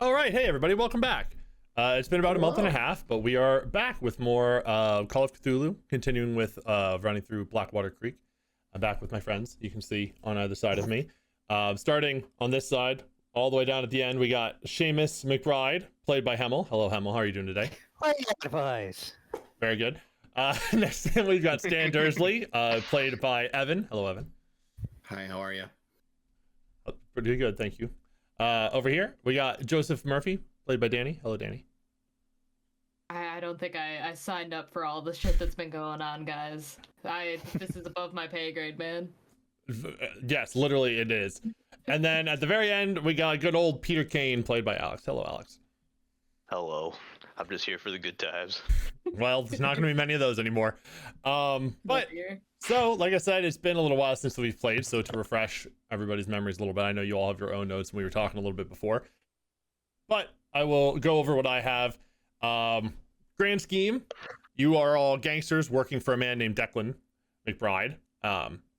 All right, hey everybody, welcome back. It's been about a month and a half, but we are back with more Call of Cthulhu, continuing with running through Blackwater Creek. I'm back with my friends, you can see on either side of me. Starting on this side, all the way down at the end, we got Seamus McBride, played by Hemal. Hello, Hemal, how are you doing today? What advice? Very good. Next thing we've got Stan Dursley, played by Evan. Hello, Evan. Hi, how are you? Pretty good, thank you. Over here, we got Joseph Murphy, played by Danny. Hello, Danny. I don't think I signed up for all the shit that's been going on, guys. This is above my pay grade, man. Yes, literally it is. And then at the very end, we got good old Peter Kane, played by Alex. Hello, Alex. Hello. I'm just here for the good times. Well, there's not going to be many of those anymore. But so, like I said, it's been a little while since we've played, so to refresh everybody's memories a little bit, I know you all have your own notes, and we were talking a little bit before. But I will go over what I have. Grand scheme, you are all gangsters working for a man named Declan McBride,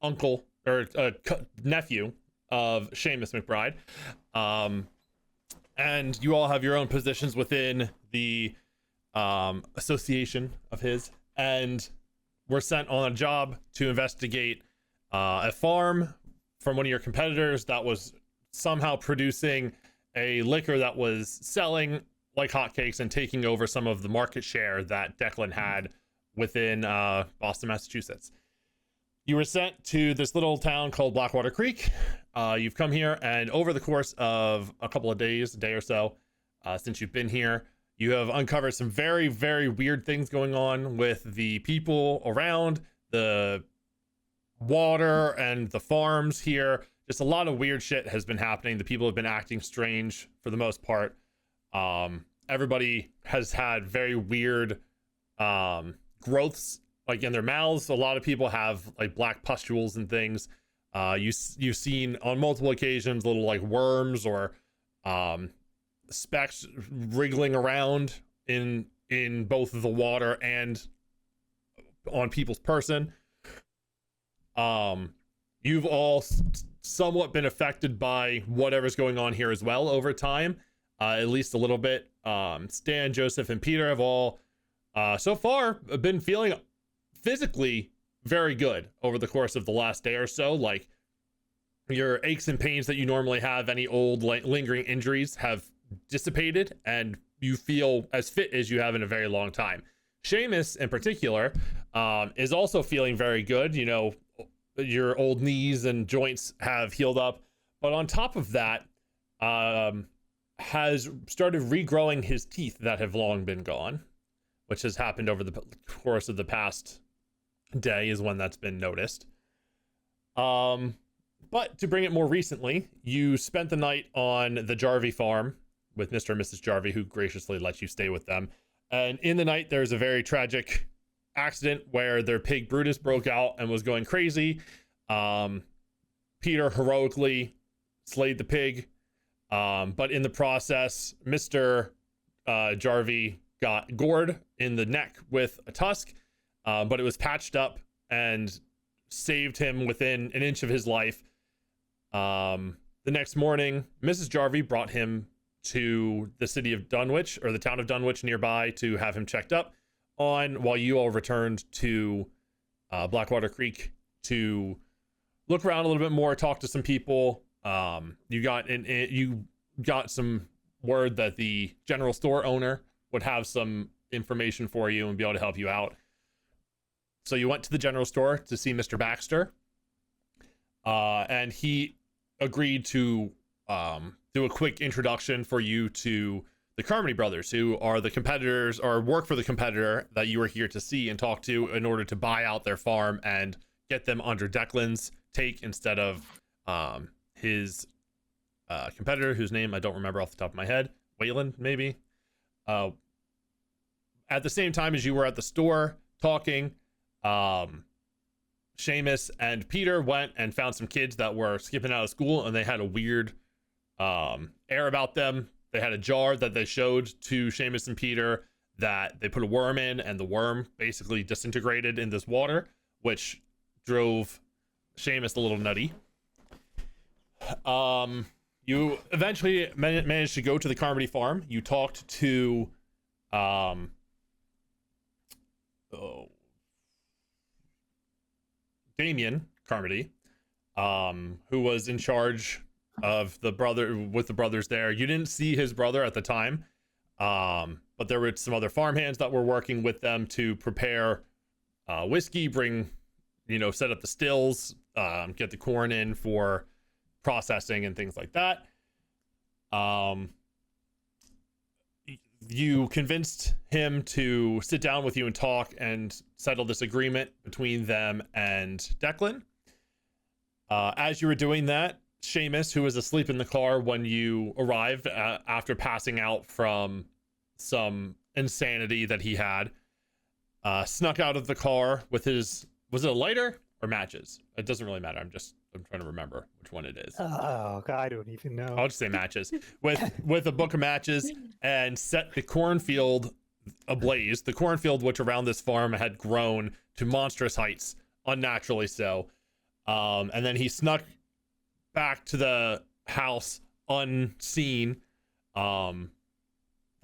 uncle or nephew of Seamus McBride. And you all have your own positions within the association of his, and we're sent on a job to investigate a farm from one of your competitors that was somehow producing a liquor that was selling like hotcakes and taking over some of the market share that Declan had within Boston, Massachusetts. You were sent to this little town called Blackwater Creek. You've come here, and over the course of a couple of days, a day or so, since you've been here, you have uncovered some very, very weird things going on with the people around, the water, and the farms here. Just a lot of weird shit has been happening. The people have been acting strange for the most part. Everybody has had very weird growths like in their mouths. A lot of people have like black pustules and things. You've seen on multiple occasions little like worms or specks wriggling around in both the water and on people's person. You've all somewhat been affected by whatever's going on here as well over time, at least a little bit. Stan, Joseph, and Peter have all so far been feeling physically very good over the course of the last day or so. Like, your aches and pains that you normally have, any old lingering injuries have dissipated, and you feel as fit as you have in a very long time. Seamus in particular is also feeling very good. You know, your old knees and joints have healed up, but on top of that, has started regrowing his teeth that have long been gone, which has happened over the course of the past day is when that's been noticed. But to bring it more recently, you spent the night on the Jarvie farm with Mr. and Mrs. Jarvie, who graciously let you stay with them. And in the night, there's a very tragic accident where their pig Brutus broke out and was going crazy. Peter heroically slayed the pig. But in the process, Mr. Jarvie got gored in the neck with a tusk. But it was patched up and saved him within an inch of his life. The next morning, Mrs. Jarvie brought him to the city of Dunwich, or the town of Dunwich nearby, to have him checked up on, while you all returned to Blackwater Creek to look around a little bit more, talk to some people. You got some word that the general store owner would have some information for you and be able to help you out. So you went to the general store to see Mr. Baxter, and he agreed to do a quick introduction for you to the Carmody brothers, who are the competitors, or work for the competitor that you were here to see and talk to in order to buy out their farm and get them under Declan's take instead of his competitor, whose name I don't remember off the top of my head. Wayland, maybe. At the same time as you were at the store talking, Seamus and Peter went and found some kids that were skipping out of school, and they had a weird air about them. They had a jar that they showed to Seamus and Peter that they put a worm in, and the worm basically disintegrated in this water, which drove Seamus a little nutty. You eventually managed to go to the Carmody farm. You talked to Damien Carmody, who was in charge of the brothers there. You didn't see his brother at the time, but there were some other farmhands that were working with them to prepare whiskey, set up the stills, get the corn in for processing and things like that. You convinced him to sit down with you and talk and settle this agreement between them and Declan. As you were doing that, Seamus, who was asleep in the car when you arrived after passing out from some insanity that he had, snuck out of the car with was it a lighter or matches? It doesn't really matter. I'm trying to remember which one it is. Oh, God, I don't even know. I'll just say matches. With a book of matches, and set the cornfield ablaze. The cornfield, which around this farm had grown to monstrous heights, unnaturally so. And then he snuck back to the house unseen. The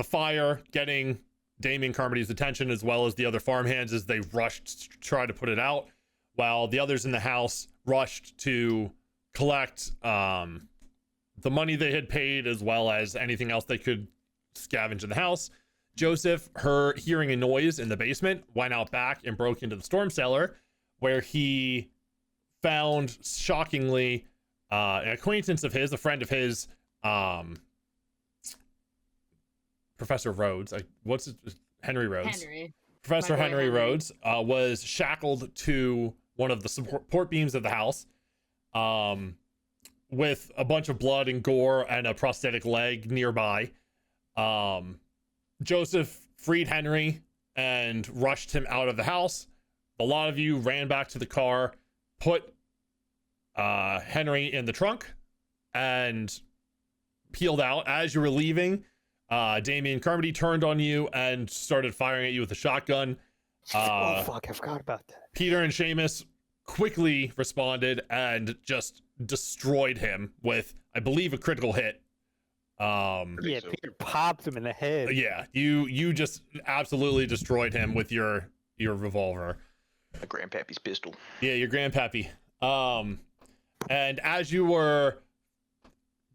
fire getting Damien Carmody's attention, as well as the other farmhands, as they rushed to try to put it out, while the others in the house rushed to collect the money they had paid, as well as anything else they could scavenge in the house. Joseph, hearing a noise in the basement, went out back and broke into the storm cellar, where he found, shockingly, an acquaintance of his, a friend of his, Professor Rhodes. Henry Rhodes. Professor Henry Rhodes was shackled to one of the support beams of the house, with a bunch of blood and gore and a prosthetic leg nearby. Joseph freed Henry and rushed him out of the house. A lot of you ran back to the car, put Henry in the trunk, and peeled out. As you were leaving, Damien Carmody turned on you and started firing at you with a shotgun. Oh, fuck, I forgot about that. Peter and Seamus quickly responded and just destroyed him with, I believe, a critical hit. Yeah, Peter popped him in the head. Yeah, you just absolutely destroyed him with your revolver. My grandpappy's pistol. Yeah, your grandpappy. And as you were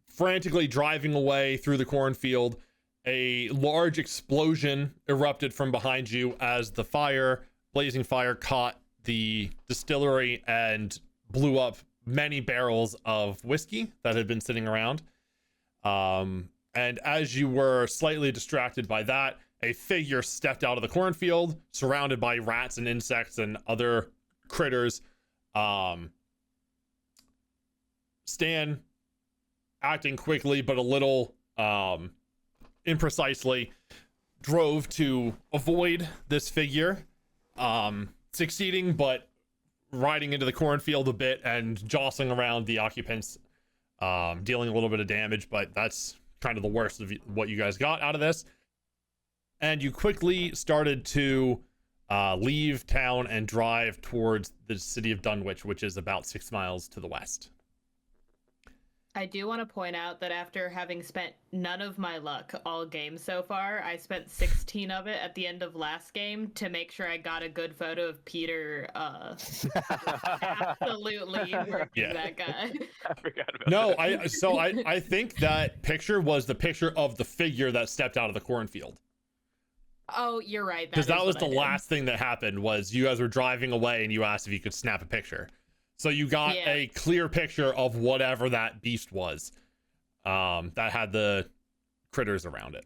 frantically driving away through the cornfield, a large explosion erupted from behind you as the blazing fire caught the distillery and blew up many barrels of whiskey that had been sitting around. And as you were slightly distracted by that, a figure stepped out of the cornfield, surrounded by rats and insects and other critters. Stan, acting quickly but a little imprecisely, drove to avoid this figure, succeeding but riding into the cornfield a bit and jostling around the occupants, dealing a little bit of damage, but that's kind of the worst of what you guys got out of this. And you quickly started to leave town and drive towards the city of Dunwich, which is about 6 miles to the west. I do want to point out that after having spent none of my luck all game so far, I spent 16 of it at the end of last game to make sure I got a good photo of Peter absolutely murdering that guy. I forgot about that. I think that picture was the picture of the figure that stepped out of the cornfield. Oh, you're right. Because that was the last thing that happened, was you guys were driving away and you asked if you could snap a picture. So you got a clear picture of whatever that beast was, that had the critters around it.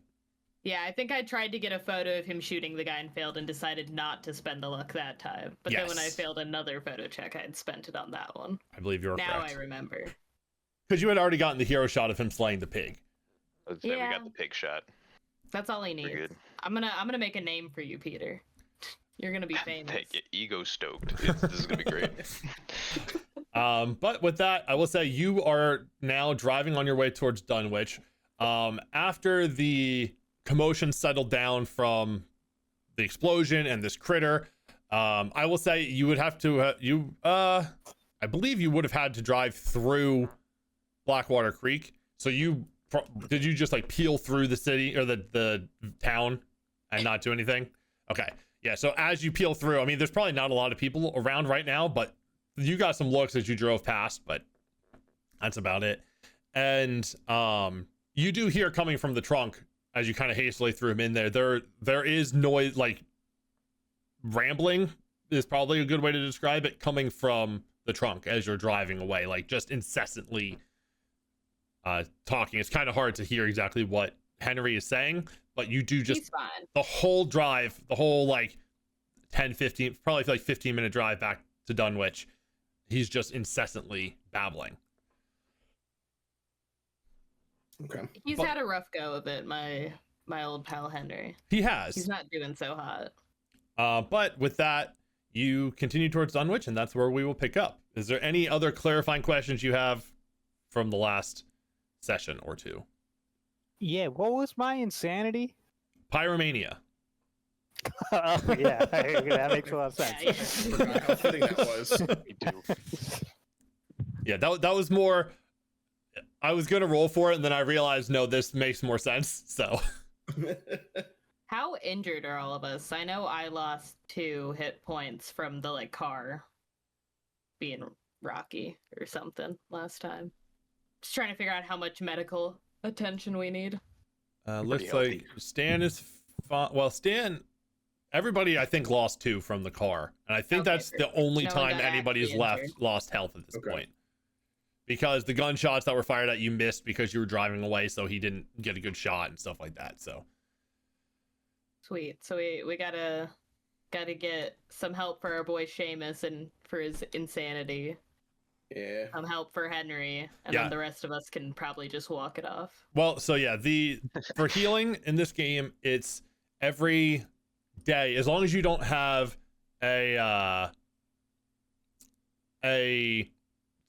Yeah, I think I tried to get a photo of him shooting the guy and failed, and decided not to spend the luck that time. But then when I failed another photo check, I had spent it on that one. I believe you're correct. Now I remember. Because you had already gotten the hero shot of him slaying the pig. We got the pig shot. That's all he needs. Good. I'm gonna make a name for you, Peter. You're gonna be famous. Ego stoked. This is gonna be great. But with that, I will say you are now driving on your way towards Dunwich. After the commotion settled down from the explosion and this critter, I will say you would have to I believe you would have had to drive through Blackwater Creek. So did you just like peel through the city or the town and not do anything? Okay. Yeah, so as you peel through, I mean, there's probably not a lot of people around right now, but you got some looks as you drove past, but that's about it. And you do hear coming from the trunk as you kind of hastily threw him in there is noise, like rambling is probably a good way to describe it, coming from the trunk as you're driving away, like just incessantly talking. It's kind of hard to hear exactly what Henry is saying, but you do just the whole drive, the whole like 10, 15, probably like 15-minute drive back to Dunwich, he's just incessantly babbling. Okay. He's had a rough go of it, my old pal Henry. He has. He's not doing so hot. But with that, you continue towards Dunwich, and that's where we will pick up. Is there any other clarifying questions you have from the last session or two? Yeah, what was my insanity? Pyromania. Oh, yeah, that makes a lot of sense. Yeah, I forgot how fitting that was. Me too. Yeah, that was more. I was gonna roll for it, and then I realized no, this makes more sense. So. How injured are all of us? I know I lost 2 hit points from the like car being rocky or something last time. Just trying to figure out how much medical attention we need. Looks healthy. like Stan is fine. Well, Stan, everybody I think lost 2 from the car, and I think Okay, that's the perfect. only No one time got anybody's actually lost health at this Okay. point. Because the gunshots that were fired at you missed because you were driving away, so he didn't get a good shot and stuff like that. So Sweet. So we gotta get some help for our boy Seamus and for his insanity. Yeah. Some help for Henry, and Yeah. then the rest of us can probably just walk it off. well, so yeah, for healing in this game, it's every day as long as you don't have a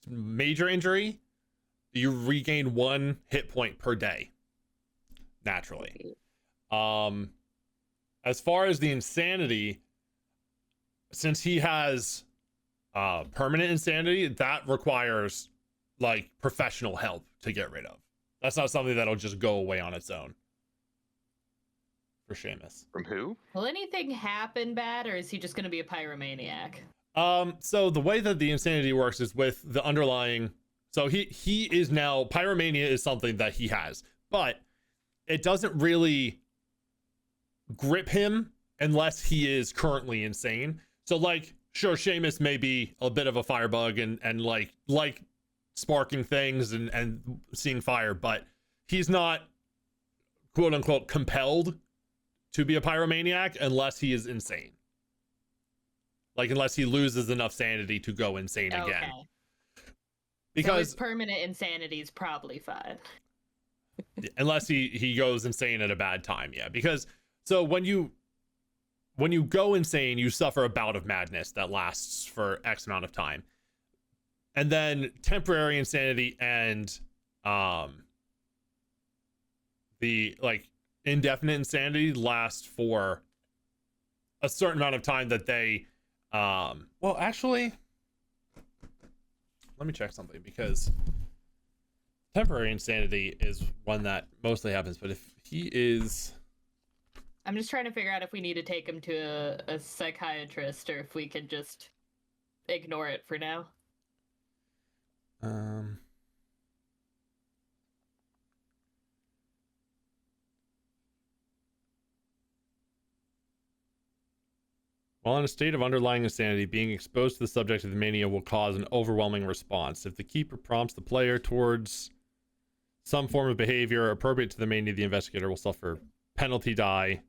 major injury, you regain 1 hit point per day naturally. As far as the insanity, since he has permanent insanity, that requires like professional help to get rid of. That's not something that'll just go away on its own for Seamus. From who? Will anything happen bad, or is he just gonna be a pyromaniac? So the way that the insanity works is with the underlying. So he is now, pyromania is something that he has, but it doesn't really grip him unless he is currently insane. So like, sure, Seamus may be a bit of a firebug and like sparking things and seeing fire, but he's not quote unquote compelled to be a pyromaniac unless he is insane. Like unless he loses enough sanity to go insane again. Okay. So Because his permanent insanity is probably fine. unless he goes insane at a bad time, yeah. Because so when you go insane, you suffer a bout of madness that lasts for X amount of time. And then temporary insanity and the like indefinite insanity last for a certain amount of time that they well actually let me check something, because temporary insanity is one that mostly happens, but if he is I'm just trying to figure out if we need to take him to a psychiatrist or if we could just ignore it for now. While in a state of underlying insanity, being exposed to the subject of the mania will cause an overwhelming response. If the keeper prompts the player towards some form of behavior appropriate to the mania, the investigator will suffer penalty die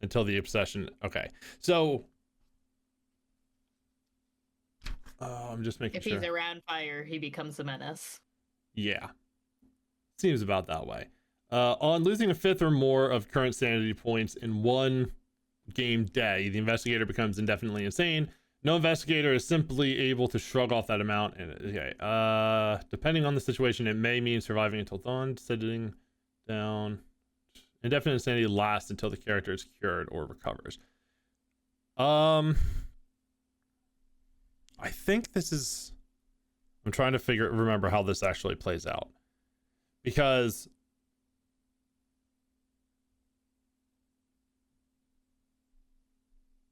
until the obsession. Okay, so I'm just making If sure. he's around fire, he becomes a menace. Yeah, seems about that way. On losing a fifth or more of current sanity points in one game day, the investigator becomes indefinitely insane. No investigator is simply able to shrug off that amount. And okay, depending on the situation, it may mean surviving until dawn, sitting down. Indefinite insanity lasts until the character is cured or recovers. I think this is. I'm trying to remember how this actually plays out, because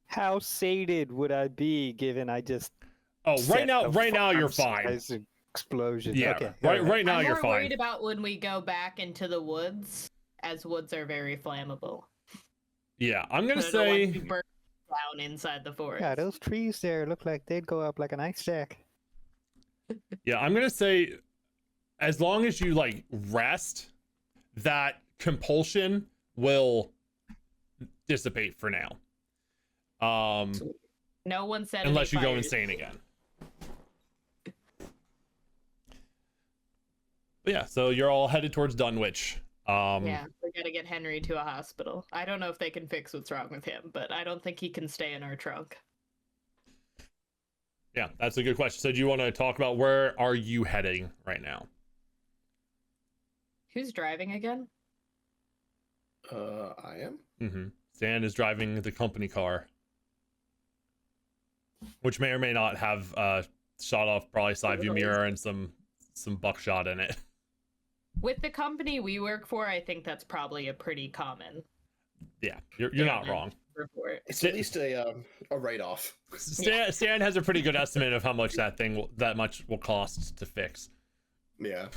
How sated would I be given I just right set now a you're fine. farm-sized explosion? Yeah, Okay. right now I'm you're more fine. worried about when we go back into the woods, as woods are very flammable. Yeah, I'm gonna But I don't want say to burn down inside the forest. Yeah, those trees there look like they'd go up like an ice stack. yeah, I'm gonna say as long as you like rest, that compulsion will dissipate for now. No one said Unless you any go fires. insane again. But yeah, so you're all headed towards Dunwich. Yeah, we gotta get Henry to a hospital. I don't know if they can fix what's wrong with him, but I don't think he can stay in our trunk. Yeah, that's a good question. So do you want to talk about where are you heading right now? Who's driving again? I am. Mm-hmm. Stan is driving the company car, which may or may not have shot off probably side view mirror and some buckshot in it. With the company we work for, I think that's probably a pretty common Yeah, you're not wrong. report. It's at least a write-off. Stan has a pretty good estimate of how much that much will cost to fix. Yeah.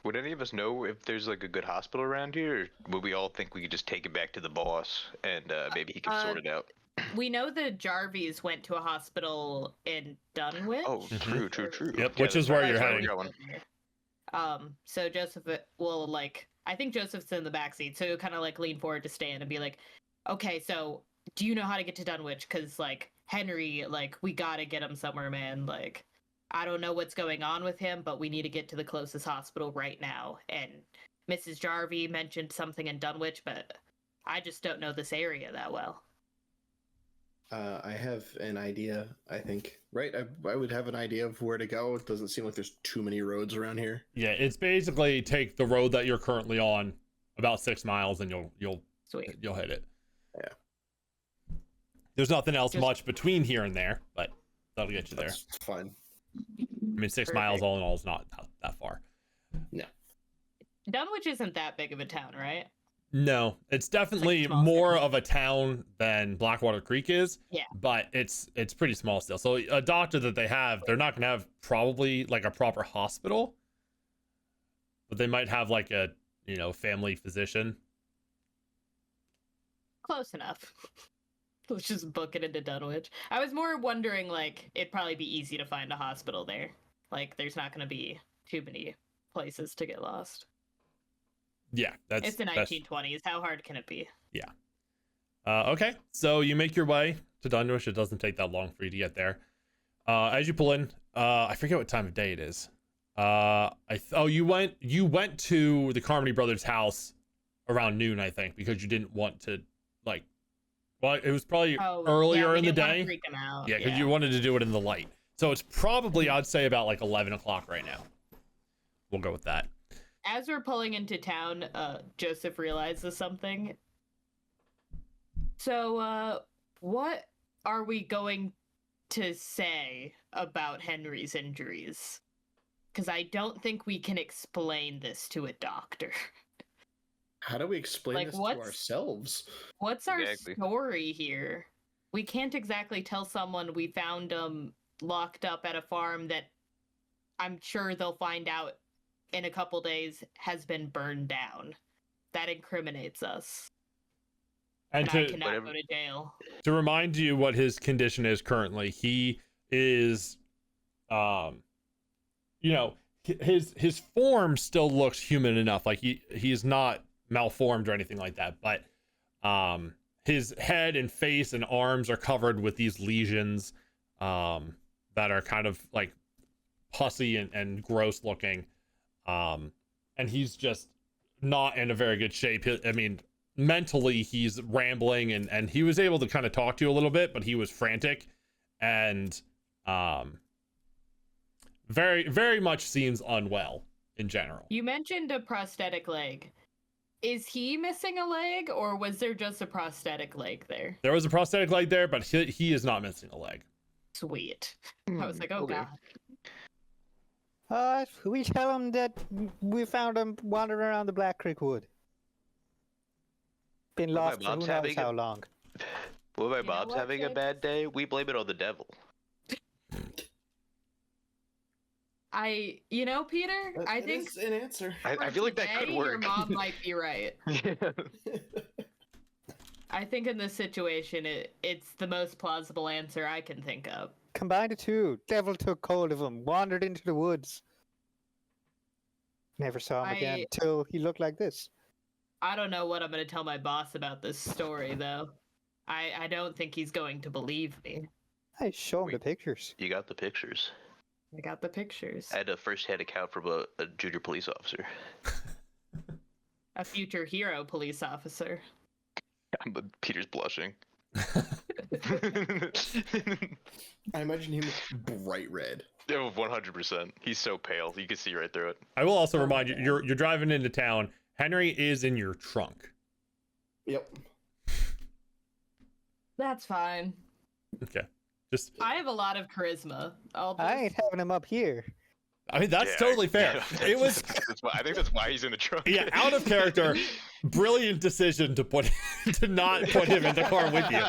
Would any of us know if there's like a good hospital around here, or would we all think we could just take it back to the boss and maybe he can sort it out? We know the Jarvies went to a hospital in Dunwich. Oh, true. Yep, Yeah, which is that's where right, you're that's heading. we're going. So Joseph will I think Joseph's in the backseat, so he'll kind of like lean forward to Stan and be like, okay, so do you know how to get to Dunwich? Because like Henry, like we gotta get him somewhere, man. Like I don't know what's going on with him, but we need to get to the closest hospital right now. And Mrs. Jarvie mentioned something in Dunwich, but I just don't know this area that well. I have an idea, I think. Right? I would have an idea of where to go. It doesn't seem like there's too many roads around here. Yeah, it's basically take the road that you're currently on about 6 miles and you'll Sweet. hit it. Yeah. There's nothing else Just- much between here and there, but that'll get you there. That's fine. I mean, 6 miles Perfect. all in all is not that far. Dunwich isn't that big of a town, right? No, it's definitely small more town. of a town than Blackwater Creek is. Yeah. But it's pretty small still. So a doctor that they have, they're not gonna have probably like a proper hospital, but they might have like a family physician. Close enough. Let's just book it into Dunwich. I was more wondering, like, it'd probably be easy to find a hospital there. Like, there's not going to be too many places to get lost. Yeah, It's the 1920s. How hard can it be? Okay, so you make your way to Dunwich. It doesn't take that long for you to get there. As you pull in, I forget what time of day it is. You went to the Carmody brothers' house around noon, I think, because you didn't want to it was probably earlier in the day. Freak him out. Yeah, because you wanted to do it in the light. So it's probably, I'd say, about like 11 o'clock right now. We'll go with that. As we're pulling into town, Joseph realizes something. So, what are we going to say about Henry's injuries? Because I don't think we can explain this to a doctor. How do we explain Like, this to what's- ourselves? What's our Exactly. story here? We can't exactly tell someone we found him locked up at a farm that I'm sure they'll find out in a couple days has been burned down. That incriminates us. And And I to, cannot Whatever. go to jail. to remind you what his condition is currently, he is, his form still looks human enough. Like he's not malformed or anything like that, but his head and face and arms are covered with these lesions that are kind of like pussy and gross looking, and he's just not in a very good shape. I mean, mentally he's rambling, and he was able to kind of talk to you a little bit, but he was frantic and very, very much seems unwell in general. You mentioned a prosthetic leg. Is he missing a leg, or was there just a prosthetic leg there? There was a prosthetic leg there, but he is not missing a leg. Sweet. I was like, oh okay. god. We tell him that we found him wandering around the Black Creek Wood. Been Well, my lost for mom's who knows having how a- long. Well, my You know mom's what, having a James? bad day. We blame it on the devil. Peter, I It think is an answer. I for feel like that could today, work. Your mom might be right. I think in this situation, it's the most plausible answer I can think of. Combine the two. Devil took hold of him, wandered into the woods. Never saw him again until he looked like this. I don't know what I'm going to tell my boss about this story, though. I don't think he's going to believe me. I show him the pictures. You got the pictures. I got the pictures. I had a first-hand account from a junior police officer. A future hero police officer. Peter's blushing. I imagine him bright red. 100%. He's so pale. You can see right through it. I will also remind you, you're driving into town. Henry is in your trunk. Yep. That's fine. Okay. Just I have a lot of charisma. I ain't having him up here. I mean, that's totally fair. It was, I think that's why he's in the trunk. yeah, out of character. Brilliant decision to not put him in the car with you.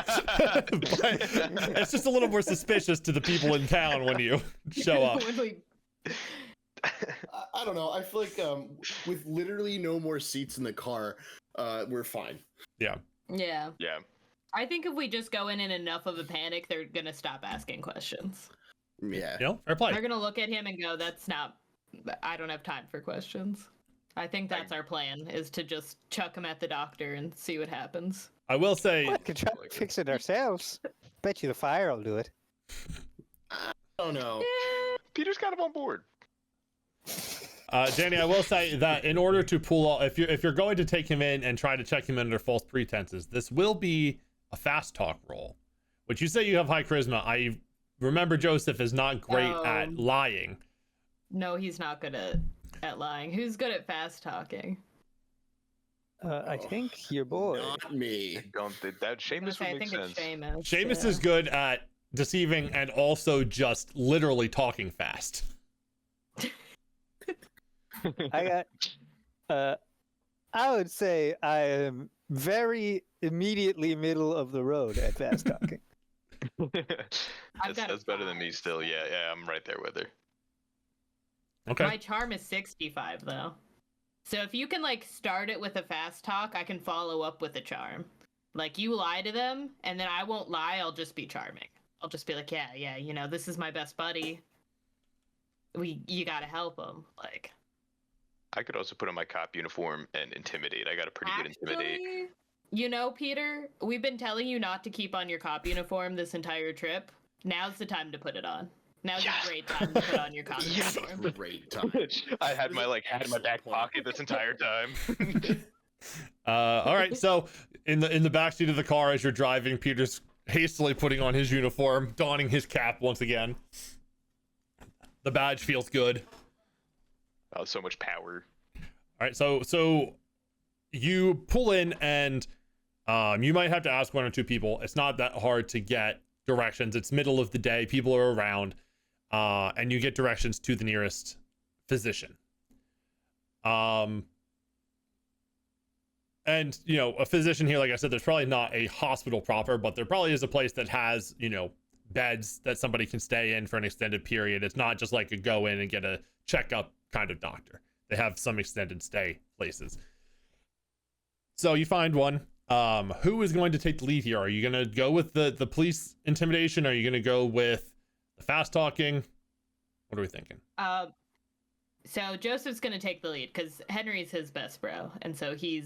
But it's just a little more suspicious to the people in town when you show up. I don't know. I feel like with literally no more seats in the car, we're fine. Yeah. Yeah. Yeah. I think if we just go in enough of a panic, they're gonna stop asking questions. Yeah. You know, fair play. They're gonna look at him and go, "That's not. I don't have time for questions." I think that's our plan: is to just chuck him at the doctor and see what happens. I will say, We could try to fix it ourselves. Bet you the fire will do it. Oh no. Peter's got him on board. Danny, I will say that in order to pull off, if you're going to take him in and try to check him in under false pretenses, this will be a fast talk roll. Which you say you have high charisma. I remember Joseph is not great at lying. No, he's not good at lying. Who's good at fast talking? I think your boy. Not me. That Seamus would I make think sense. it's Seamus. Seamus yeah. is good at deceiving and also just literally talking fast. I got. I would say I am very immediately middle of the road at fast talking. That's better than me still. Yeah, I'm right there with her. Okay. My charm is 65 though. So if you can start it with a fast talk, I can follow up with a charm. Like you lie to them, and then I won't lie. I'll just be charming. I'll just be like, yeah, this is my best buddy. You gotta help him. I could also put on my cop uniform and intimidate. I got a pretty good intimidate. Peter, we've been telling you not to keep on your cop uniform this entire trip. Now's the time to put it on. Now's a great time to put on your cop uniform. Great time. I had my hat in my back pocket this entire time. All right. So in the backseat of the car as you're driving, Peter's hastily putting on his uniform, donning his cap once again. The badge feels good. Oh, so much power. All right. So you pull in and you might have to ask one or two people. It's not that hard to get directions. It's middle of the day. People are around. And you get directions to the nearest physician. And, a physician here, like I said, there's probably not a hospital proper, but there probably is a place that has, beds that somebody can stay in for an extended period. It's not just like a go in and get a checkup kind of doctor. They have some extended stay places. So you find one. Who is going to take the lead here? Are you going to go with the police intimidation? Are you going to go with the fast talking? What are we thinking? So Joseph's going to take the lead because Henry's his best bro. And so he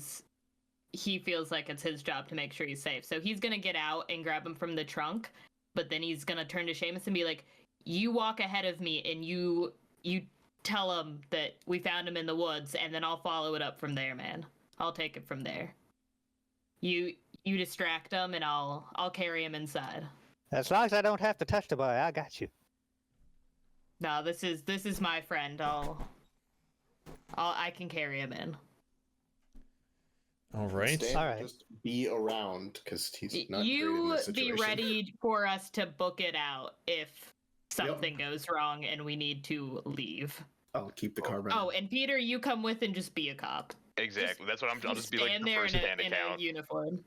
feels like it's his job to make sure he's safe. So he's going to get out and grab him from the trunk. But then he's going to turn to Seamus and be like, you walk ahead of me and you tell him that we found him in the woods, and then I'll follow it up from there, man. I'll take it from there. You distract him and I'll carry him inside. As long as I don't have to touch the boy, I got you. No, this is my friend. I can carry him in. All right. All right. Just be around because he's not. You great in this be situation. ready for us to book it out if something goes wrong and we need to leave. I'll keep the car running. Oh, and Peter, you come with and just be a cop. Exactly. That's what I'll just be like Stand the there first-hand in a account. uniform.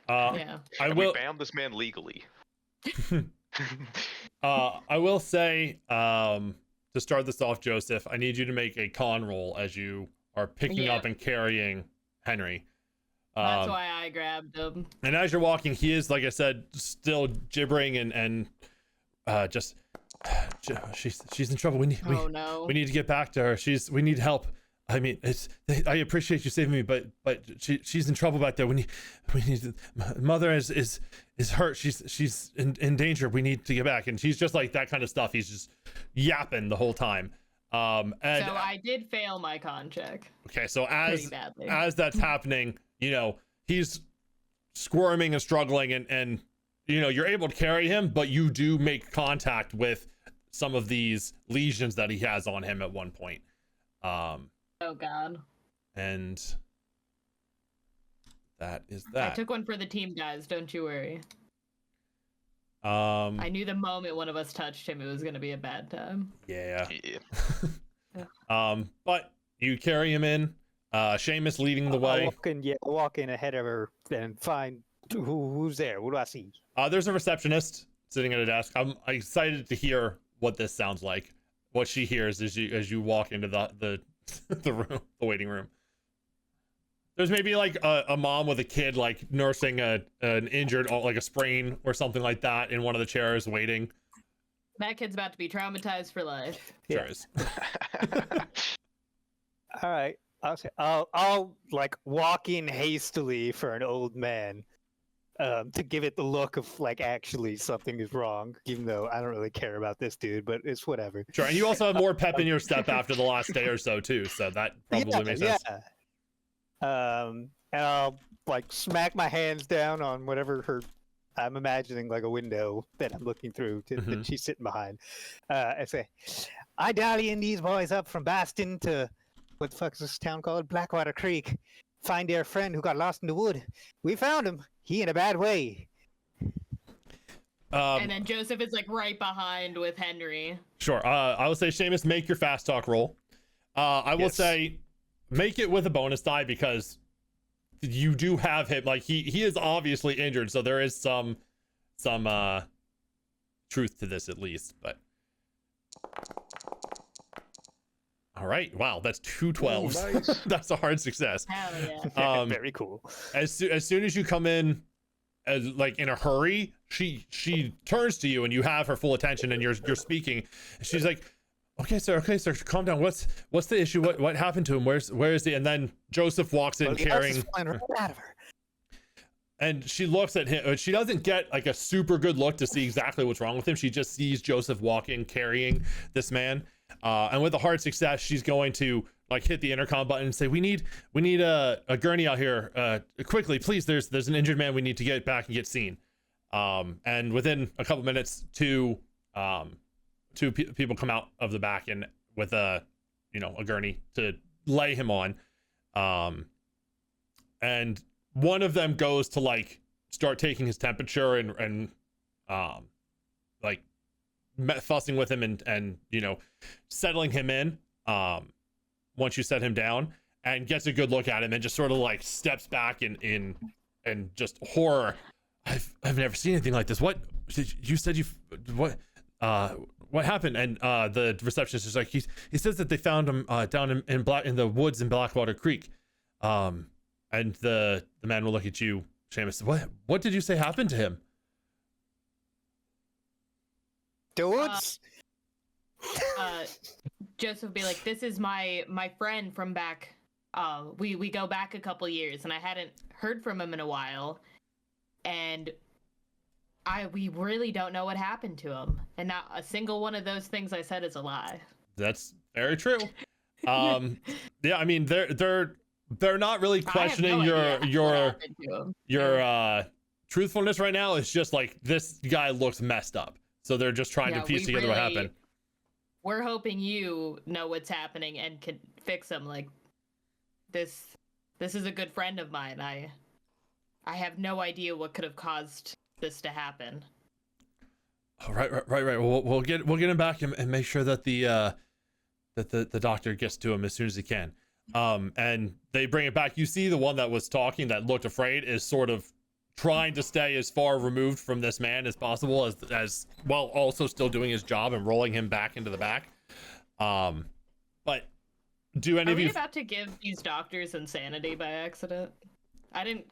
I And will. we found this man legally. I will say, to start this off, Joseph, I need you to make a con roll as you are picking up and carrying Henry. That's why I grabbed him. And as you're walking, he is, like I said, still gibbering and just she's in trouble. We need to get back to her. We need help. I mean, I appreciate you saving me, but she's in trouble back there. We need mother is hurt. She's in danger. We need to get back. And he's just like that kind of stuff. He's just yapping the whole time. And so I did fail my con check. Okay, so as that's happening, he's squirming and struggling, and you're able to carry him, but you do make contact with some of these lesions that he has on him at one point. Oh God. And that is that. I took one for the team, guys. Don't you worry. I knew the moment one of us touched him, it was gonna be a bad time. Yeah. But you carry him in. Seamus leading the way. Walk in ahead of her and find who's there. What do I see? There's a receptionist sitting at a desk. I'm excited to hear what this sounds like. What she hears as you walk into the room, the waiting room. There's maybe like a mom with a kid like nursing an injured, like a sprain or something like that in one of the chairs waiting. That kid's about to be traumatized for life. Sure is. All right. I'll like walk in hastily for an old man to give it the look of like actually something is wrong, even though I don't really care about this dude, but it's whatever. Sure, and you also have more pep in your step after the last day or so too, so that probably makes sense. Yeah. And I'll like smack my hands down on whatever I'm imagining like a window that I'm looking through that she's sitting behind. I say, I dallying these boys up from Bastion to what the fuck is this town called? Blackwater Creek. Find their friend who got lost in the wood. We found him. He in a bad way. And then Joseph is like right behind with Henry. Sure. I will say, Seamus, make your fast talk roll. I will say, make it with a bonus die because you do have him. Like he is obviously injured, so there is some truth to this at least. But all right, wow, that's 2 12s. Nice. That's a hard success. Hell yeah. Very cool. As soon as you come in, like in a hurry, she turns to you and you have her full attention and you're speaking. She's like, okay, sir, calm down. What's the issue? What happened to him? Where is he? And then Joseph walks in carrying. Right out of her. And she looks at him. She doesn't get like a super good look to see exactly what's wrong with him. She just sees Joseph walk in carrying this man. And with a hard success, she's going to like hit the intercom button and say, we need a gurney out here quickly, please. There's an injured man. We need to get back and get seen. And within a couple minutes, two people come out of the back and with a gurney to lay him on. And one of them goes to like start taking his temperature and like fussing with him and settling him in once you set him down, and gets a good look at him and just sort of like steps back in just horror. I've never seen anything like this. What you said what happened? And the receptionist is like, he says that they found him down in the woods in Blackwater Creek. And the man will look at you, Seamus. What did you say happened to him? The woods. Joseph will be like, this is my friend from back. We go back a couple years, and I hadn't heard from him in a while, and we really don't know what happened to him, and not a single one of those things I said is a lie. That's very true. Yeah, I mean they're not really questioning your truthfulness right now. It's just like, this guy looks messed up, so they're just trying to piece together what happened. We're hoping you know what's happening and can fix him. Like, this is a good friend of mine. I have no idea what could have caused this to happen. Oh, right. We'll get him back and make sure that the that the doctor gets to him as soon as he can. And they bring it back. You see the one that was talking that looked afraid is sort of trying to stay as far removed from this man as possible, as while also still doing his job and rolling him back into the back. But do any Are of we you about to give these doctors insanity by accident? I didn't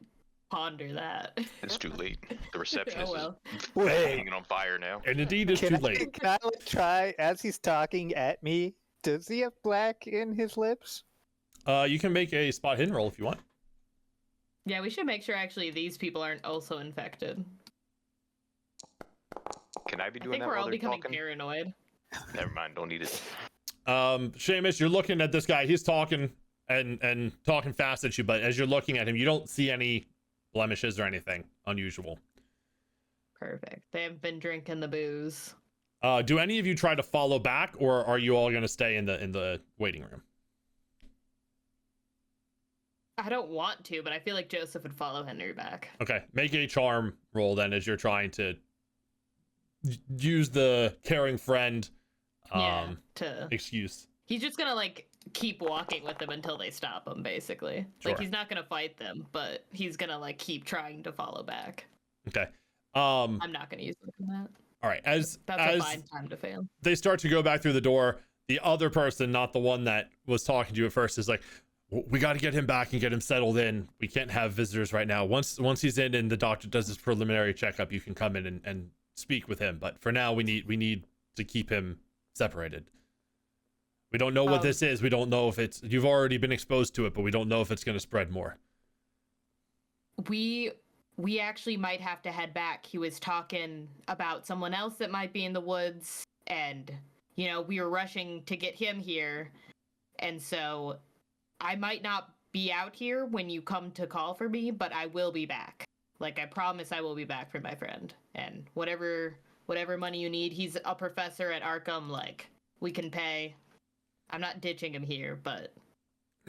ponder that. It's too late. The receptionist Oh, well. is Wait. hanging on fire now. and indeed it's too late. Can I try as he's talking at me? Does he have black in his lips? You can make a spot hidden roll if you want. Yeah, we should make sure actually these people aren't also infected. Can I be I doing think that we're while all they're becoming talking? paranoid. Never mind, don't need it. Seamus, you're looking at this guy. He's talking and talking fast at you, but as you're looking at him, you don't see any blemishes or anything unusual. Perfect. They have been drinking the booze. Do any of you try to follow back, or are you all going to stay in the waiting room? I don't want to, but I feel like Joseph would follow Henry back. Okay, make a charm roll then as you're trying to use the caring friend To excuse. he's just gonna like keep walking with them until they stop him, basically. Sure. Like he's not gonna fight them, but he's gonna like keep trying to follow back. Okay. I'm not gonna use him for that. All right. As That's a fine time to fail. they start to go back through the door, the other person, not the one that was talking to you at first, is like, we got to get him back and get him settled in. We can't have visitors right now. Once he's in and the doctor does his preliminary checkup, you can come in and speak with him. But for now, we need to keep him separated. We don't know what this is. We don't know if you've already been exposed to it, but we don't know if it's going to spread more. We actually might have to head back. He was talking about someone else that might be in the woods, and we were rushing to get him here, and so I might not be out here when you come to call for me, but I will be back. Like, I promise I will be back for my friend. And whatever money you need, he's a professor at Arkham, like, we can pay. I'm not ditching him here, but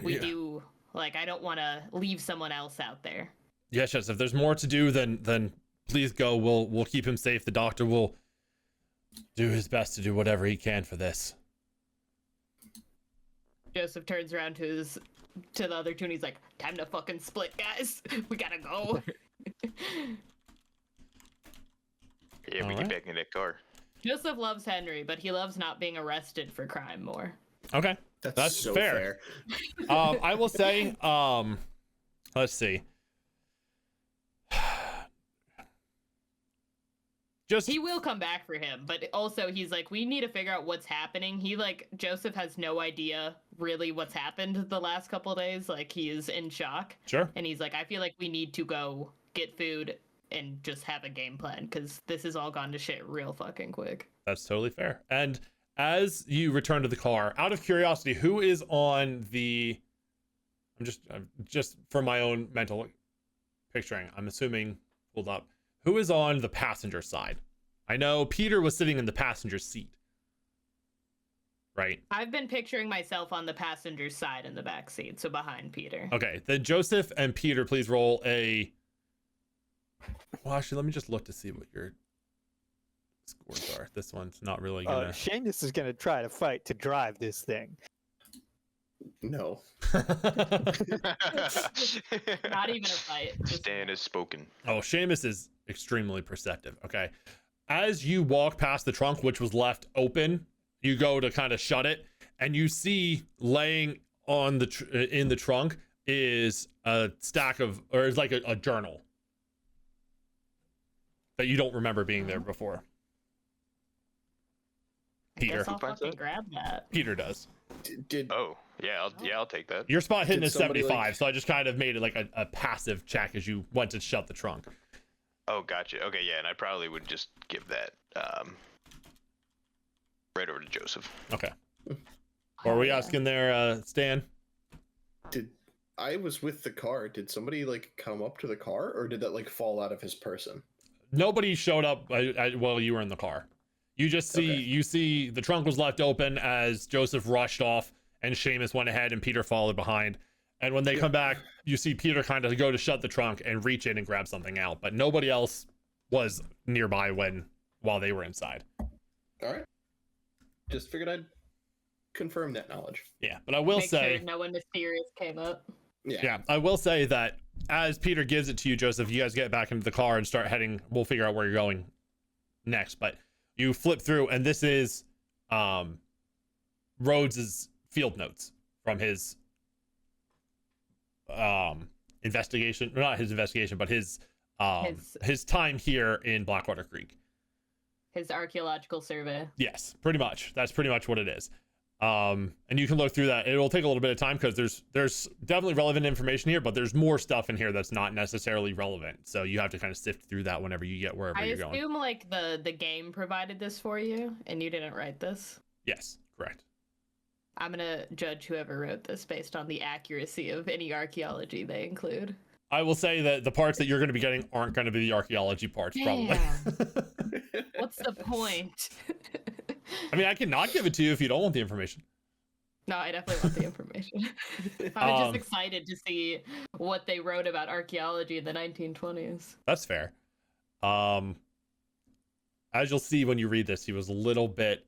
we do, like, I don't want to leave someone else out there. Yes. If there's more to do, then please go. We'll keep him safe. The doctor will do his best to do whatever he can for this. Joseph turns around to the other two and he's like, time to fucking split, guys. We gotta go. Yeah, we All get right. back in that car. Joseph loves Henry, but he loves not being arrested for crime more. Okay. That's so fair. I will say, let's see. He will come back for him, but also he's like, we need to figure out what's happening. Joseph has no idea really what's happened the last couple of days. Like, he is in shock. Sure. And he's like, I feel like we need to go get food and just have a game plan, because this has all gone to shit real fucking quick. That's totally fair. And as you return to the car, out of curiosity, who is on the... I'm just for my own mental picturing, I'm assuming, hold up, who is on the passenger side? I know Peter was sitting in the passenger seat, right? I've been picturing myself on the passenger side in the back seat, so behind Peter. Okay, then Joseph and Peter, please roll a... Well, actually, let me just look to see what your scores are. This one's not really gonna... Seamus is gonna try to fight to drive this thing. No. Not even a fight. Stan has spoken. Oh, Seamus is extremely perceptive. Okay. As you walk past the trunk, which was left open, you go to kind of shut it, and you see laying on the in the trunk is a stack of, or it's like a journal that you don't remember being there before. Peter. I guess I'll Who finds fucking that? grab that. Peter does. Did Oh, yeah, I'll take that. Your spot hidden Did is somebody, 75, like- so I just kind of made it like a passive check as you went to shut the trunk. Oh, gotcha. Okay, yeah, and I probably would just give that right over to Joseph. Okay. Or are we Yeah. asking there, Stan? I was with the car. Did somebody like come up to the car, or did that like fall out of his person? Nobody showed up while you were in the car. You just see, Okay. you see the trunk was left open as Joseph rushed off and Seamus went ahead and Peter followed behind. And when they come back, you see Peter kind of go to shut the trunk and reach in and grab something out, but nobody else was nearby while they were inside. All right. Just figured I'd confirm that knowledge. Yeah, but I will Make say, sure no one mysterious came up. yeah, I will say that as Peter gives it to you, Joseph, you guys get back into the car and start heading. We'll figure out where you're going next, but you flip through, and this is Rhodes's field notes from his investigation, not his investigation, but his time here in Blackwater Creek. His archaeological survey. Yes, pretty much. That's pretty much what it is. And you can look through that. It'll take a little bit of time because there's definitely relevant information here, but there's more stuff in here that's not necessarily relevant. So you have to kind of sift through that whenever you get wherever you're going. I assume like the game provided this for you and you didn't write this. Yes, correct. I'm gonna judge whoever wrote this based on the accuracy of any archaeology they include. I will say that the parts that you're going to be getting aren't going to be the archaeology parts, probably. What's the point? I mean, I can not give it to you if you don't want the information. No, I definitely want the information. I'm just excited to see what they wrote about archaeology in the 1920s. That's fair. As you'll see when you read this, he was a little bit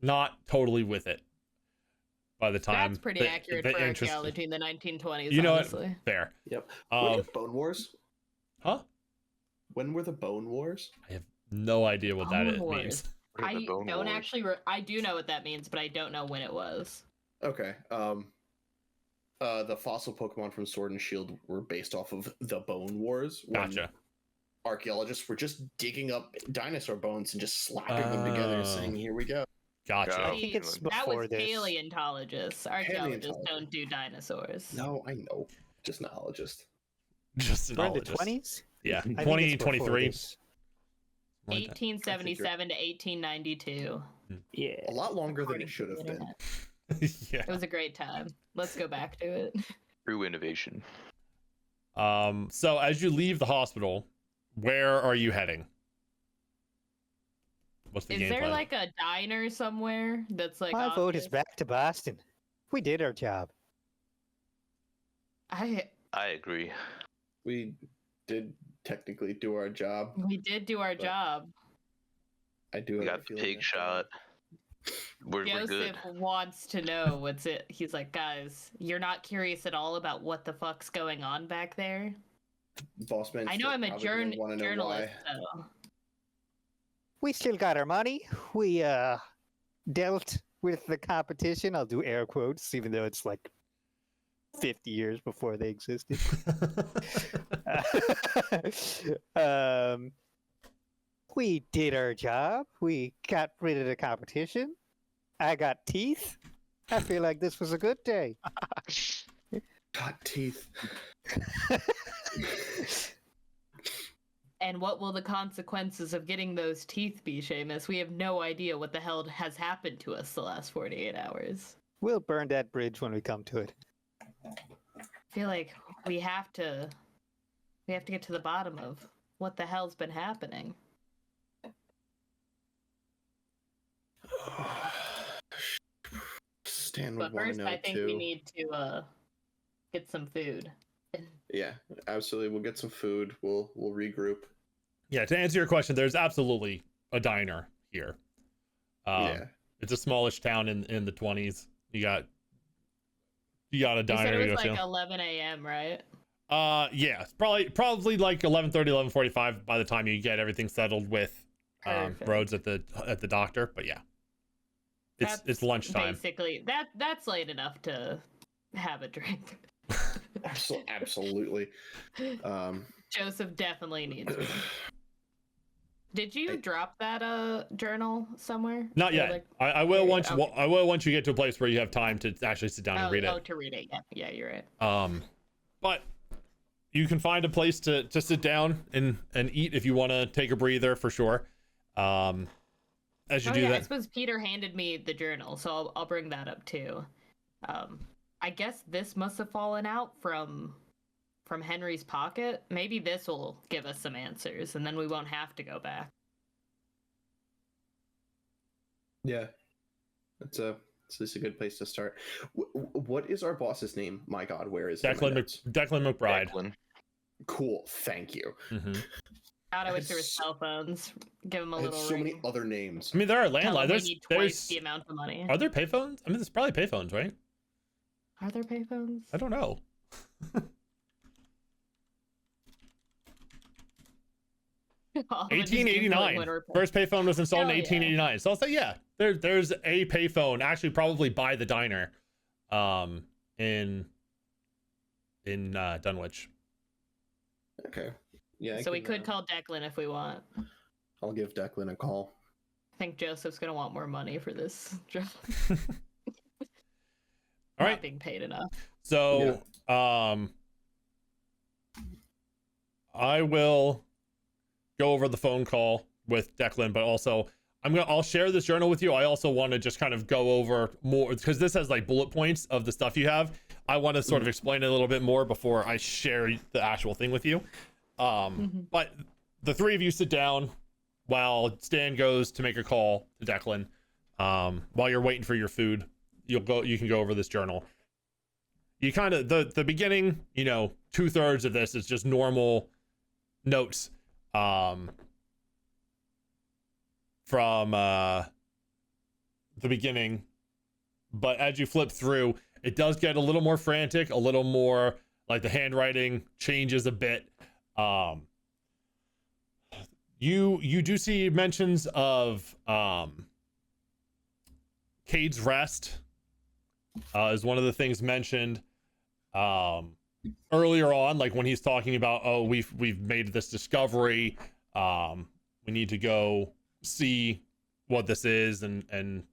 not totally with it by the time. That's pretty accurate for archaeology in the 1920s. You know honestly. what? Fair. Yep. When were the Bone Wars? Huh? When were the Bone Wars? I have no idea what that means. I don't actually. I do know what that means, but I don't know when it was. Okay. The fossil Pokemon from Sword and Shield were based off of the Bone Wars. Gotcha. Archaeologists were just digging up dinosaur bones and just slapping them together and saying, "Here we go." Gotcha. I think it's that before was this. paleontologists. Archaeologists don't do dinosaurs. No, I know. Just neologist. Just We're in the knowledge. 20s? Yeah, I think it's 2023. before this. 1877 to 1892. Yeah. A lot longer than According it should to have the been. internet. Yeah. It was a great time. Let's go back to it. True innovation. So as you leave the hospital, where are you heading? What's the Is game there plan? like a diner somewhere that's like? My vote is obvious? back to Boston. We did our job. I agree. We did technically do our job. We did do our But- job. I do. We have a got the feeling pig that- shot. We're good. Joseph wants to know what's it. He's like, guys, you're not curious at all about what the fuck's going on back there. Boss man. I know I'm a want to know journalist, why. though. We still got our money. We dealt with the competition. I'll do air quotes, even though it's like 50 years before they existed. We did our job. We got rid of the competition. I got teeth. I feel like this was a good day. Got teeth. And what will the consequences of getting those teeth be, Seamus? We have no idea what the hell has happened to us the last 48 hours. We'll burn that bridge when we come to it. I feel like we have to get to the bottom of what the hell's been happening. Stan would But want to first, know I think too. we need to get some food. Yeah, absolutely. We'll get some food. We'll regroup. Yeah, to answer your question, there's absolutely a diner here. Yeah. It's a smallish town in the 20s. You got a You diner said to it go was like to. 11 a.m., right? Yeah, it's probably like 11:30, 11:45 by the time you get everything settled with Perfect. Rhodes at the doctor. But yeah, it's lunchtime. Basically, that's late enough to have a drink. Absolutely. Joseph definitely needs one. Did you drop that journal somewhere? Not Or, yet. like- I will once Okay. I will once you get to a place where you have time to actually sit down and read it. to read it. Yeah, you're right. But you can find a place to sit down and eat if you want to take a breather for sure. As you do I that, suppose Peter handed me the journal, so I'll bring that up too. I guess this must have fallen out from Henry's pocket. Maybe this will give us some answers, and then we won't have to go back. Yeah. It's a good place to start. What is our boss's name? My God, where is he? Declan McBride. Declan. Cool. Thank you. Mhm. God, I I wish had there were s- cell phones. Give them a I had little so ring. many other names. I mean, there are Tell landlines. 'em we need twice There's the amount of money. are there payphones? I mean, there's probably payphones, right? Are there payphones? I don't know. 1889. First payphone was installed in Hell yeah. 1889. So I'll say, yeah, there's a payphone actually probably by the diner, in Dunwich. Okay. Yeah. I So we can, could call Declan if we want. I'll give Declan a call. I think Joseph's gonna want more money for this job. All right. Not being paid enough. So, I will go over the phone call with Declan, but also I'll share this journal with you. I also want to just kind of go over more because this has like bullet points of the stuff you have. I want to sort of explain it a little bit more before I share the actual thing with you. But the three of you sit down while Stan goes to make a call to Declan. While you're waiting for your food, you can go over this journal. You kind of the beginning, 2/3 of this is just normal notes from the beginning, but as you flip through, it does get a little more frantic, a little more like the handwriting changes a bit. You do see mentions of Cade's Rest is one of the things mentioned earlier on, like when he's talking about, oh, we've made this discovery, we need to go see what this is and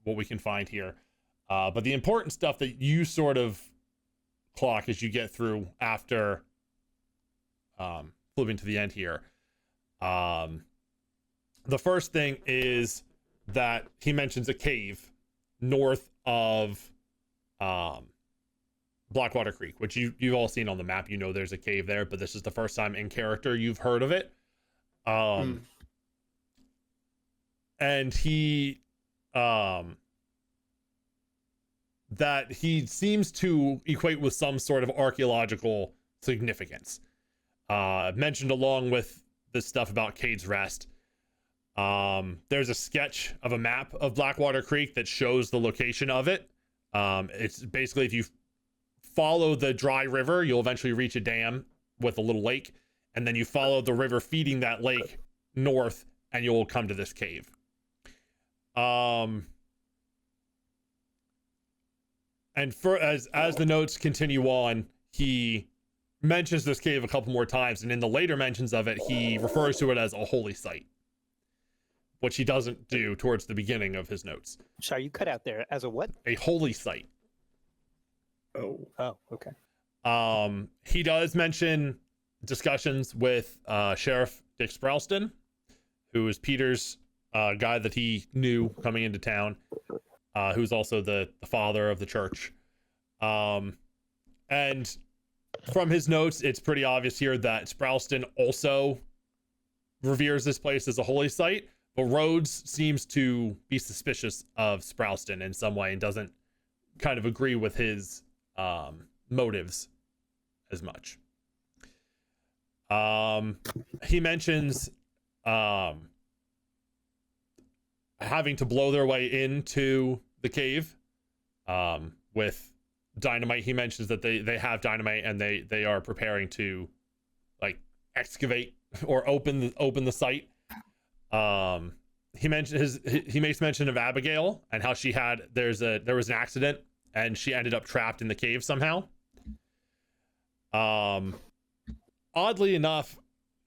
what we can find here, but the important stuff that you sort of clock as you get through after flipping to the end here, the first thing is that he mentions a cave north of Blackwater Creek, which you've all seen on the map. There's a cave there, but this is the first time in character you've heard of it. And he that he seems to equate with some sort of archaeological significance, mentioned along with this stuff about Cade's Rest. There's a sketch of a map of Blackwater Creek that shows the location of it. It's basically, if you follow the dry river, you'll eventually reach a dam with a little lake, and then you follow the river feeding that lake north, and you'll come to this cave. And as the notes continue on, he mentions this cave a couple more times, and in the later mentions of it, he refers to it as a holy site, which he doesn't do towards the beginning of his notes. Sorry, you cut out there. As a what? A holy site. Oh, okay. He does mention discussions with Sheriff Dick Spralston, who is Peter's guy that he knew coming into town, who's also the father of the church. And from his notes, it's pretty obvious here that Spralston also reveres this place as a holy site, but Rhodes seems to be suspicious of Spralston in some way and doesn't kind of agree with his motives as much. He mentions having to blow their way into the cave with dynamite. He mentions that they have dynamite and they are preparing to like excavate or open the site. He mentioned he makes mention of Abigail and how there was an accident and she ended up trapped in the cave somehow. Oddly enough,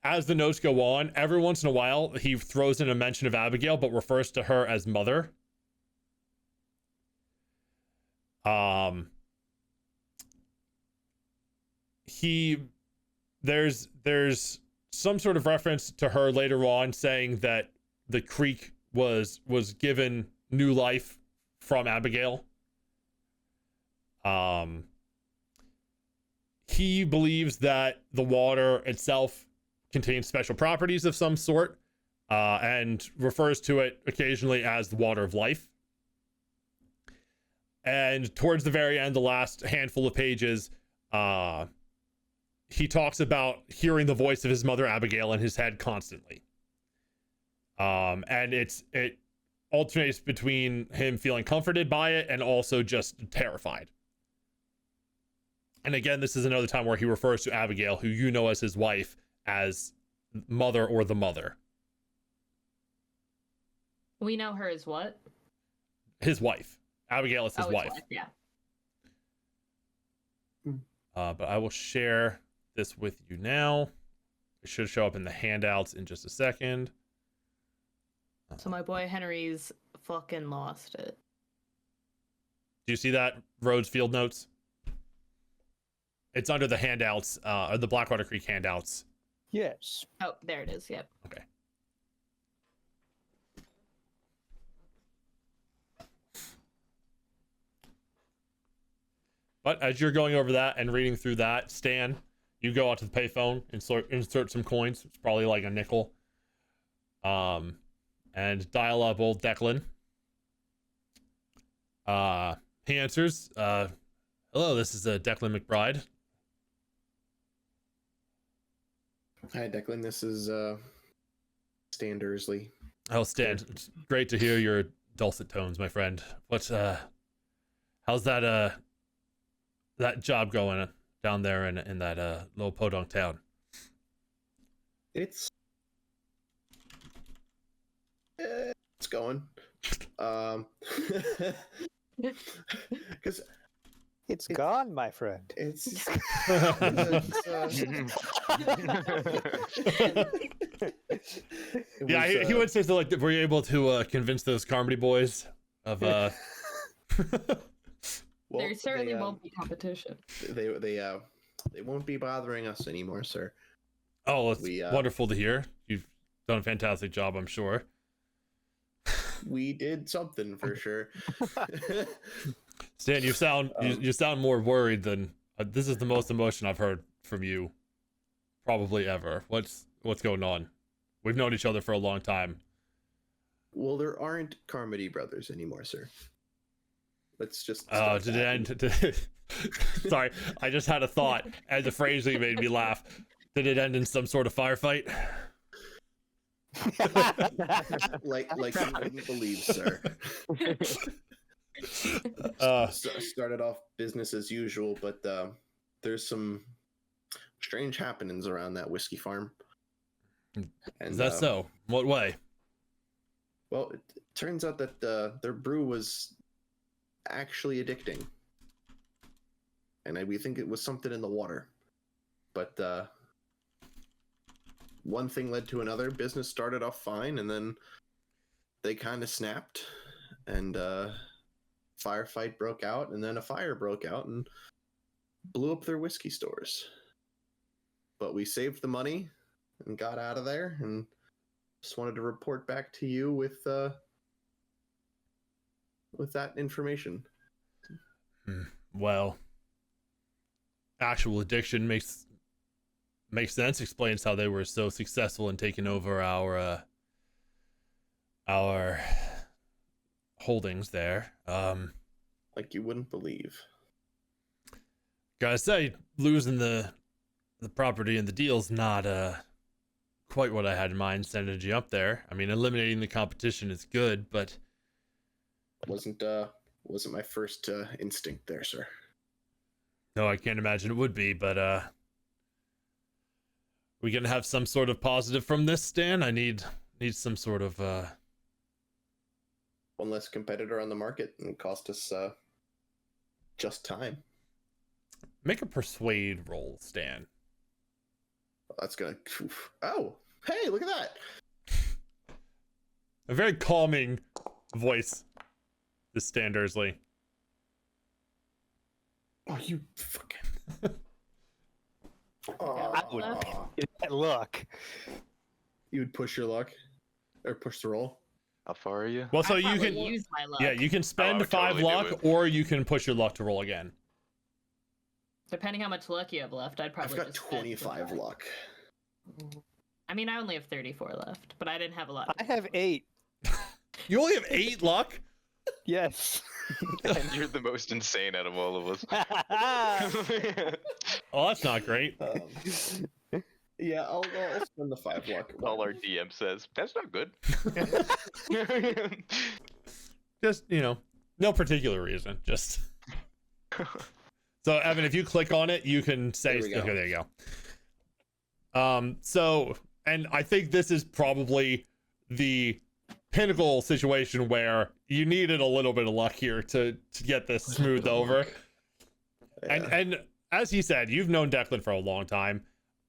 as the notes go on, every once in a while he throws in a mention of Abigail but refers to her as Mother. There's some sort of reference to her later on saying that the creek was given new life from Abigail. He believes that the water itself contains special properties of some sort, and refers to it occasionally as the water of life. And towards the very end, the last handful of pages, he talks about hearing the voice of his mother Abigail in his head constantly. And it alternates between him feeling comforted by it and also just terrified. And again, this is another time where he refers to Abigail, who you know as his wife, as mother or the mother. We know her as what? His wife. Abigail is his wife. Yeah. But I will share this with you now. It should show up in the handouts in just a second. So my boy Henry's fucking lost it. Do you see that, Rhodes Field Notes? It's under the handouts, or the Blackwater Creek handouts. Yes. Oh, there it is. Yep. Okay. But as you're going over that and reading through that, Stan, you go out to the payphone, insert some coins. It's probably like a nickel. And dial up old Declan. He answers, hello, this is Declan McBride. Hi, Declan. This is Stan Dursley. Oh, Stan, it's great to hear your dulcet tones, my friend. What's how's that that job going down there in that little podunk town? It's going. Because It's gone, my friend. it's Yeah, he would say so. Like, were you able to convince those Carmody boys of? well, There certainly they, won't be competition. They won't be bothering us anymore, sir. Oh, it's We, wonderful to hear. You've done a fantastic job, I'm sure. We did something for sure. Stan, you sound you sound more worried than this is the most emotion I've heard from you, probably ever. What's going on? We've known each other for a long time. Well, there aren't Carmody brothers anymore, sir. Let's just. Oh, start did it that. end? Sorry, I just had a thought, and the phrasing made me laugh. Did it end in some sort of firefight? like you wouldn't believe, sir. Started off business as usual, but there's some strange happenings around that whiskey farm. And, Is that so? What way? Well, it turns out that their brew was actually addicting, and we think it was something in the water. But one thing led to another. Business started off fine, and then they kind of snapped, and firefight broke out, and then a fire broke out and blew up their whiskey stores. But we saved the money and got out of there, and just wanted to report back to you with that information. Well, actual addiction makes sense. Explains how they were so successful in taking over our holdings there. Like you wouldn't believe. Gotta say, losing the property and the deal's not quite what I had in mind sending you up there. I mean, eliminating the competition is good, but Wasn't my first instinct there, sir. no, I can't imagine it would be. But we gonna have some sort of positive from this, Stan? I need some sort of One less competitor on the market and cost us just time. make a persuade roll, Stan. That's gonna. Oh, hey, look at that! A very calming voice, this Stan Dursley. Oh, you fucking. Look. You would push your luck, or push the roll. How far are you? Well, so I you probably can use my luck. yeah, you can spend would 5 totally do luck, it. or you can push your luck to roll again. Depending how much luck you have left, I'd I've probably got just spend 25 the luck. I mean, I only have 34 left, but I didn't have a lot. I have 8. You only have 8 luck? Yes. You're the most insane out of all of us. Oh, that's not great. Yeah, I'll spend the 5 luck. All our DM says, that's not good. Just, no particular reason. Just. So, Evan, if you click on it, you can say, There we go. okay, there you go. So, and I think this is probably the pinnacle situation where you needed a little bit of luck here to get this smoothed over. Yeah. And as he said, you've known Declan for a long time.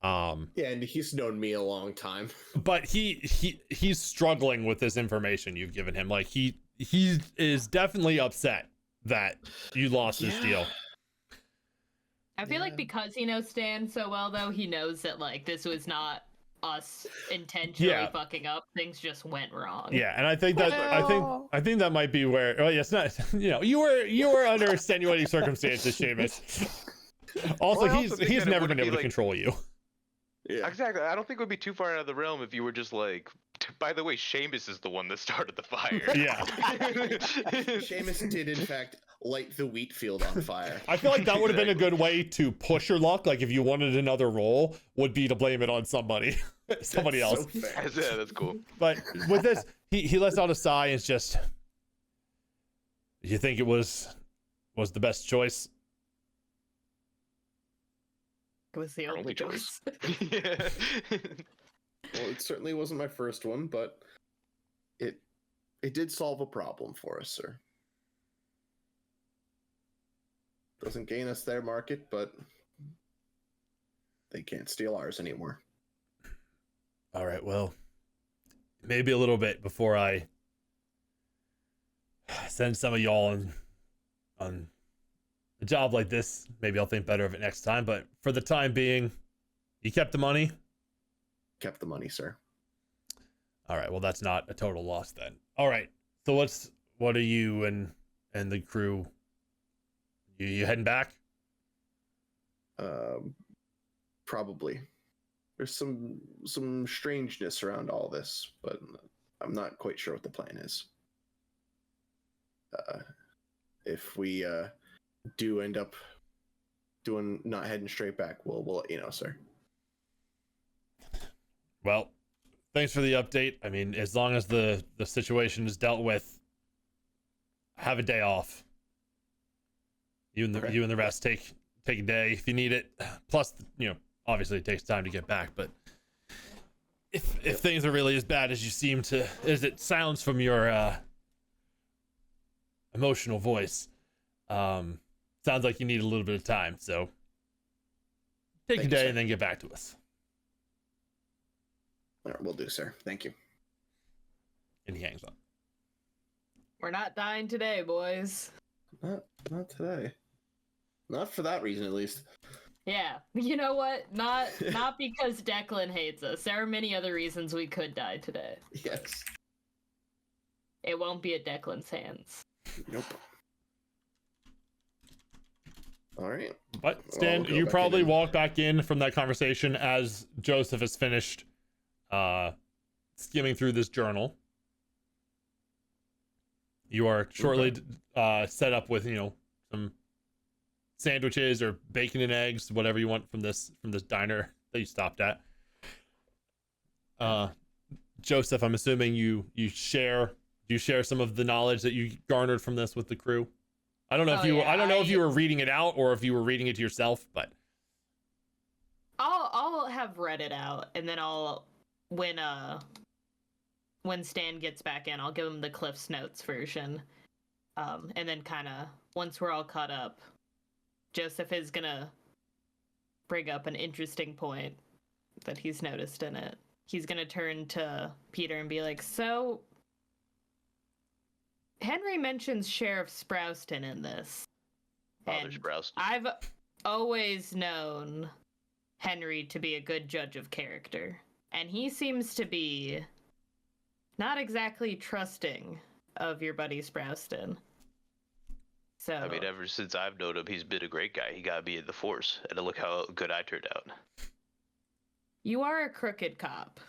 Yeah, and he's known me a long time. But he's struggling with this information you've given him. Like he is definitely upset that you lost this deal. I feel like because he knows Stan so well, though, he knows that like this was not us intentionally fucking up. Things just went wrong. Yeah, and I think that I think that might be where. Oh, yeah, it's not. You were under extenuating circumstances, Seamus. Also, Well, I also think he's that it never wouldn't been able be, to control you. Yeah. Exactly. I don't think it would be too far out of the realm if you were just like, by the way, Seamus is the one that started the fire. Yeah. Seamus did, in fact, light the wheat field on fire. I feel like that would have been a good way to push your luck. Like if you wanted another role, would be to blame it on somebody else. So fair. Yeah, that's cool. But with this, he lets out a sigh and it's just, you think it was the best choice? It was the only choice. Yeah. Well, it certainly wasn't my first one, but it did solve a problem for us, sir. Doesn't gain us their market, but they can't steal ours anymore. All right, well, maybe a little bit before I send some of y'all on a job like this. Maybe I'll think better of it next time. But for the time being, you kept the money? Kept the money, sir. All right, well, that's not a total loss then. All right, so what are you and the crew? You heading back? Probably. There's some strangeness around all this, but I'm not quite sure what the plan is. If we do end up not heading straight back, we'll let you know, sir. Well, thanks for the update. I mean, as long as the situation is dealt with, have a day off. You and the rest take a day if you need it. Plus, obviously it takes time to get back, but if things are really as bad as it sounds from your emotional voice, sounds like you need a little bit of time. So take a day and then get back to us. All right, will do, sir. Thank you. And he hangs up. We're not dying today, boys. Not today. Not for that reason, at least. Yeah, you know what? Not because Declan hates us. There are many other reasons we could die today. Yes. It won't be at Declan's hands. Nope. All right. But Stan, you probably walk back in from that conversation as Joseph has finished skimming through this journal. You are shortly set up with some sandwiches or bacon and eggs, whatever you want from this diner that you stopped at. Joseph, I'm assuming you share some of the knowledge that you garnered from this with the crew. I don't know if you were reading it out or if you were reading it to yourself, but I'll have read it out, and then when Stan gets back in, I'll give him the Cliff's Notes version. And then kind of once we're all caught up, Joseph is gonna bring up an interesting point that he's noticed in it. He's gonna turn to Peter and be like, so Henry mentions Sheriff Sprouston in this. Father And Sprouston. I've always known Henry to be a good judge of character, and he seems to be not exactly trusting of your buddy Sprouston. So I mean, ever since I've known him, he's been a great guy. He got me in the force, and look how good I turned out. you are a crooked cop.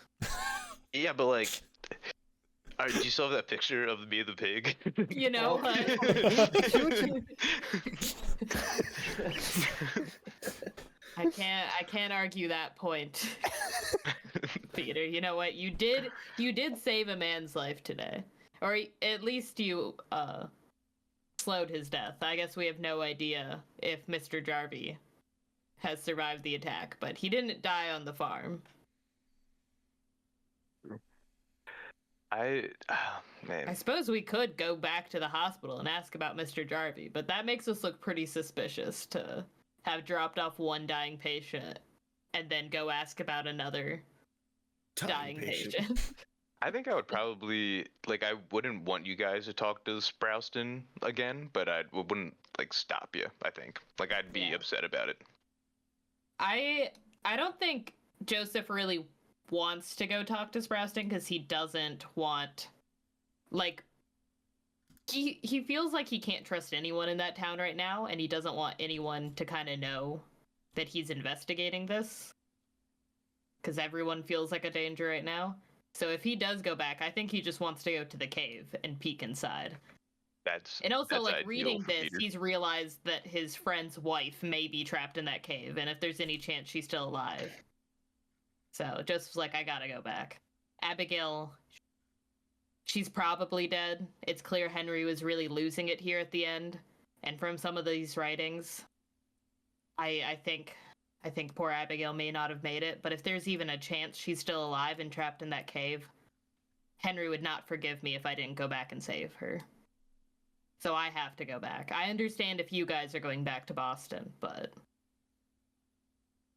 Yeah, but like, do you still have that picture of me and the pig? You know what? I can't argue that point. Peter, you know what? You did save a man's life today. Or at least you slowed his death. I guess we have no idea if Mr. Jarvie has survived the attack, but he didn't die on the farm. Man. I suppose we could go back to the hospital and ask about Mr. Jarvie, but that makes us look pretty suspicious to have dropped off one dying patient and then go ask about another dying patient. I think I would probably, like, I wouldn't want you guys to talk to Sprouston again, but I wouldn't, like, stop you, I think. Like, I'd be upset about it. I don't think Joseph really wants to go talk to Sprouston because he doesn't want, like, he feels like he can't trust anyone in that town right now, and he doesn't want anyone to kind of know that he's investigating this because everyone feels like a danger right now. So if he does go back, I think he just wants to go to the cave and peek inside. And also, like, reading this, he's realized that his friend's wife may be trapped in that cave, and if there's any chance she's still alive. So Joseph's like, I gotta go back. Abigail, she's probably dead. It's clear Henry was really losing it here at the end. And from some of these writings, I think poor Abigail may not have made it, but if there's even a chance she's still alive and trapped in that cave, Henry would not forgive me if I didn't go back and save her. So I have to go back. I understand if you guys are going back to Boston, but...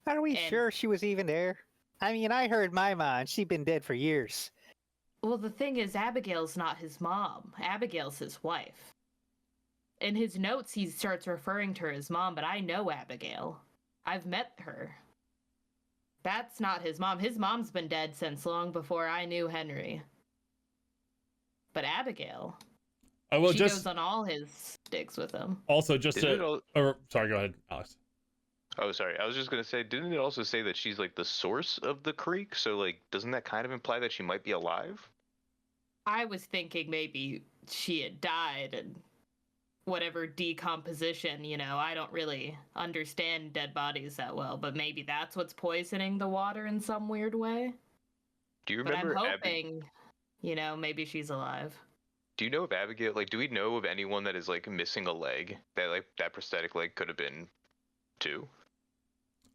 Are we sure she was even there? I mean, I heard my mom. She'd been dead for years. Well, the thing is, Abigail's not his mom. Abigail's his wife. In his notes, he starts referring to her as mom, but I know Abigail. I've met her. That's not his mom. His mom's been dead since long before I knew Henry. But Abigail, she goes on all his digs with him. Also, just sorry, go ahead, Alex. Oh, sorry. I was just going to say, didn't it also say that she's, like, the source of the creek? So, like, doesn't that kind of imply that she might be alive? I was thinking maybe she had died and whatever decomposition, you know, I don't really understand dead bodies that well, but maybe that's what's poisoning the water in some weird way. Do you remember? But I'm hoping, you know, maybe she's alive. Do you know if Abigail, like, do we know of anyone that is, like, missing a leg? That, like, that prosthetic leg could have been too?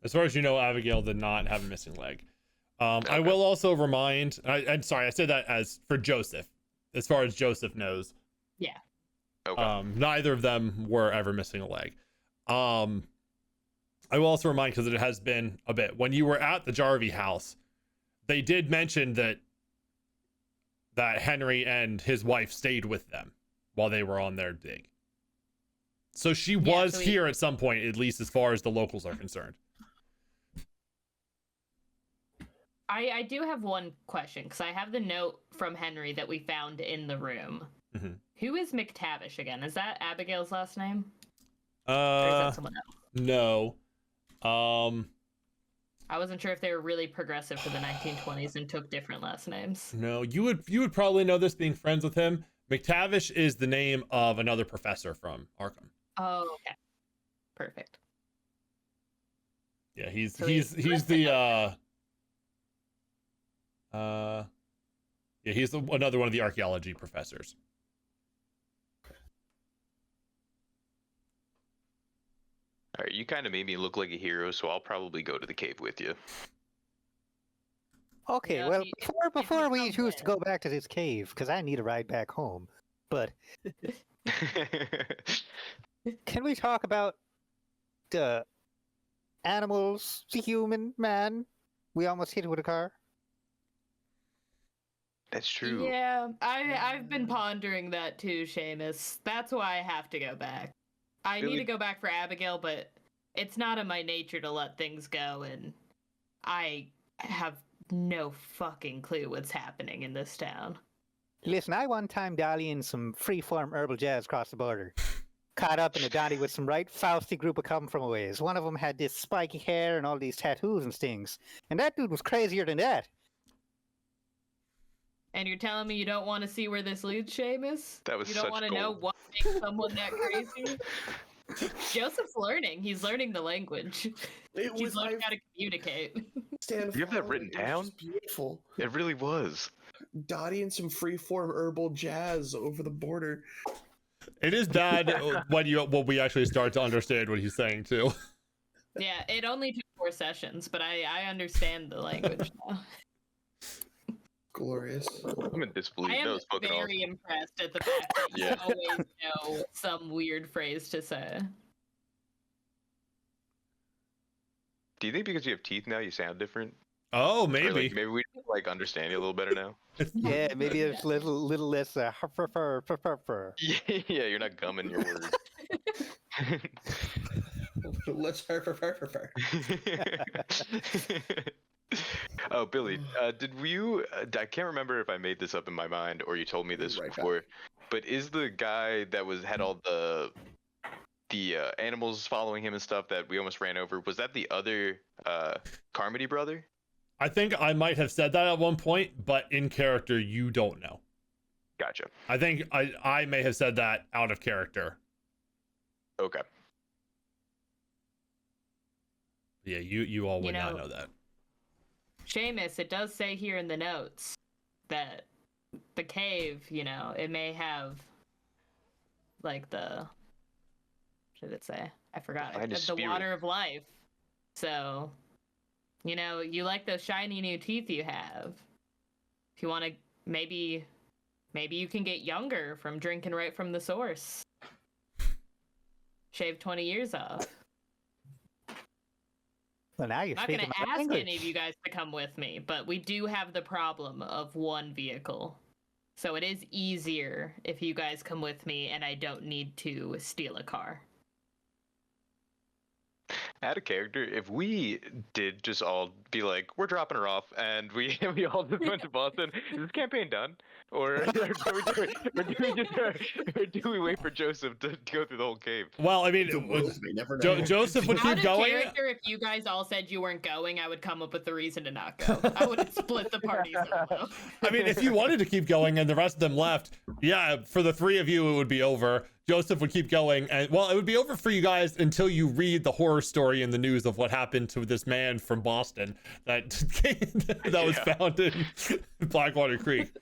As far as you know, Abigail did not have a missing leg. Okay. I will also remind, I'm sorry, I said that as for Joseph. As far as Joseph knows. Yeah. Okay. Neither of them were ever missing a leg. I will also remind, because it has been a bit, when you were at the Jarvie house, they did mention that Henry and his wife stayed with them while they were on their dig. So she was here at some point, at least as far as the locals are concerned. I do have one question, because I have the note from Henry that we found in the room. Mm-hmm. Who is McTavish again? Is that Abigail's last name? Or is that someone else? No. I wasn't sure if they were really progressive for the 1920s and took different last names. No, you would probably know this being friends with him. McTavish is the name of another professor from Arkham. Oh, okay. Perfect. Yeah, he's the he's another one of the archaeology professors. All right, you kind of made me look like a hero, so I'll probably go to the cave with you. Okay, Yeah, well, before we choose to go back to this cave, because I need a ride back home, but can we talk about the animals, the human, man we almost hit with a car? That's true. Yeah, I've been pondering that too, Seamus. That's why I have to go back. I need to go back for Abigail, but it's not in my nature to let things go, and I have no fucking clue what's happening in this town. Listen, I one time dollying some free-form herbal jazz across the border. Caught up in a donny with some right Fausty group of come from a ways. One of them had this spiky hair and all these tattoos and things. And that dude was crazier than that. And you're telling me you don't want to see where this leads, Seamus? That was You don't such want to gold. know what makes someone that crazy? Joseph's learning. He's learning the language. It He's was learning my how to communicate. stand. You have that following, written it was down? just beautiful. It really was. Dottie and some freeform herbal jazz over the border. It is bad when we actually start to understand what he's saying too. Yeah, it only took 4 sessions, but I understand the language now. Glorious. I'm in disbelief. I That am was fucking very awesome. impressed at the fact that you Yeah. always know some weird phrase to say. Do you think because you have teeth now, you sound different? Oh, Or, maybe. like, maybe we like understand you a little better now. Yeah, maybe there's little less fur. Yeah, you're not gumming your words. Let's her. Oh, Billy, did you? I can't remember if I made this up in my mind or you told me this Right back. before. But is the guy that had all the animals following him and stuff that we almost ran over? Was that the other Carmody brother? I think I might have said that at one point, but in character, you don't know. Gotcha. I think I may have said that out of character. Okay. Yeah, you all would not know- know that. Seamus, it does say here in the notes that the cave, it may have like what did it say? I forgot. Find a The spirit. water of life. So, you like those shiny new teeth you have. If you want to, maybe you can get younger from drinking right from the source. Shave 20 years off. Well, now you're I'm not going speaking to my ask language. any of you guys to come with me, but we do have the problem of one vehicle. So it is easier if you guys come with me and I don't need to steal a car. Out of character, if we did just all be like, we're dropping her off, and we all just went to Boston, is this campaign done? Or do we wait for Joseph to go through the whole cave? Well, I mean, The world may never know. Joseph would Out keep of going. character, if you guys all said you weren't going, I would come up with the reason to not go. I would have split the party solo. I mean, if you wanted to keep going and the rest of them left, yeah, for the 3 of you, it would be over. Joseph would keep going, and well, it would be over for you guys until you read the horror story in the news of what happened to this man from Boston that that was found in Blackwater Creek.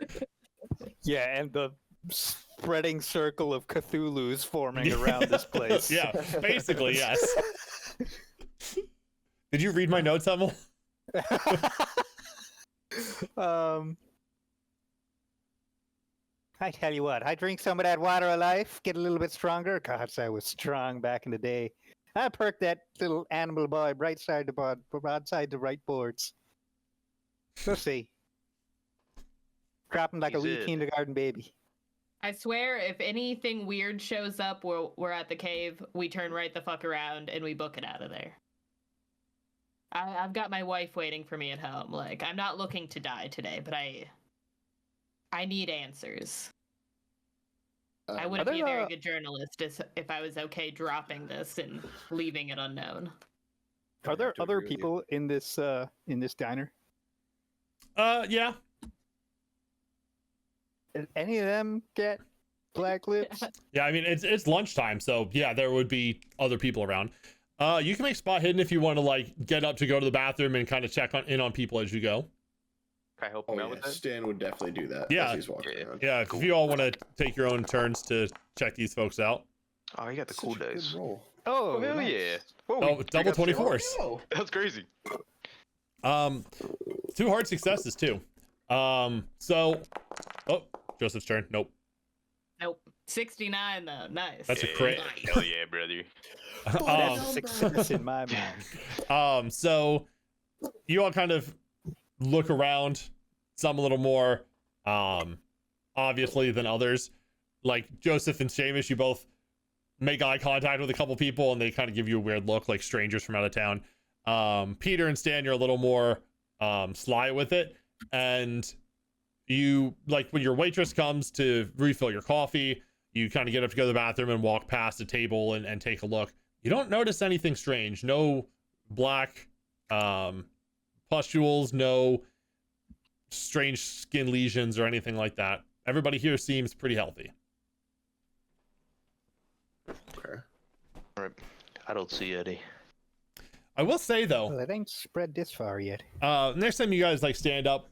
Yeah, and the spreading circle of Cthulhu's forming around this place. Yeah, basically, yes. Did you read my notes, Hemal? I tell you what, I drink some of that water of life, get a little bit stronger. Gosh, I was strong back in the day. I perked that little animal boy right side the board, broadside the right boards. We'll see. Dropping like a He's wee it. kindergarten baby. I swear, if anything weird shows up where we're at the cave, we turn right the fuck around and we book it out of there. I've got my wife waiting for me at home. Like, I'm not looking to die today, but I need answers. I wouldn't Are be a there, very good journalist if I was okay dropping this and leaving it unknown. Are there have to other agree with you. people in this diner? Yeah. Did any of them get black lips? Yeah, I mean, it's lunchtime, so yeah, there would be other people around. You can make spot hidden if you want to, like, get up to go to the bathroom and kind of check in on people as you go. Can I help Oh him out yeah, with that? Stan would definitely do that. Yeah. As he's walking Yeah. around. Yeah, if you all want to take your own turns to check these folks out. Oh, you got the Such cool a good dice. roll. Oh, Oh, hell nice. yeah. Whoa, Oh, we double got the same roll. 24s. Oh, That's crazy. 2 hard successes too. So, oh, Joseph's turn. Nope. Nope. 69 though. Nice. That's a Yeah, crit. Hell yeah, brother. That's a success in my mind. So you all kind of look around, some a little more obviously than others. Like Joseph and Seamus, you both make eye contact with a couple people and they kind of give you a weird look, like strangers from out of town. Peter and Stan, you're a little more sly with it, and you, like, when your waitress comes to refill your coffee, you kind of get up to go to the bathroom and walk past a table and take a look. You don't notice anything strange. No black pustules, no strange skin lesions or anything like that. Everybody here seems pretty healthy. okay. I don't see any. I will say though, Well, it ain't spread this far yet. next time you guys like stand up,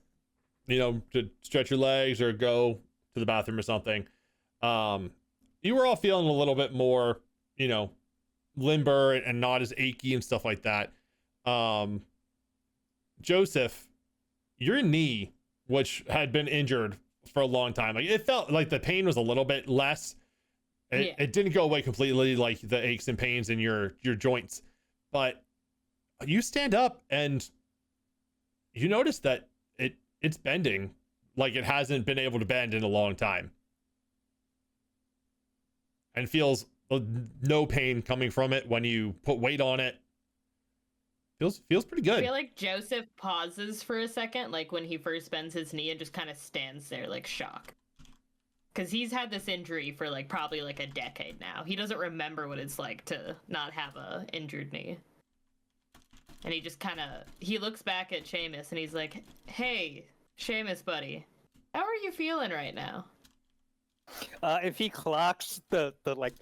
to stretch your legs or go to the bathroom or something, you were all feeling a little bit more, limber and not as achy and stuff like that. Joseph, your knee, which had been injured for a long time, like it felt like the pain was a little bit less. It didn't go away completely, like the aches and pains in your joints, but you stand up and you notice that it's bending like it hasn't been able to bend in a long time, and feels no pain coming from it when you put weight on it. Feels pretty good. I feel like Joseph pauses for a second, like when he first bends his knee, and just kind of stands there like shocked. Because he's had this injury for like probably like a decade now. He doesn't remember what it's like to not have a injured knee. And he just he looks back at Seamus and he's like, "Hey, Seamus, buddy, how are you feeling right now?" If he clocks the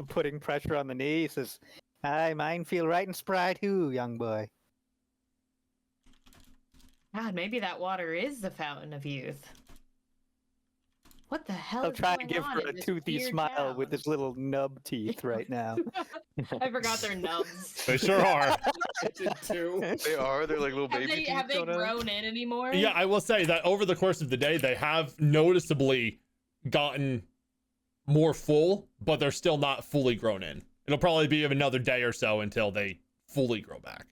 putting pressure on the knee, he says, "Aye, mine feel right and spry too, young boy." God, maybe that water is the fountain of youth. What the hell I'll is try going and give on her in a this toothy weird smile town? with his little nub teeth right now. I forgot their nubs. They sure are. I did too. They are. They're like little Have baby they teeth. grown in anymore? Yeah, I will say that over the course of the day, they have noticeably gotten more full, but they're still not fully grown in. It'll probably be another day or so until they fully grow back.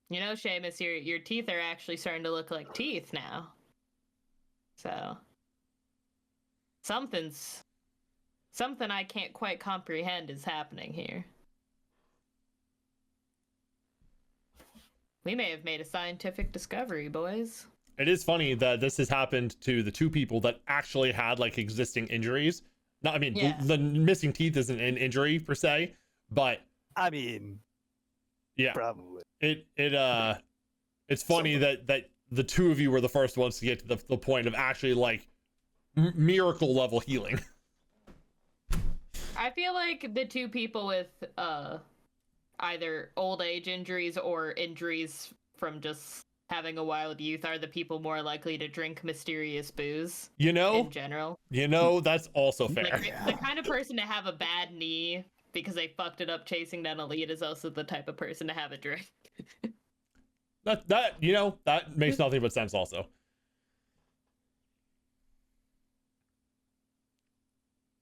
Seamus, your teeth are actually starting to look like teeth now. So something I can't quite comprehend is happening here. We may have made a scientific discovery, boys. It is funny that this has happened to the two people that actually had like existing injuries. The missing teeth isn't an injury per se, but I mean, yeah, probably. It's funny that the two of you were the first ones to get to the point of actually like miracle level healing. I feel like the two people with either old age injuries or injuries from just having a wild youth are the people more likely to drink mysterious booze in general. That's also fair. Like, the kind of person to have a bad knee because they fucked it up chasing down a lead is also the type of person to have a drink. That makes nothing but sense also.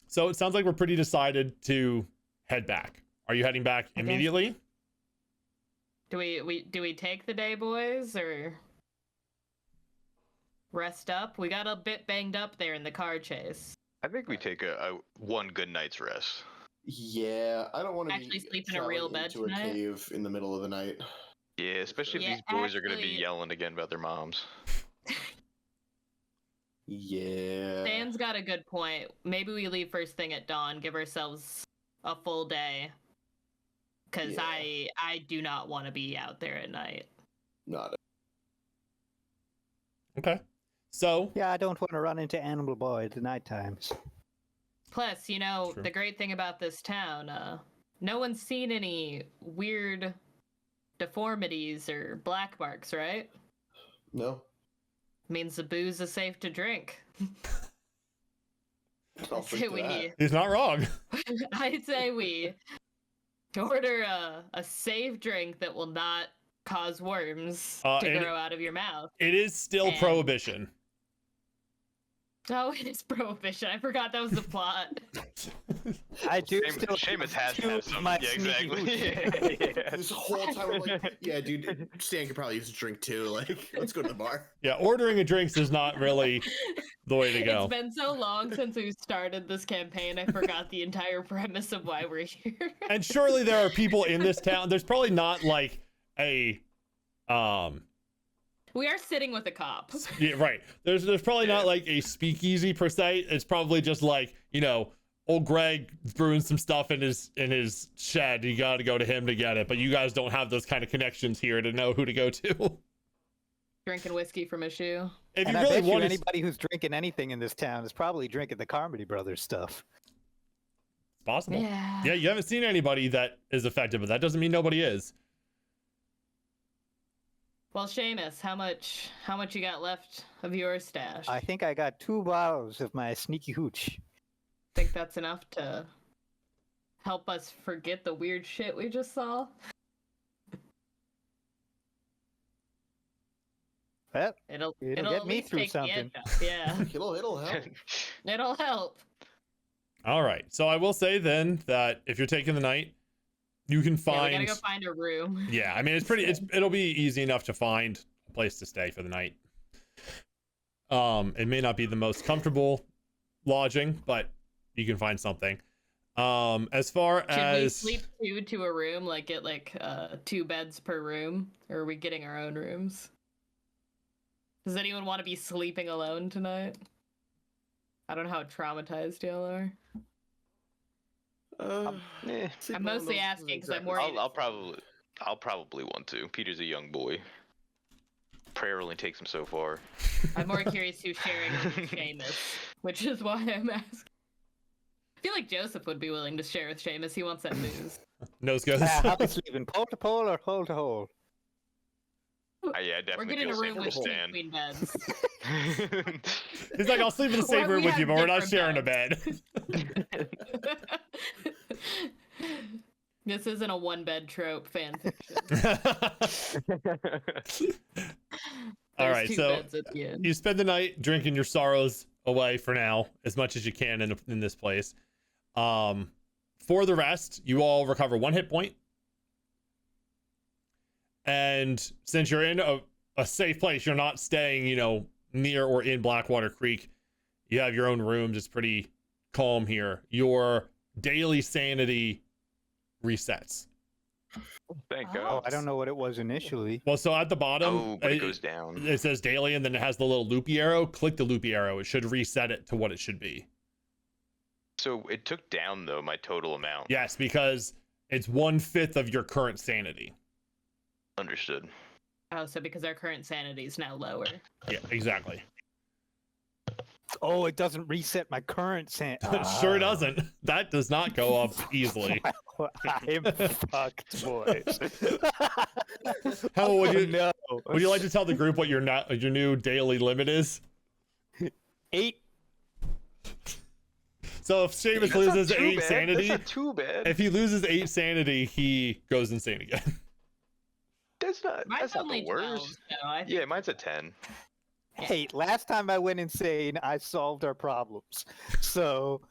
So it sounds like we're pretty decided to head back. Are you heading back immediately? Do we take the day, boys, or rest up? We got a bit banged up there in the car chase. I think we take a one good night's rest. Yeah, I don't want to Actually sleep in a real bed into tonight? a cave in the middle of the night. Yeah, especially if Yeah, these boys are going to be actually- yelling again about their moms. Yeah. Dan's got a good point. Maybe we leave first thing at dawn, give ourselves a full day. Because Yeah. I do not want to be out there at night. Not. Okay. So Yeah, I don't want to run into Animal Boy at the night times. Plus, True. the great thing about this town, no one's seen any weird deformities or black marks, right? No. Means the booze is safe to drink. I'll I'd say drink to that. he's not wrong. I'd say we order a safe drink that will not cause worms to and grow out of your mouth. It is still And- prohibition. Oh, it is prohibition. I forgot that was the plot. I do Seamus, still Seamus has to two have of some. my Yeah, sneaky exactly. Yeah. This whole time I'm like, yeah, dude, Stan could probably use a drink too. Like, let's go to the bar. Yeah, ordering a drinks is not really the way to go. It's been so long since we started this campaign, I forgot the entire premise of why we're here. And surely there are people in this town. There's probably not like a We are sitting with a cop. yeah, right. There's probably not like a speakeasy per se. It's probably just like, old Greg brewing some stuff in his shed. You got to go to him to get it. But you guys don't have those kind of connections here to know who to go to. Drinking whiskey from a shoe. If And you I really bet you want to, anybody who's drinking anything in this town is probably drinking the Carmody Brothers stuff. possible. Yeah. Yeah, you haven't seen anybody that is affected, but that doesn't mean nobody is. Well, Seamus, how much you got left of your stash? I think I got 2 bottles of my sneaky hooch. think that's enough to help us forget the weird shit we just saw. Well, It'll get at me least through take the edge something. off, yeah. It'll help. It'll help. All right. So I will say then that if you're taking the night, you can Yeah, find. we gotta go find a room. Yeah, I mean it'll be easy enough to find a place to stay for the night. It may not be the most comfortable lodging, but you can find something. As far Should we as sleep two to a room, like get 2 beds per room, or are we getting our own rooms? Does anyone want to be sleeping alone tonight? I don't know how traumatized y'all are. I'm mostly asking because I'm worried. I'll probably want to. Peter's a young boy. Prayer only takes him so far. I'm more curious who's sharing with Seamus, which is why I'm asking. I feel like Joseph would be willing to share with Seamus. He wants that booze. nose goes. I'll be sleeping pole to pole or hole to hole. Yeah, I We're definitely getting a feel room safer with to 2 stand. queen beds. He's like, I'll sleep in the same Or room we with you, have but we're not sharing different a bed. This isn't a 1-bed trope fan fiction. All There's right, 2 so beds at the end. you spend the night drinking your sorrows away for now, as much as you can in this place. For the rest, you all recover 1 hit point. And since you're in a safe place, you're not staying, near or in Blackwater Creek. You have your own rooms. It's pretty calm here. Your daily sanity resets. Thank Oh. Oh, God. I don't know what it was initially. Well, so at the bottom, Oh, but it goes down. it says daily, and then it has the little loopy arrow. Click the loopy arrow. It should reset it to what it should be. So it took down though my total amount. Yes, because it's 1/5 of your current sanity. Understood. Oh, so because our current sanity is now lower. Yeah, exactly. Oh, it doesn't reset my current Sure doesn't. That does not go up easily. I'm fucked, boys. How would you No. would you like to tell the group what your new daily limit is? 8. So if Seamus That's not loses too 8 bad. sanity, That's not too bad. if he loses 8 sanity, he goes insane again. That's not Mine's the only 12, worst. so I think Yeah, mine's a 10. Hey, last time I went insane, I solved our problems. So,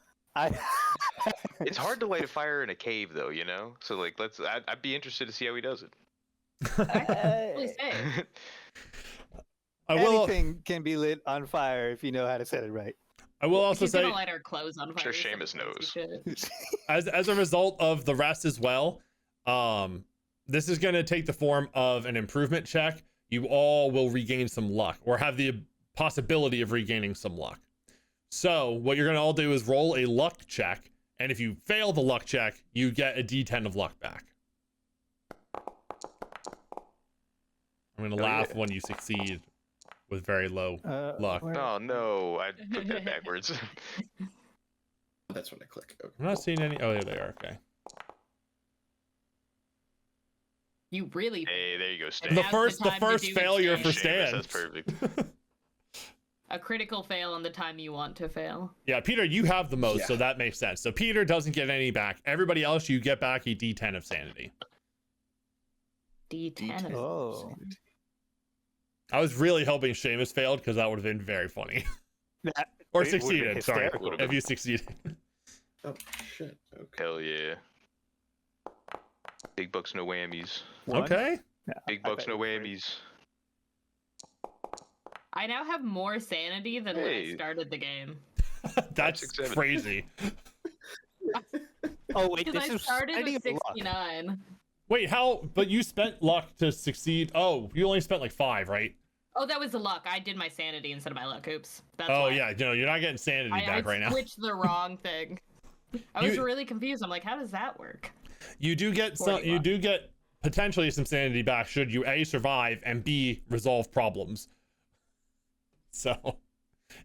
It's hard to light a fire in a cave though, So I'd be interested to see how he does it. probably say. I will anything can be lit on fire if you know how to set it right. I will also He's say, gonna light our clothes on fire. Sure, so Seamus crazy knows. shit. as a result of the rest as well, this is going to take the form of an improvement check. You all will regain some luck, or have the possibility of regaining some luck. So what you're going to all do is roll a luck check, and if you fail the luck check, you get a d10 of luck back. I'm going to laugh yeah. when you succeed with very low luck. Oh no, I put that backwards. That's when I click. Okay. I'm not seeing any. Oh, there they are. Okay. You really. Hey, there you go, Stan. The Now's first time to do failure it, for Stan. Seamus, Stan. that's perfect. A critical fail on the time you want to fail. Yeah, Peter, you have the most, Yeah. so that makes sense. So Peter doesn't get any back. Everybody else, you get back a d10 of sanity. D10. Oh. I was really hoping Seamus failed because that would have been very funny. Or It would've been succeeded, sorry. hysterical. If you succeeded. Oh shit. Okay. Hell yeah. Big bucks, no whammies. One? Okay. Yeah, Big I bucks, bet no you're right. whammies. I now have more sanity than when I Hey. started the game. That's 6-7. crazy. Oh wait, Because this I is started I with think it's luck. 69. Wait, how? But you spent luck to succeed. Oh, you only spent like 5, right? Oh, that was the luck. I did my sanity instead of my luck. Oops. That's Oh, why. yeah. You're not getting sanity back right I now. switched the wrong thing. I was You- really confused. I'm like, how does that work? You do get some. 40 You luck. do get potentially some sanity back should you A, survive, and B, resolve problems. So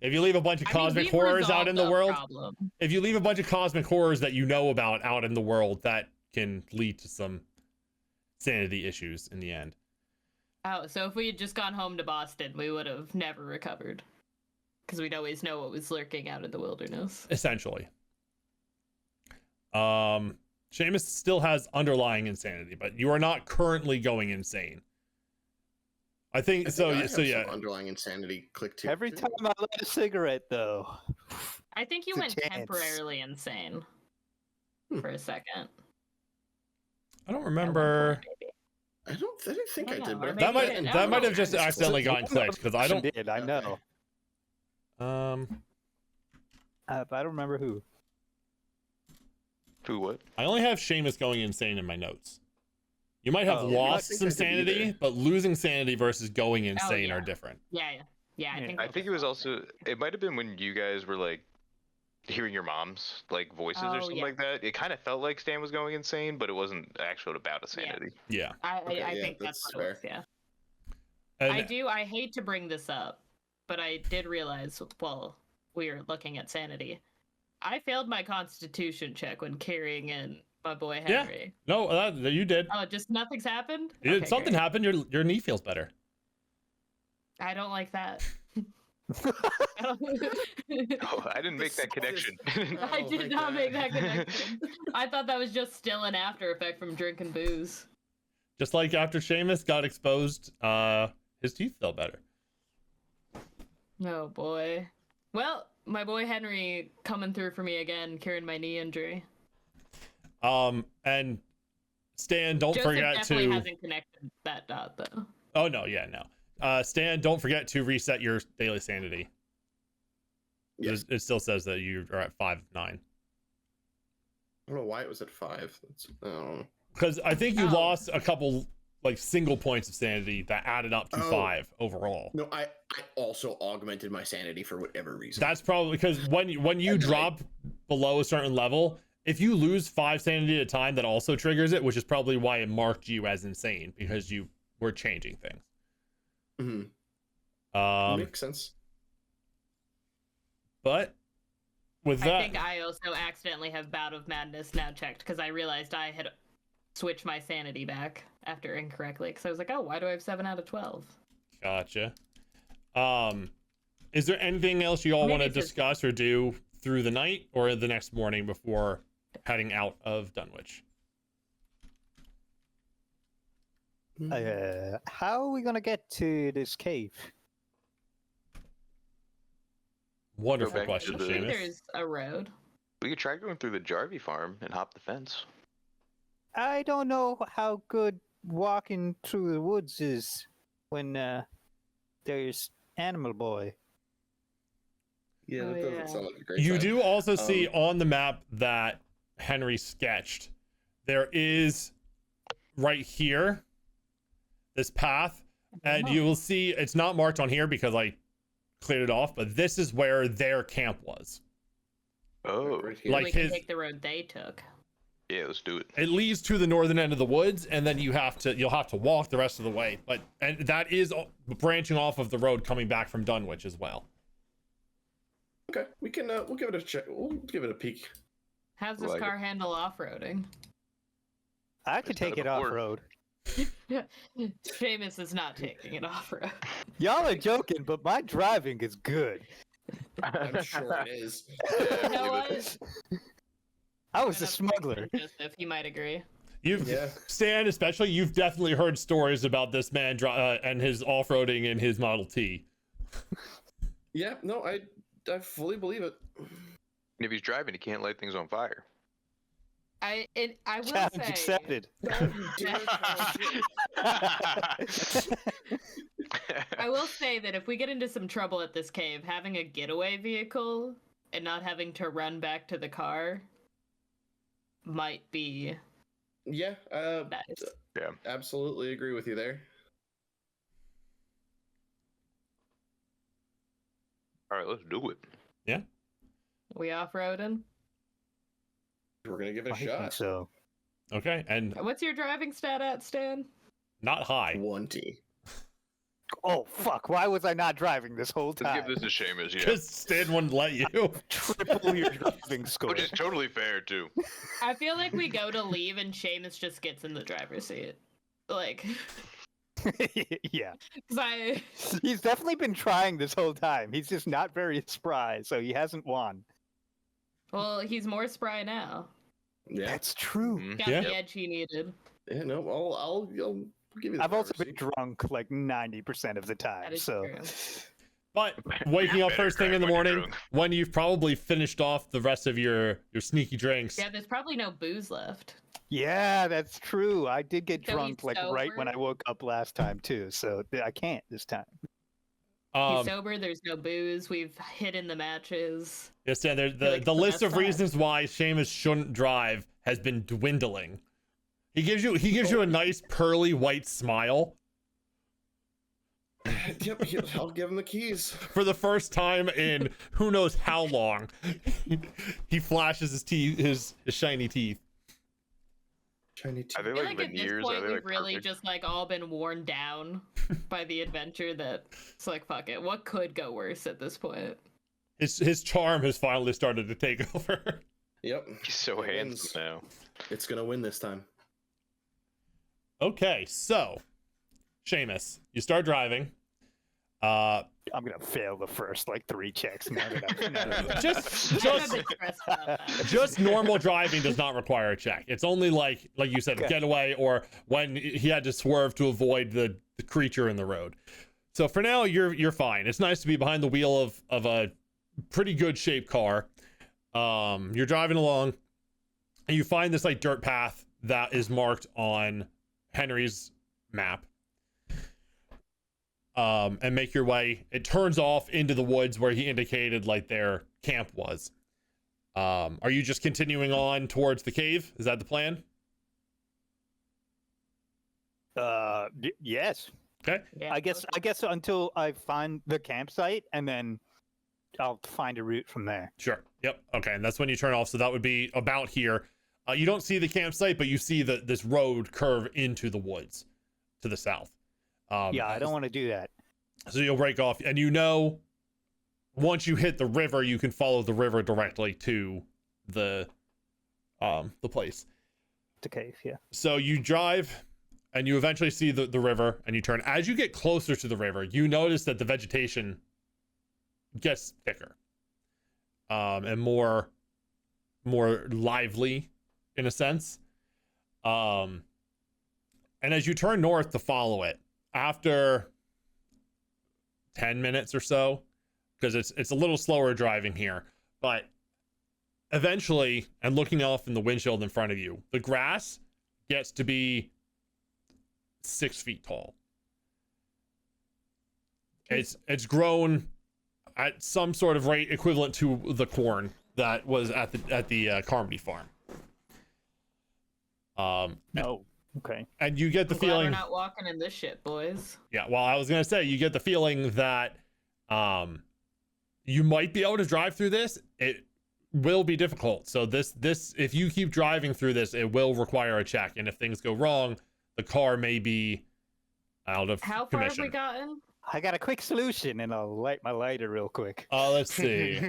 If you leave a bunch of I mean, cosmic we've horrors out in the resolved world, problem. if you leave a bunch of cosmic horrors that you know about out in the world, that can lead to some sanity issues in the end. Oh, so if we had just gone home to Boston, we would have never recovered. Because we'd always know what was lurking out in the wilderness. Essentially. Seamus still has underlying insanity, but you are not currently going insane. I think so. I have So yeah. some underlying insanity click too. Every time I light a cigarette, though. I think you It's a went chance. temporarily insane for a second. I don't At one remember. point, maybe. I didn't think I No, did, or but maybe I you didn't. That might Oh, have just okay. accidentally gotten clicked because I don't. Did, I know. But I don't remember who. Who what? I only have Seamus going insane in my notes. You might have Oh, lost I think some I did sanity, either. but losing sanity versus going insane yeah. are different. Yeah. I think. I both think it of was us also. It might have been when you guys were like hearing your mom's like voices or Oh, something yeah. like that. It kind of felt like Stan was going insane, but it wasn't actual about a sanity. Yeah. I Okay, yeah, think that's that's what it was. Yeah. And I hate to bring this up, but I did realize while we were looking at sanity, I failed my constitution check when carrying in my boy Yeah. Henry. no, you did. Oh, just nothing's happened? You did Okay, something great. happened. Your knee feels better. I don't like that. Oh, I didn't make that connection. I Oh did my not God. make that connection. I thought that was just still an after effect from drinking booze. Just like after Seamus got exposed, his teeth felt better. Oh boy. Well, my boy Henry coming through for me again, curing my knee injury. And Stan, don't Joseph forget definitely to. hasn't connected that dot though. Oh no, yeah, no. Stan, don't forget to reset your daily sanity. Yes. It still says that you are at 5 of 9. I don't know why it was at 5. I don't know. Because I think you Oh. lost a couple like single points of sanity that added up to Oh. 5 overall. No, I also augmented my sanity for whatever reason. That's probably because when you And drop below a certain level, if you lose 5 sanity at a time, that also triggers it, which is probably why it marked you as insane because you were changing things. Makes sense. But with I that, think I also accidentally have Bout of Madness now checked because I realized I had switched my sanity back after incorrectly because I was like, oh, why do I have 7 out of 12? gotcha. Is there anything else you all Maybe want to it's just- discuss or do through the night or the next morning before heading out of Dunwich? How are we gonna get to this cave? Wonderful back to question, the- I think Seamus. there's a road. We could try going through the Jarvie farm and hop the fence. I don't know how good walking through the woods is when there's Animal Boy. Yeah, Oh, that doesn't yeah. sound like a great You time. do also see on the map that Henry sketched, there is right here this path, and you will see it's not marked on here because I cleared it off, but this is where their camp was. Oh, Right here. Like we can his- take the road they took. yeah, let's do it. It leads to the northern end of the woods, and then you'll have to walk the rest of the way. And that is branching off of the road coming back from Dunwich as well. Okay, we can. We'll give it a check. We'll give it a peek. How's this Like it. car handle off-roading? I could It's done take it it off before. road. Seamus is not taking it off-road. Y'all are joking, but my driving is good. I'm sure it is. You know what? I was a Enough smuggler. Joseph, he might agree. Yeah. Stan, especially, you've definitely heard stories about this man and his off-roading in his Model T. Yeah. No, I fully believe it. If he's driving, he can't light things on fire. I will Challenge say accepted. I will say that if we get into some trouble at this cave, having a getaway vehicle and not having to run back to the car might be Yeah. nice. Absolutely agree with you there. All right, let's do it. We off-roading? We're gonna give it a I think shot. so. Okay, and What's your driving stat at, Stan? not high. 20. Oh fuck! Why was I not driving this whole Let's time? give this to Seamus, yeah. Because Stan wouldn't let you. Triple your driving score. Which is totally fair, too. I feel like we go to leave and Seamus just gets in the driver's seat. Like, Yeah, because he's definitely been trying this whole time. He's just not very spry, so he hasn't won. well, he's more spry now. Yeah. That's true. Mhm. Got Yeah. the edge he needed. Yeah. No. I'll give you. The I've also driver's been seat. drunk like 90% of the That time, is so true. But waking up Better first thing drive in the when you're morning, drunk. when you've probably finished off the rest of your sneaky drinks. Yeah, there's probably no booze left. yeah, that's true. I did get So drunk he's like right when I sober? woke up last time too, so I can't this time. He's sober. There's no booze. We've hidden the matches. Yes, Stan, feel like the it's the list best of time. reasons why Seamus shouldn't drive has been dwindling. He gives you a nice pearly white smile Yep. I'll give him the keys. for the first time in who knows how long. He flashes his teeth, his shiny teeth. Shiny Are teeth. they I feel like like at this veneers? point Are they we've like really perfect? just like all been worn down by the adventure that it's like fuck it. What could go worse at this point? His charm has finally started to take over. Yep. He's so It wins. handsome now. It's gonna win this time. Okay, so Seamus, you start driving. I'm gonna fail the first like 3 checks now that I've Just I'm a bit stressed about that. just normal driving does not require a check. It's only like you said, Okay. getaway or when he had to swerve to avoid the creature in the road. So for now, you're fine. It's nice to be behind the wheel of a pretty good shaped car. You're driving along, and you find this like dirt path that is marked on Henry's map. And make your way. It turns off into the woods where he indicated like their camp was. Are you just continuing on towards the cave? Is that the plan? yes. Okay. Yeah, I guess until I find the campsite and then I'll find a route from there. Sure. Yep. Okay. And that's when you turn off. So that would be about here. You don't see the campsite, but you see this road curve into the woods to the south. Yeah, I don't want to do that. So you'll break off, and once you hit the river, you can follow the river directly to the place. The cave, yeah. So you drive, and you eventually see the river, and you turn. As you get closer to the river, you notice that the vegetation gets thicker, and more lively, in a sense. And as you turn north to follow it, after 10 minutes or so, because it's a little slower driving here, but eventually, and looking off in the windshield in front of you, the grass gets to be 6 feet tall. It's grown at some sort of rate equivalent to the corn that was at the Carmody farm. No. Okay. And you get the I'm glad we're feeling, not walking in this shit, boys. yeah. Well, I was gonna say you get the feeling that you might be able to drive through this. It will be difficult. So this if you keep driving through this, it will require a check. And if things go wrong, the car may be out of How far have commission. we gotten? I got a quick solution and I'll light my lighter real quick. Let's see.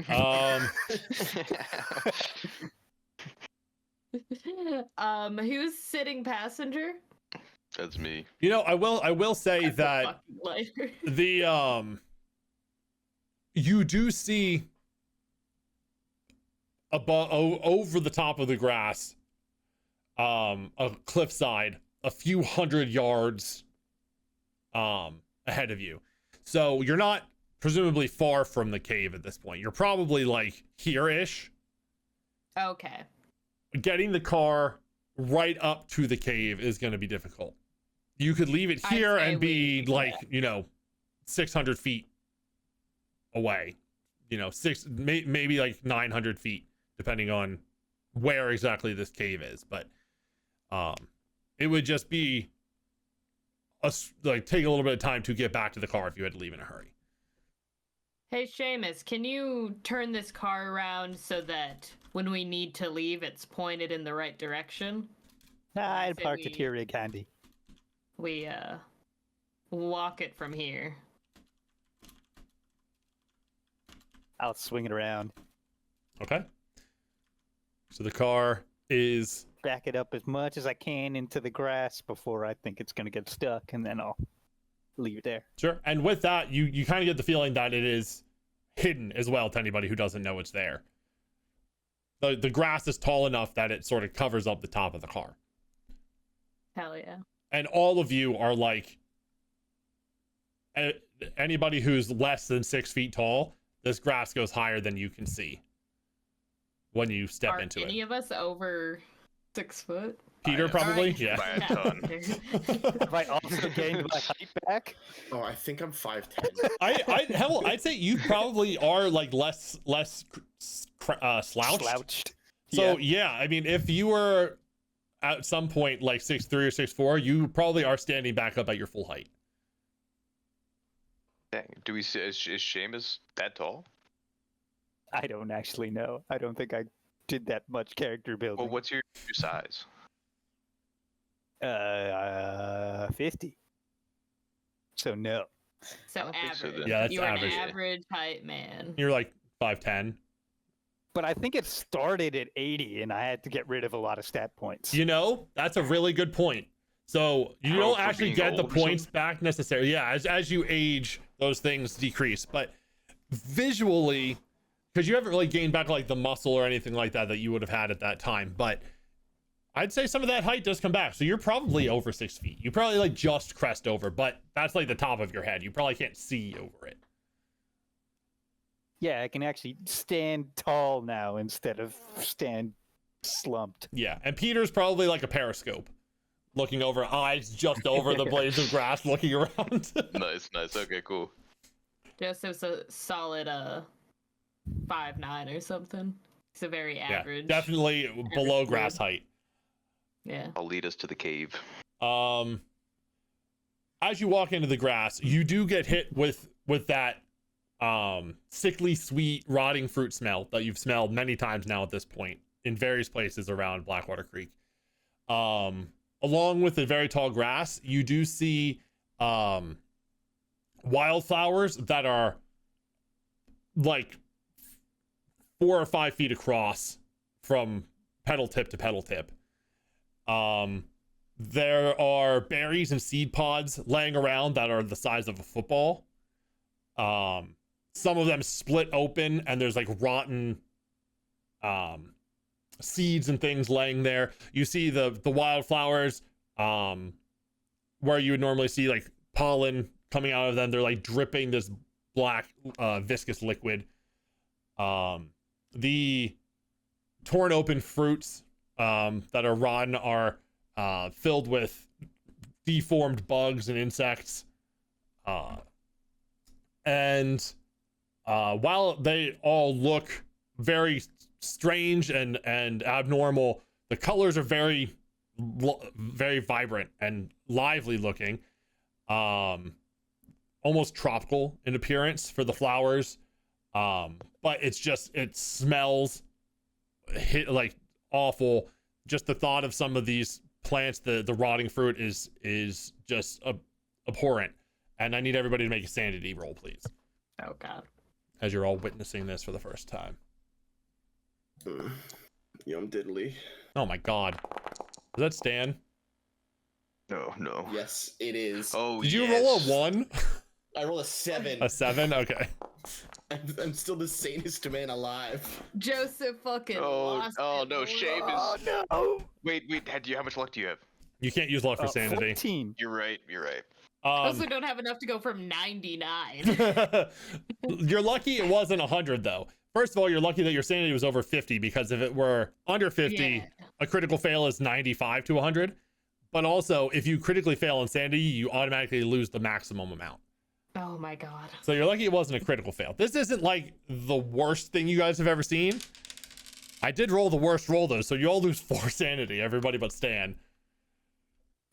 Who's sitting passenger? That's me. You know, I will say that Fucking lighter. the you do see above over the top of the grass a cliffside a few hundred yards ahead of you. So you're not presumably far from the cave at this point. You're probably like here-ish. Okay. Getting the car right up to the cave is going to be difficult. You could leave it I'd here say and be we- like, 600 feet away, maybe like 900 feet, depending on where exactly this cave is. But it would just be take a little bit of time to get back to the car if you had to leave in a hurry. Hey, Seamus, can you turn this car around so that when we need to leave, it's pointed in the right direction? I'd say parked it we- here, Rick Handy. We walk it from here. I'll swing it around, Okay. So the car is back it up as much as I can into the grass before I think it's gonna get stuck, and then I'll leave it there. sure. And with that, you kind of get the feeling that it is hidden as well to anybody who doesn't know it's there. The grass is tall enough that it sort of covers up the top of the car. Hell yeah. And all of you are like, anybody who's less than 6 feet tall, this grass goes higher than you can see when you step Are into any it. of us over 6 foot? Peter, I- probably? Alright. Yeah. By a ton. Have I also gained my height back? Oh, I think I'm 5'10". Hell, I'd say you probably are like less slouched. So yeah, I mean, if you were at some point like 6'3" or 6'4", you probably are standing back up at your full height. Dang, do we see? Is Seamus that tall? I don't actually know. I don't think I did that much character building. Well, what's your size? 50. So no. So don't think so, average. then. Yeah, that's You're average. an average height man. You're like 5'10". But I think it started at 80, and I had to get rid of a lot of stat points. You know, that's a really good point. So you Oh, don't for actually being get the old or points something? back necessarily. Yeah, as you age, those things decrease. But visually, because you haven't really gained back like the muscle or anything like that you would have had at that time. But I'd say some of that height does come back. So you're probably over 6 feet. You probably like just crest over, but that's like the top of your head. You probably can't see over it. Yeah, I can actually stand tall now instead of stand slumped. Yeah, and Peter's probably like a periscope, looking over, eyes just over the blades of grass, looking around. Nice. Okay, cool. Joseph's a solid 5'9" or something. He's a very Yeah, average. definitely below grass height. Yeah. I'll lead us to the cave. As you walk into the grass, you do get hit with that sickly sweet rotting fruit smell that you've smelled many times now at this point in various places around Blackwater Creek. Along with the very tall grass, you do see wildflowers that are like 4 or 5 feet across from petal tip to petal tip. There are berries and seed pods laying around that are the size of a football. Some of them split open and there's like rotten seeds and things laying there. You see the wildflowers where you would normally see like pollen coming out of them. They're like dripping this black viscous liquid. The torn open fruits that are rotten are filled with deformed bugs and insects. And while they all look very strange and abnormal, the colors are very vibrant and lively looking. Almost tropical in appearance for the flowers. But it smells like awful. Just the thought of some of these plants, the rotting fruit is just abhorrent. And I need everybody to make a sanity roll, please, Oh god. as you're all witnessing this for the first time. Yum diddly. Oh my god. Is that Stan? No. Yes, it is. Oh, Did you yes. roll a 1? I roll a 7. A 7? Okay. I'm still the sanest man alive. Joseph fucking lost Oh it, no, boy. Seamus. no! Wait. How much luck do you have? You can't use luck for sanity. 14. You're right. I also don't have enough to go from 99. You're lucky it wasn't 100 though. First of all, you're lucky that your sanity was over 50, because if it were under 50, Yeah. a critical fail is 95 to 100. But also, if you critically fail on sanity, you automatically lose the maximum amount. Oh my god. So you're lucky it wasn't a critical fail. This isn't like the worst thing you guys have ever seen. I did roll the worst roll though, so you all lose 4 sanity, everybody but Stan.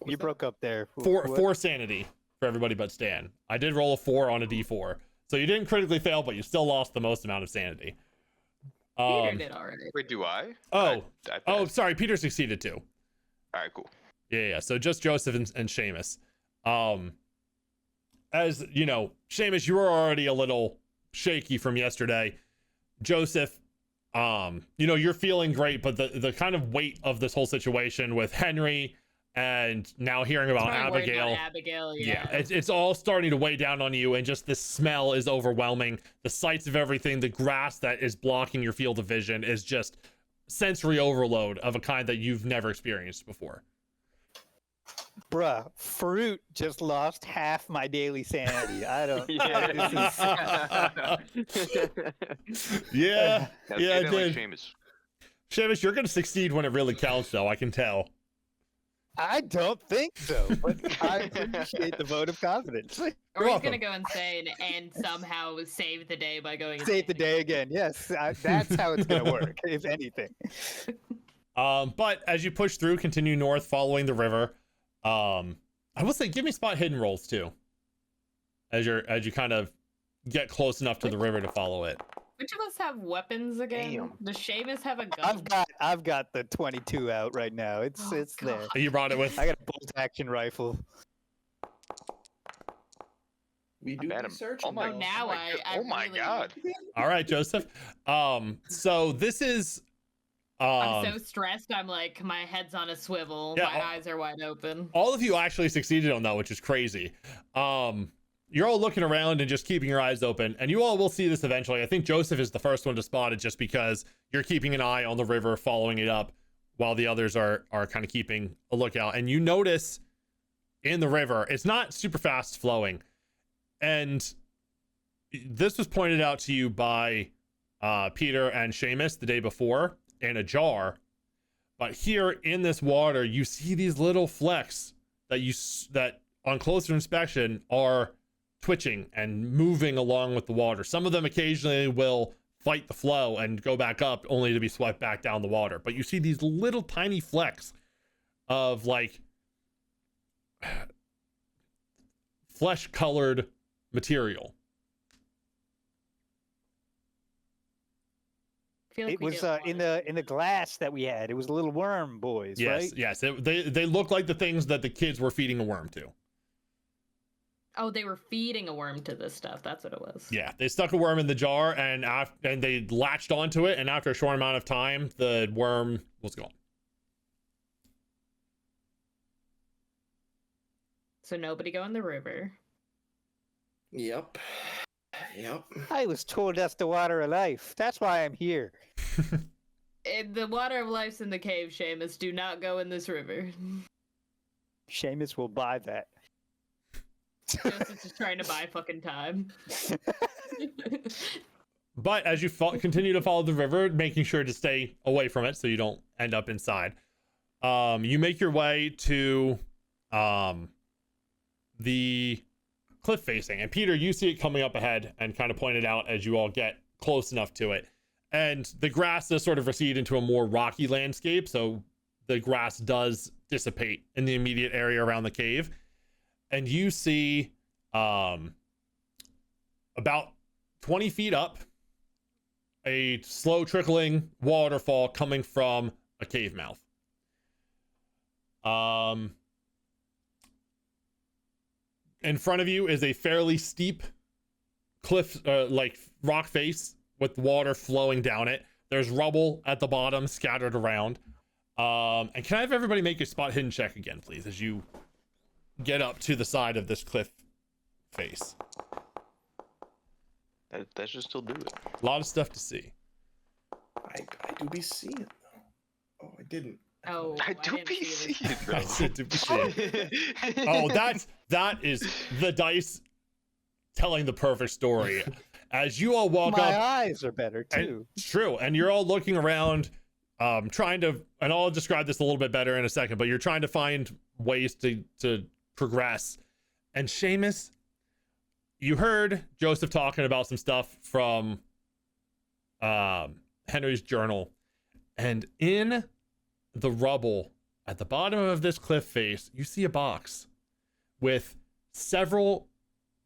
You broke up there. Four sanity for everybody but Stan. I did roll a 4 on a d4. So you didn't critically fail, but you still lost the most amount of sanity. Peter did already. Wait, do I? Oh, I oh, passed. sorry, Peter succeeded too. All right, cool. Yeah. So just Joseph and Seamus. as you know, Seamus, you were already a little shaky from yesterday. Joseph, you're feeling great, but the kind of weight of this whole situation with Henry and now hearing about Probably worried Abigail. about Abigail, yeah. It's all starting to weigh down on you, and just the smell is overwhelming. The sights of everything, the grass that is blocking your field of vision is just sensory overload of a kind that you've never experienced before. Bruh, fruit just lost half my daily sanity. I don't. Yeah, Now, yeah, I get in like did. Seamus. Seamus, you're gonna succeed when it really counts, though. I can tell. I don't think so, but I appreciate the vote of confidence. Or You're he's gonna welcome. go insane and somehow save the day by going Save the insane day again. Yes, that's how it's gonna work, if anything. But as you push through, continue north, following the river. I will say, give me spot hidden rolls too, as you kind of get close enough to the river to follow it. Which of us have weapons again? Damn. Does Seamus have a gun? I've got the 22 out right now. It's Oh, there. God. You brought it with. I got a bolt action rifle. We do Madam, research. oh my- Oh, now I oh my really- God. All right, Joseph. So this is. I'm so stressed. I'm like, my head's on a swivel. Yeah, My eyes are wide open. All of you actually succeeded on that, which is crazy. You're all looking around and just keeping your eyes open, and you all will see this eventually. I think Joseph is the first one to spot it, just because you're keeping an eye on the river, following it up, while the others are kind of keeping a lookout. And you notice in the river, it's not super fast flowing, and this was pointed out to you by Peter and Seamus the day before in a jar. But here in this water, you see these little flecks that on closer inspection are twitching and moving along with the water. Some of them occasionally will fight the flow and go back up, only to be swept back down the water. But you see these little tiny flecks of like flesh colored material. I feel like It we was did in one. the glass that we had. It was a little worm, boys, Yes, right? yes. They look like the things that the kids were feeding a worm to. Oh, they were feeding a worm to this stuff. That's what it was. Yeah, they stuck a worm in the jar and they latched onto it, and after a short amount of time, the worm was gone. So nobody go in the river. Yep. Yep. I was told that's the water of life. That's why I'm here. The water of life's in the cave, Seamus. Do not go in this river. Seamus will buy that. Joseph's just trying to buy fucking time. But as you continue to follow the river, making sure to stay away from it so you don't end up inside, you make your way to the cliff facing. And Peter, you see it coming up ahead and kind of point it out as you all get close enough to it. And the grass does sort of recede into a more rocky landscape, so the grass does dissipate in the immediate area around the cave. And you see about 20 feet up a slow trickling waterfall coming from a cave mouth. In front of you is a fairly steep cliff, like rock face with water flowing down it. There's rubble at the bottom scattered around. And can I have everybody make a spot hidden check again, please, as you get up to the side of this cliff face? That should still do it. A lot of stuff to see. I do be seeing it though. Oh, I didn't. Oh, I do didn't be see seeing this. it, I though. said to be seen. Oh, that is the dice telling the perfect story. As you all walk My up, eyes are better and too. it's true, and you're all looking around, trying to, and I'll describe this a little bit better in a second, but you're trying to find ways to progress. And Seamus, you heard Joseph talking about some stuff from Henry's journal, and in the rubble at the bottom of this cliff face, you see a box with several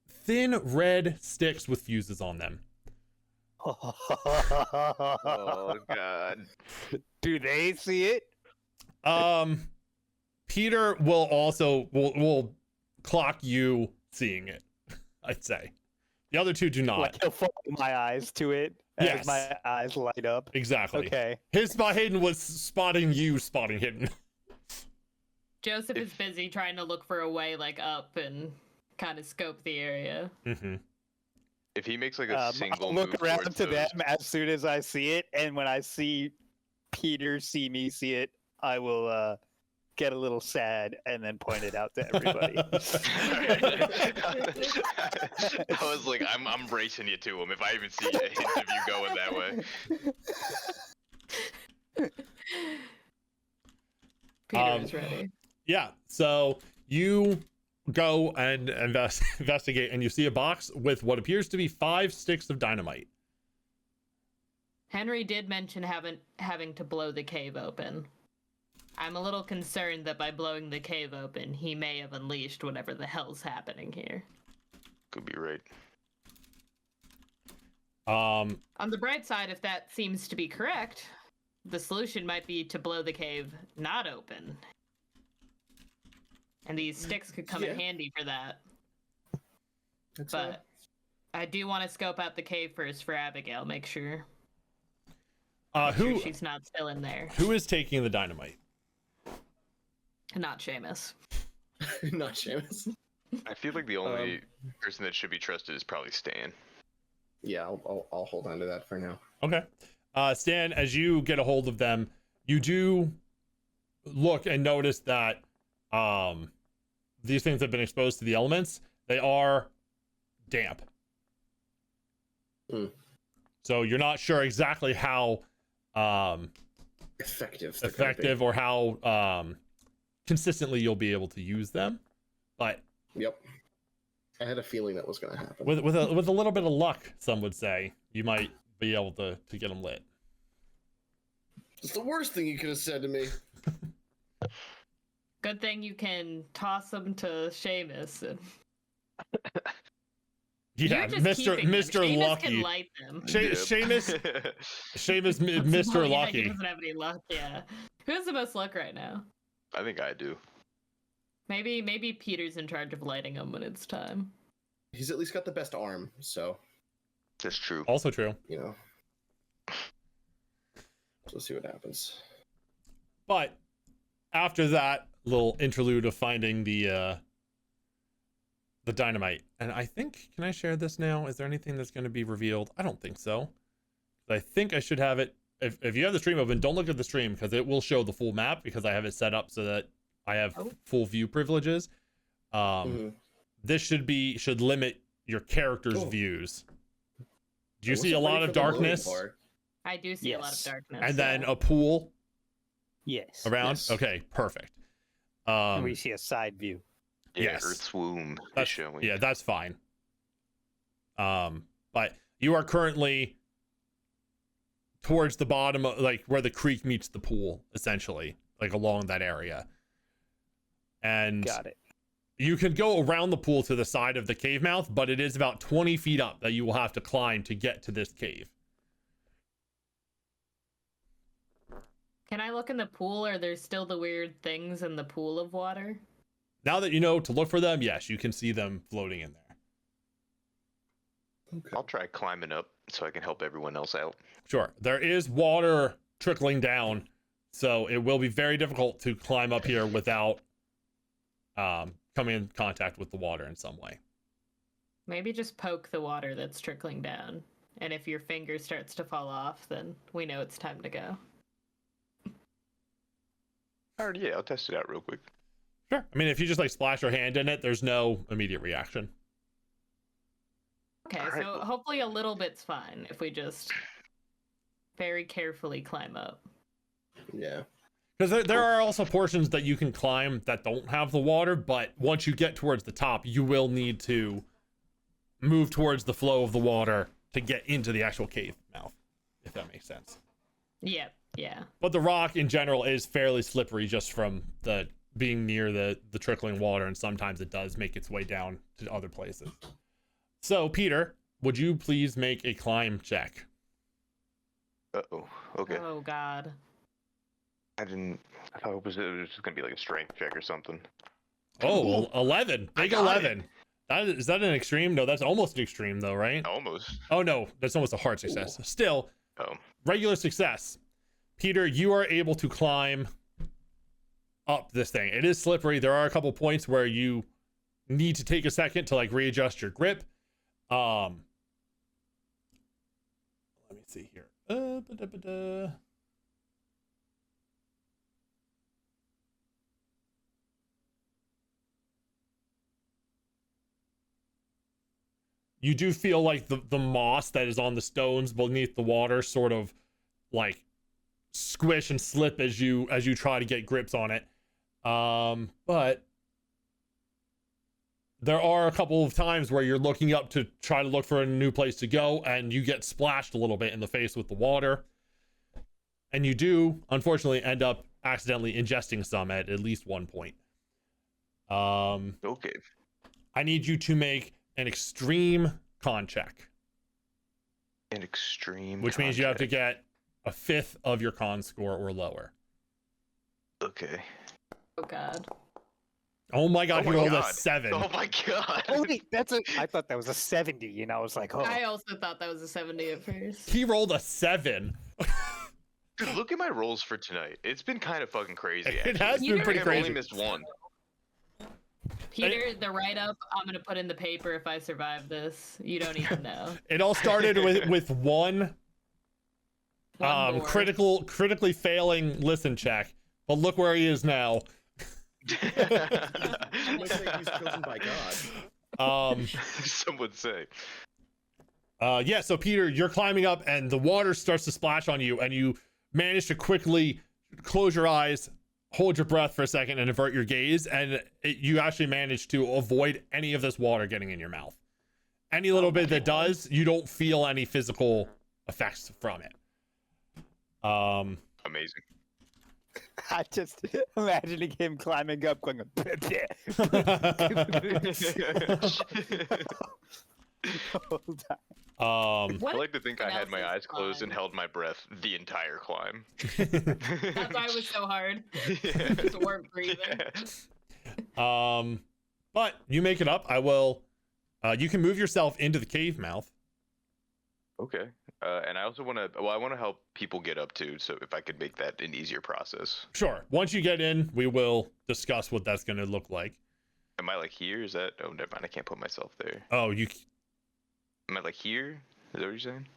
thin red sticks with fuses on them. Oh God. Do they see it? Peter will also will clock you seeing it. I'd say. The other two do not. Like he'll follow my eyes to it as Yes. my eyes light up. Exactly. Okay. His spot hidden was spotting you spotting hidden. Joseph is busy trying to look for a way like up and kind of scope the area. Mm-hmm. If he makes like a single I'll move look around towards to those, them as soon as I see it, and when I see Peter see me see it, I will get a little sad and then point it out to everybody. I was like, I'm racing you to him if I even see a hint of you going that way. Peter is ready. Yeah, so you go and investigate, and you see a box with what appears to be 5 sticks of dynamite. Henry did mention having to blow the cave open. I'm a little concerned that by blowing the cave open, he may have unleashed whatever the hell's happening here. Could be right. Um, On the bright side, if that seems to be correct, the solution might be to blow the cave not open. And these sticks could come in handy for that. But I do want to scope out the cave first for Abigail, make sure she's not still in there. Who is taking the dynamite? Not Seamus. Not Seamus. I feel like the only person that should be trusted is probably Stan. Yeah, I'll hold on to that for now. Okay. Stan, as you get a hold of them, you do look and notice that these things have been exposed to the elements. They are damp. So you're not sure exactly how effective or how consistently you'll be able to use them. But yep, I had a feeling that was going to happen. With a little bit of luck, some would say, you might be able to get them lit. It's the worst thing you could have said to me. Good thing you can toss them to Seamus. And... Yeah, You're just keeping them. Mr. Seamus Lucky. can light them. Seamus, Mr. Oh, yeah, Lucky. he doesn't have any luck. Yeah, who has the most luck right now? I think I do. Maybe Peter's in charge of lighting them when it's time. He's at least got the best arm, so That's true. Also true. you know. So we'll see what happens. But after that little interlude of finding the dynamite, and I think, can I share this now? Is there anything that's going to be revealed? I don't think so. I think I should have it. If you have the stream open, don't look at the stream because it will show the full map because I have it set up so that I have full view privileges. This should limit your character's views. Do you see a lot of darkness? I do see a lot of darkness. And then a pool Yes. around? Yes. Okay, perfect. And we see a side view. Yeah, Yes. Earth's womb is That's, showing. yeah, that's fine. But you are currently towards the bottom of, like, where the creek meets the pool, essentially, like along that area. And Got it. you can go around the pool to the side of the cave mouth, but it is about 20 feet up that you will have to climb to get to this cave. Can I look in the pool? Are there still the weird things in the pool of water? Now that you know to look for them, yes, you can see them floating in there. Okay. I'll try climbing up so I can help everyone else out. Sure. There is water trickling down, so it will be very difficult to climb up here without coming in contact with the water in some way. Maybe just poke the water that's trickling down. And if your finger starts to fall off, then we know it's time to go. Alright, yeah, I'll test it out real quick. Sure. I mean, if you just like splash your hand in it, there's no immediate reaction. Okay, Alright, so well- hopefully a little bit's fine if we just very carefully climb up. Yeah. Because there are also portions that you can climb that don't have the water, but once you get towards the top, you will need to move towards the flow of the water to get into the actual cave mouth, if that makes sense. Yep, yeah. But the rock in general is fairly slippery just from the being near the trickling water, and sometimes it does make its way down to other places. So, Peter, would you please make a climb check? Uh-oh. Okay. Oh, God. I thought it was just gonna be like a strength check or something. Oh, 11. Big got 11. Is that an extreme? No, that's almost an extreme though, right? Almost. Oh no, that's almost a hard success. Still, Oh. regular success. Peter, you are able to climb up this thing. It is slippery. There are a couple points where you need to take a second to like readjust your grip. Let me see here. You do feel like the moss that is on the stones beneath the water sort of like squish and slip as you try to get grips on it. But there are a couple of times where you're looking up to try to look for a new place to go, and you get splashed a little bit in the face with the water. And you do, unfortunately, end up accidentally ingesting some at least one point. Okay. I need you to make an extreme con check, An extreme. which means you have to contract. get a 5th of your con score or lower. Okay. Oh god. Oh my god, Oh he my rolled a God. 7. Oh my god. Oh wait, I thought that was a 70, and I was like, oh. I also thought that was a 70 at first. He rolled a 7. Dude, look at my rolls for tonight. It's been kind of fucking crazy. It Actually. has You been pretty I've only crazy. missed one. Peter, the write-up, I'm gonna put in the paper if I survive this. You don't even know. It all started with one One more. critically failing listen check, but look where he is now. Looks like he's chosen by God. Some would say. Yeah, so Peter, you're climbing up and the water starts to splash on you, and you manage to quickly close your eyes, hold your breath for a second, and avert your gaze, and you actually manage to avoid any of this water getting in your mouth. Any little bit that does, you don't feel any physical effects from it. Amazing. I just imagining him climbing up, going, What I like to think I had my else is eyes closed and fun? held my breath the entire climb. That's why it was so hard. Just weren't breathing. But you make it up. I will. You can move yourself into the cave mouth. Okay. And I also want to. Well, I want to help people get up too. So if I could make that an easier process. Sure. Once you get in, we will discuss what that's going to look like. Am I like here? Is that? Oh, never mind. I can't put myself there. Oh, you. Am I like here? Is that what you're saying?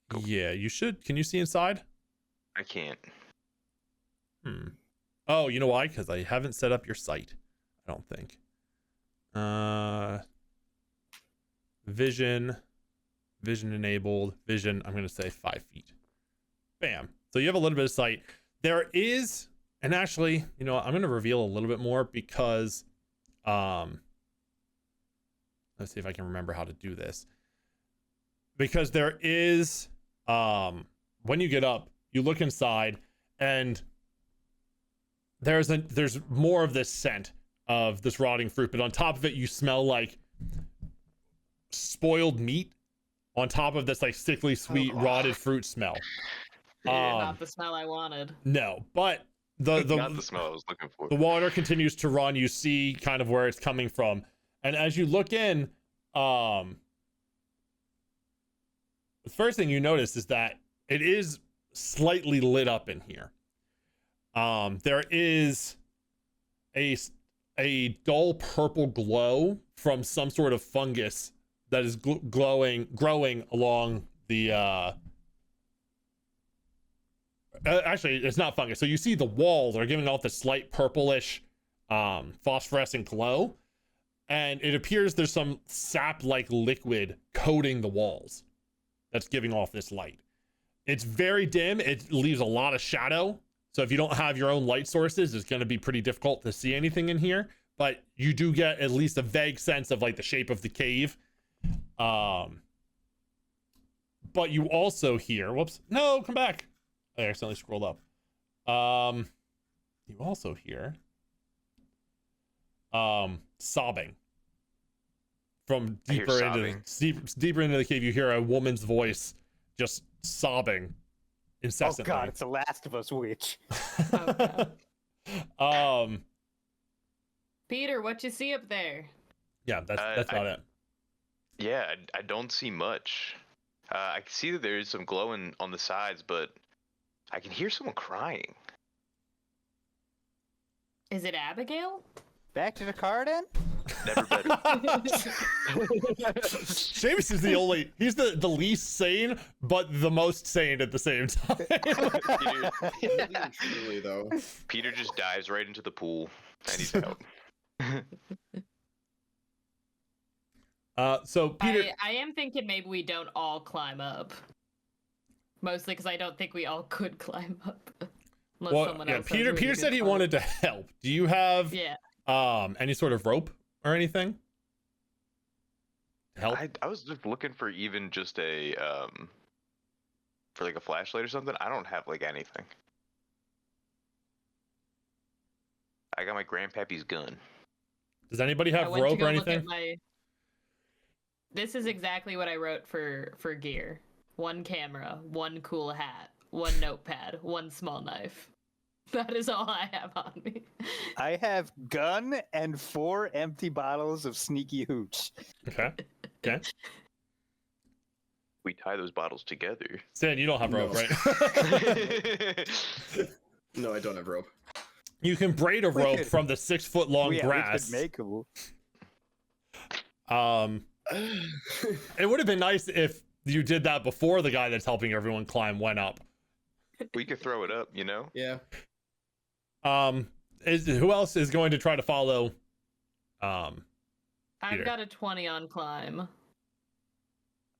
Cool. Yeah, you should. Can you see inside? I can't. Oh, you know why? Because I haven't set up your site. I don't think. Vision enabled. Vision. I'm going to say 5 feet. Bam. So you have a little bit of sight. There is, and actually, you know, I'm going to reveal a little bit more because, let's see if I can remember how to do this. Because there is, when you get up, you look inside, and there's more of this scent of this rotting fruit, but on top of it, you smell like spoiled meat on top of this like sickly sweet rotted fruit smell. Not the smell I wanted. No, but the Not the smell I was looking for. the water continues to run. You see kind of where it's coming from, and as you look in, the first thing you notice is that it is slightly lit up in here. There is a dull purple glow from some sort of fungus that is growing along the actually it's not fungus. So you see the walls are giving off this slight purplish phosphorescent glow, and it appears there's some sap like liquid coating the walls that's giving off this light. It's very dim. It leaves a lot of shadow. So if you don't have your own light sources, it's going to be pretty difficult to see anything in here, but you do get at least a vague sense of like the shape of the cave. But you also hear, whoops, no, come back. I accidentally scrolled up. You also hear sobbing from deeper deeper into the cave. You hear a woman's voice just sobbing incessantly. Oh god, it's the Last of Us witch. Oh, God. um Peter, what you see up there? Yeah, that's about it. Yeah, I don't see much. I can see that there is some glowing on the sides, but I can hear someone crying. Is it Abigail? Back to the car then? Never better. Seamus is he's the least sane, but the most sane at the same time. Really and truly, though. Peter just dives right into the pool, and he's out. So Peter, I am thinking maybe we don't all climb up. Mostly because I don't think we all could climb up. Unless someone else has Peter really said good he climb. wanted to help. Do you have any sort of rope or anything? Help? I was just looking for even just a for like a flashlight or something. I don't have like anything. I got my grandpappy's gun. Does anybody I have went to rope go or look at anything? This is exactly what I wrote for gear. 1 camera, 1 cool hat, 1 notepad, 1 small knife. That is all I have on me. I have gun and 4 empty bottles of sneaky hooch. Okay. We tie those bottles together. Stan, you don't have rope, No. right? No, I don't have rope. You can braid a We rope could- from the 6-foot-long We grass. could make them. It would have been nice if you did that before the guy that's helping everyone climb went up. We could throw it up, you know? Yeah. Who else is going to try to follow? Peter. I've got a 20 on climb.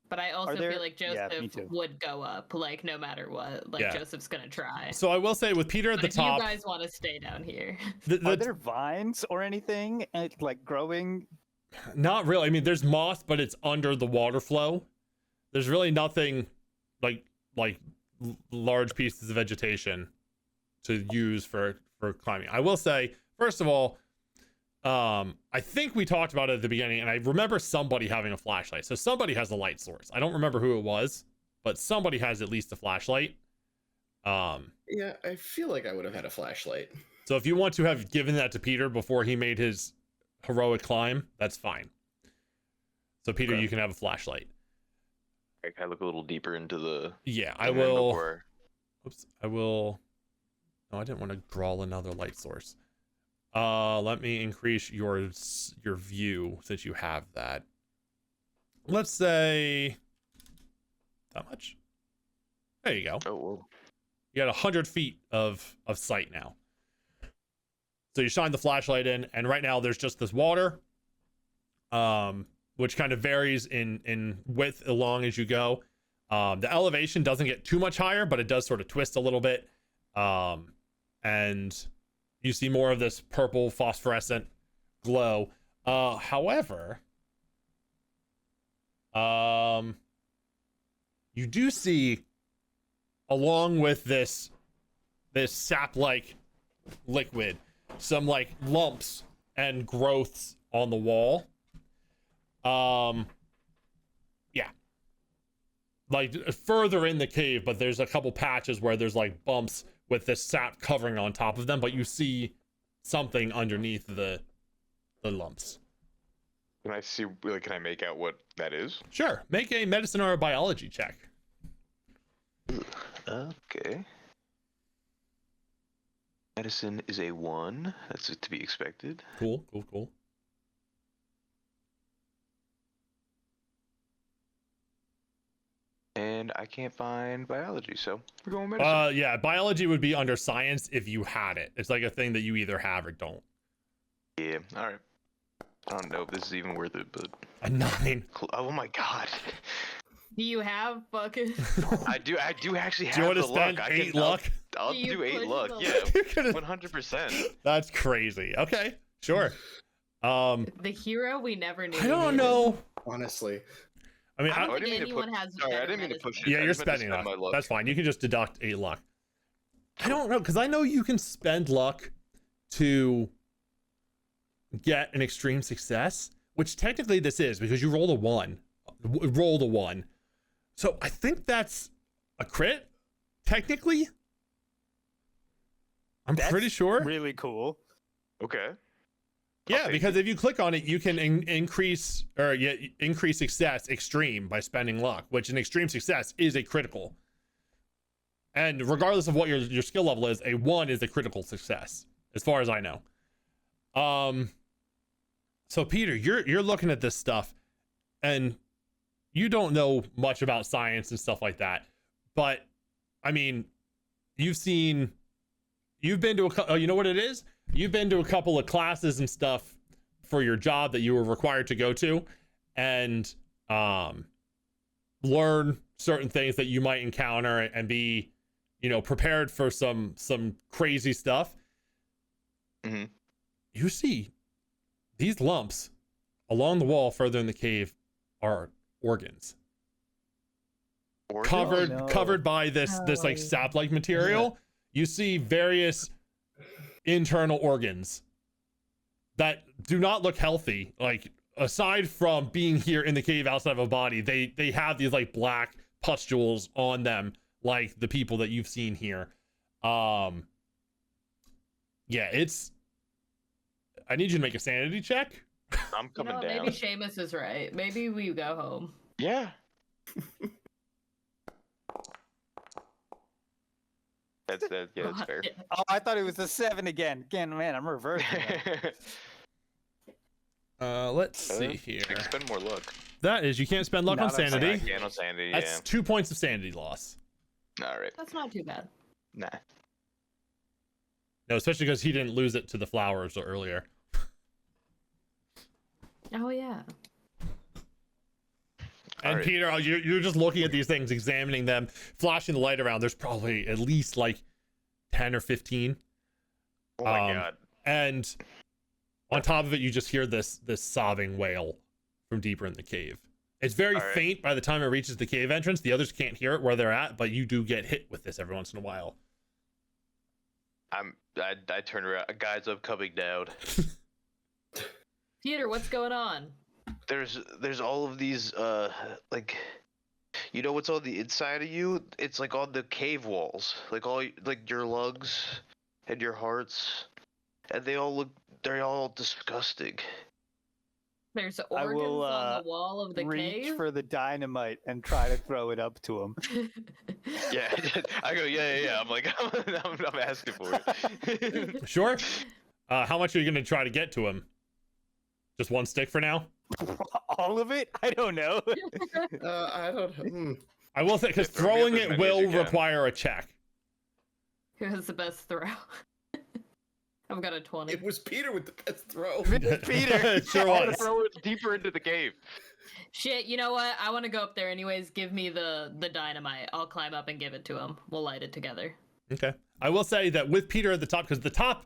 But I also there- feel like yeah, me Joseph too. would go up, like, no matter what. Like, Yeah. Joseph's gonna try. So I will say with Peter at But the if top, you guys want to stay down here. Are there vines or anything like growing? not really. I mean, there's moss, but it's under the water flow. There's really nothing like large pieces of vegetation to use for climbing. I will say, first of all, I think we talked about it at the beginning, and I remember somebody having a flashlight. So somebody has a light source. I don't remember who it was, but somebody has at least a flashlight. Yeah, I feel like I would have had a flashlight. So if you want to have given that to Peter before he made his heroic climb, that's fine. So Peter, Okay. you can have a flashlight. Can I look a little deeper into the... Yeah, I the will. before- Oops, I will. No, I didn't want to draw another light source. Let me increase your view since you have that. Let's say that much. There you go. Oh, whoa. You got 100 feet of sight now. So you shine the flashlight in, and right now there's just this water, which kind of varies in width along as you go. The elevation doesn't get too much higher, but it does sort of twist a little bit. And you see more of this purple phosphorescent glow. However, you do see, along with this sap-like liquid, some like lumps and growths on the wall. Yeah, like further in the cave, but there's a couple patches where there's like bumps with this sap covering on top of them, but you see something underneath the lumps. Can I see, like, can I make out what that is? Sure, make a medicine or a biology check. Okay. Medicine is a 1. That's to be expected. Cool. And I can't find biology, so we're going medicine. Yeah, biology would be under science if you had it. It's like a thing that you either have or don't. Yeah, alright. I don't know if this is even worth it, but... A 9. Oh my god. Do you have fucking... I do actually have Do you want to the spend luck. 8 luck? I'll Do you do 8 push luck, the yeah. luck? You're gonna- 100%. That's crazy. Okay, sure. The hero we never knew. I don't needed. know. Honestly. I mean, I I, don't I didn't think mean to anyone has Sorry, I better didn't mean to medicine. push it. yeah, I you're just meant to spending spend luck. my luck. That's fine. You can just deduct 8 luck. I don't know, because I know you can spend luck to get an extreme success, which technically this is because you rolled a 1. Rolled a 1. So I think that's a crit, technically. I'm That's pretty sure. Really cool. Okay. Yeah, because if you click on it, you can increase success extreme by spending luck, which an extreme success is a critical. And regardless of what your skill level is, a 1 is a critical success, as far as I know. So Peter, you're looking at this stuff, and you don't know much about science and stuff like that, but I mean, you've been to you know what it is? You've been to a couple of classes and stuff for your job that you were required to go to, and learn certain things that you might encounter and be, prepared for some crazy stuff. Mm-hmm. You see these lumps along the wall further in the cave are organs. Covered by this like sap-like material. You see various internal organs that do not look healthy. Like, aside from being here in the cave outside of a body, they have these like black pustules on them, like the people that you've seen here. Yeah, I need you to make a sanity check. I'm coming down. Maybe Seamus is right. Maybe we go home. Yeah. That's fair. Oh, I thought it was a 7 again. Again, man, I'm reversing. Let's see here. Spend more luck. That is, you can't spend luck on sanity. I can't on sanity. That's 2 points of sanity loss. All right. That's not too bad. Nah. No, especially because he didn't lose it to the flowers earlier. Oh yeah. And right. Peter, you're just looking at these things, examining them, flashing the light around. There's probably at least like 10 or 15. Oh my god. And on top of it, you just hear this sobbing wail from deeper in the cave. It's very faint by the time it reaches the cave entrance. The others can't hear it where they're at, but you do get hit with this every once in a while. I turn around. Guys, I'm coming down. Peter, what's going on? There's all of these like, what's on the inside of you? It's like on the cave walls, like your lungs and your hearts, and they're all disgusting. There's organs on the wall of the reach cave. for the dynamite and try to throw it up to him. Yeah, I go, yeah. I'm like, I'm asking for it. Sure. How much are you gonna try to get to him? Just 1 stick for now? All of it? I don't know. I don't know. I will say, because throwing it will require a check. Who has the best throw? I've got a 20. It was Peter with the best throw. Peter. It sure was. Throw it deeper into the cave. Shit, you know what? I want to go up there anyways. Give me the dynamite. I'll climb up and give it to him. We'll light it together. Okay. I will say that with Peter at the top, because the top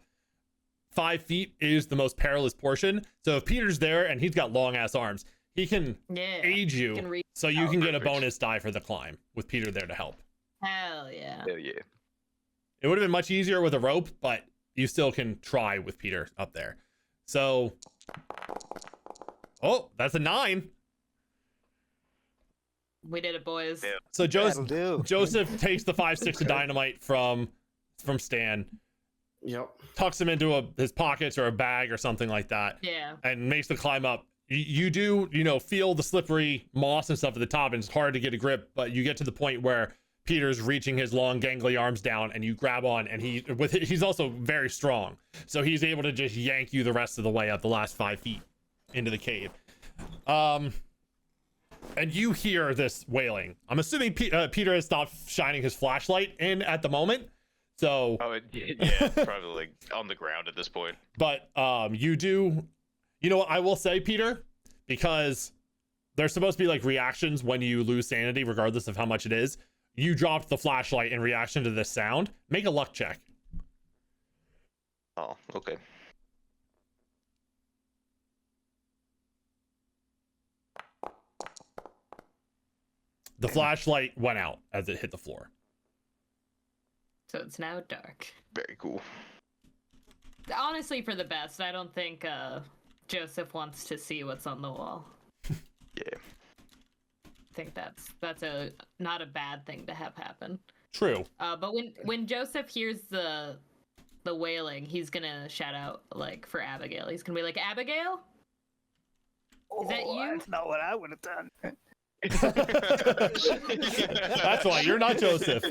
5 feet is the most perilous portion. So if Peter's there and he's got long ass arms, he can aid you, so you can get a bonus die for the climb with Peter there to help. Hell yeah. Hell yeah. It would have been much easier with a rope, but you still can try with Peter up there. So, oh, that's a 9. We did it, boys. Yeah. So Joseph takes the 5 sticks of dynamite from Stan. Yep. Tucks them into his pockets or a bag or something like that. Yeah. And makes the climb up. You do, feel the slippery moss and stuff at the top, and it's hard to get a grip, but you get to the point where Peter's reaching his long gangly arms down, and you grab on, and he's also very strong. So he's able to just yank you the rest of the way up the last 5 feet into the cave. And you hear this wailing. I'm assuming Peter has stopped shining his flashlight in at the moment. So yeah, probably like on the ground at this point. But you do, what I will say, Peter, because there's supposed to be like reactions when you lose sanity, regardless of how much it is. You dropped the flashlight in reaction to this sound. Make a luck check. Oh, okay. The flashlight went out as it hit the floor. So it's now dark. Very cool. Honestly, for the best. I don't think Joseph wants to see what's on the wall. Yeah. I think that's not a bad thing to have happen. True. But when Joseph hears the the wailing, he's gonna shout out like for Abigail. He's gonna be like, Abigail? Is that you? That's not what I would have done. That's why you're not Joseph.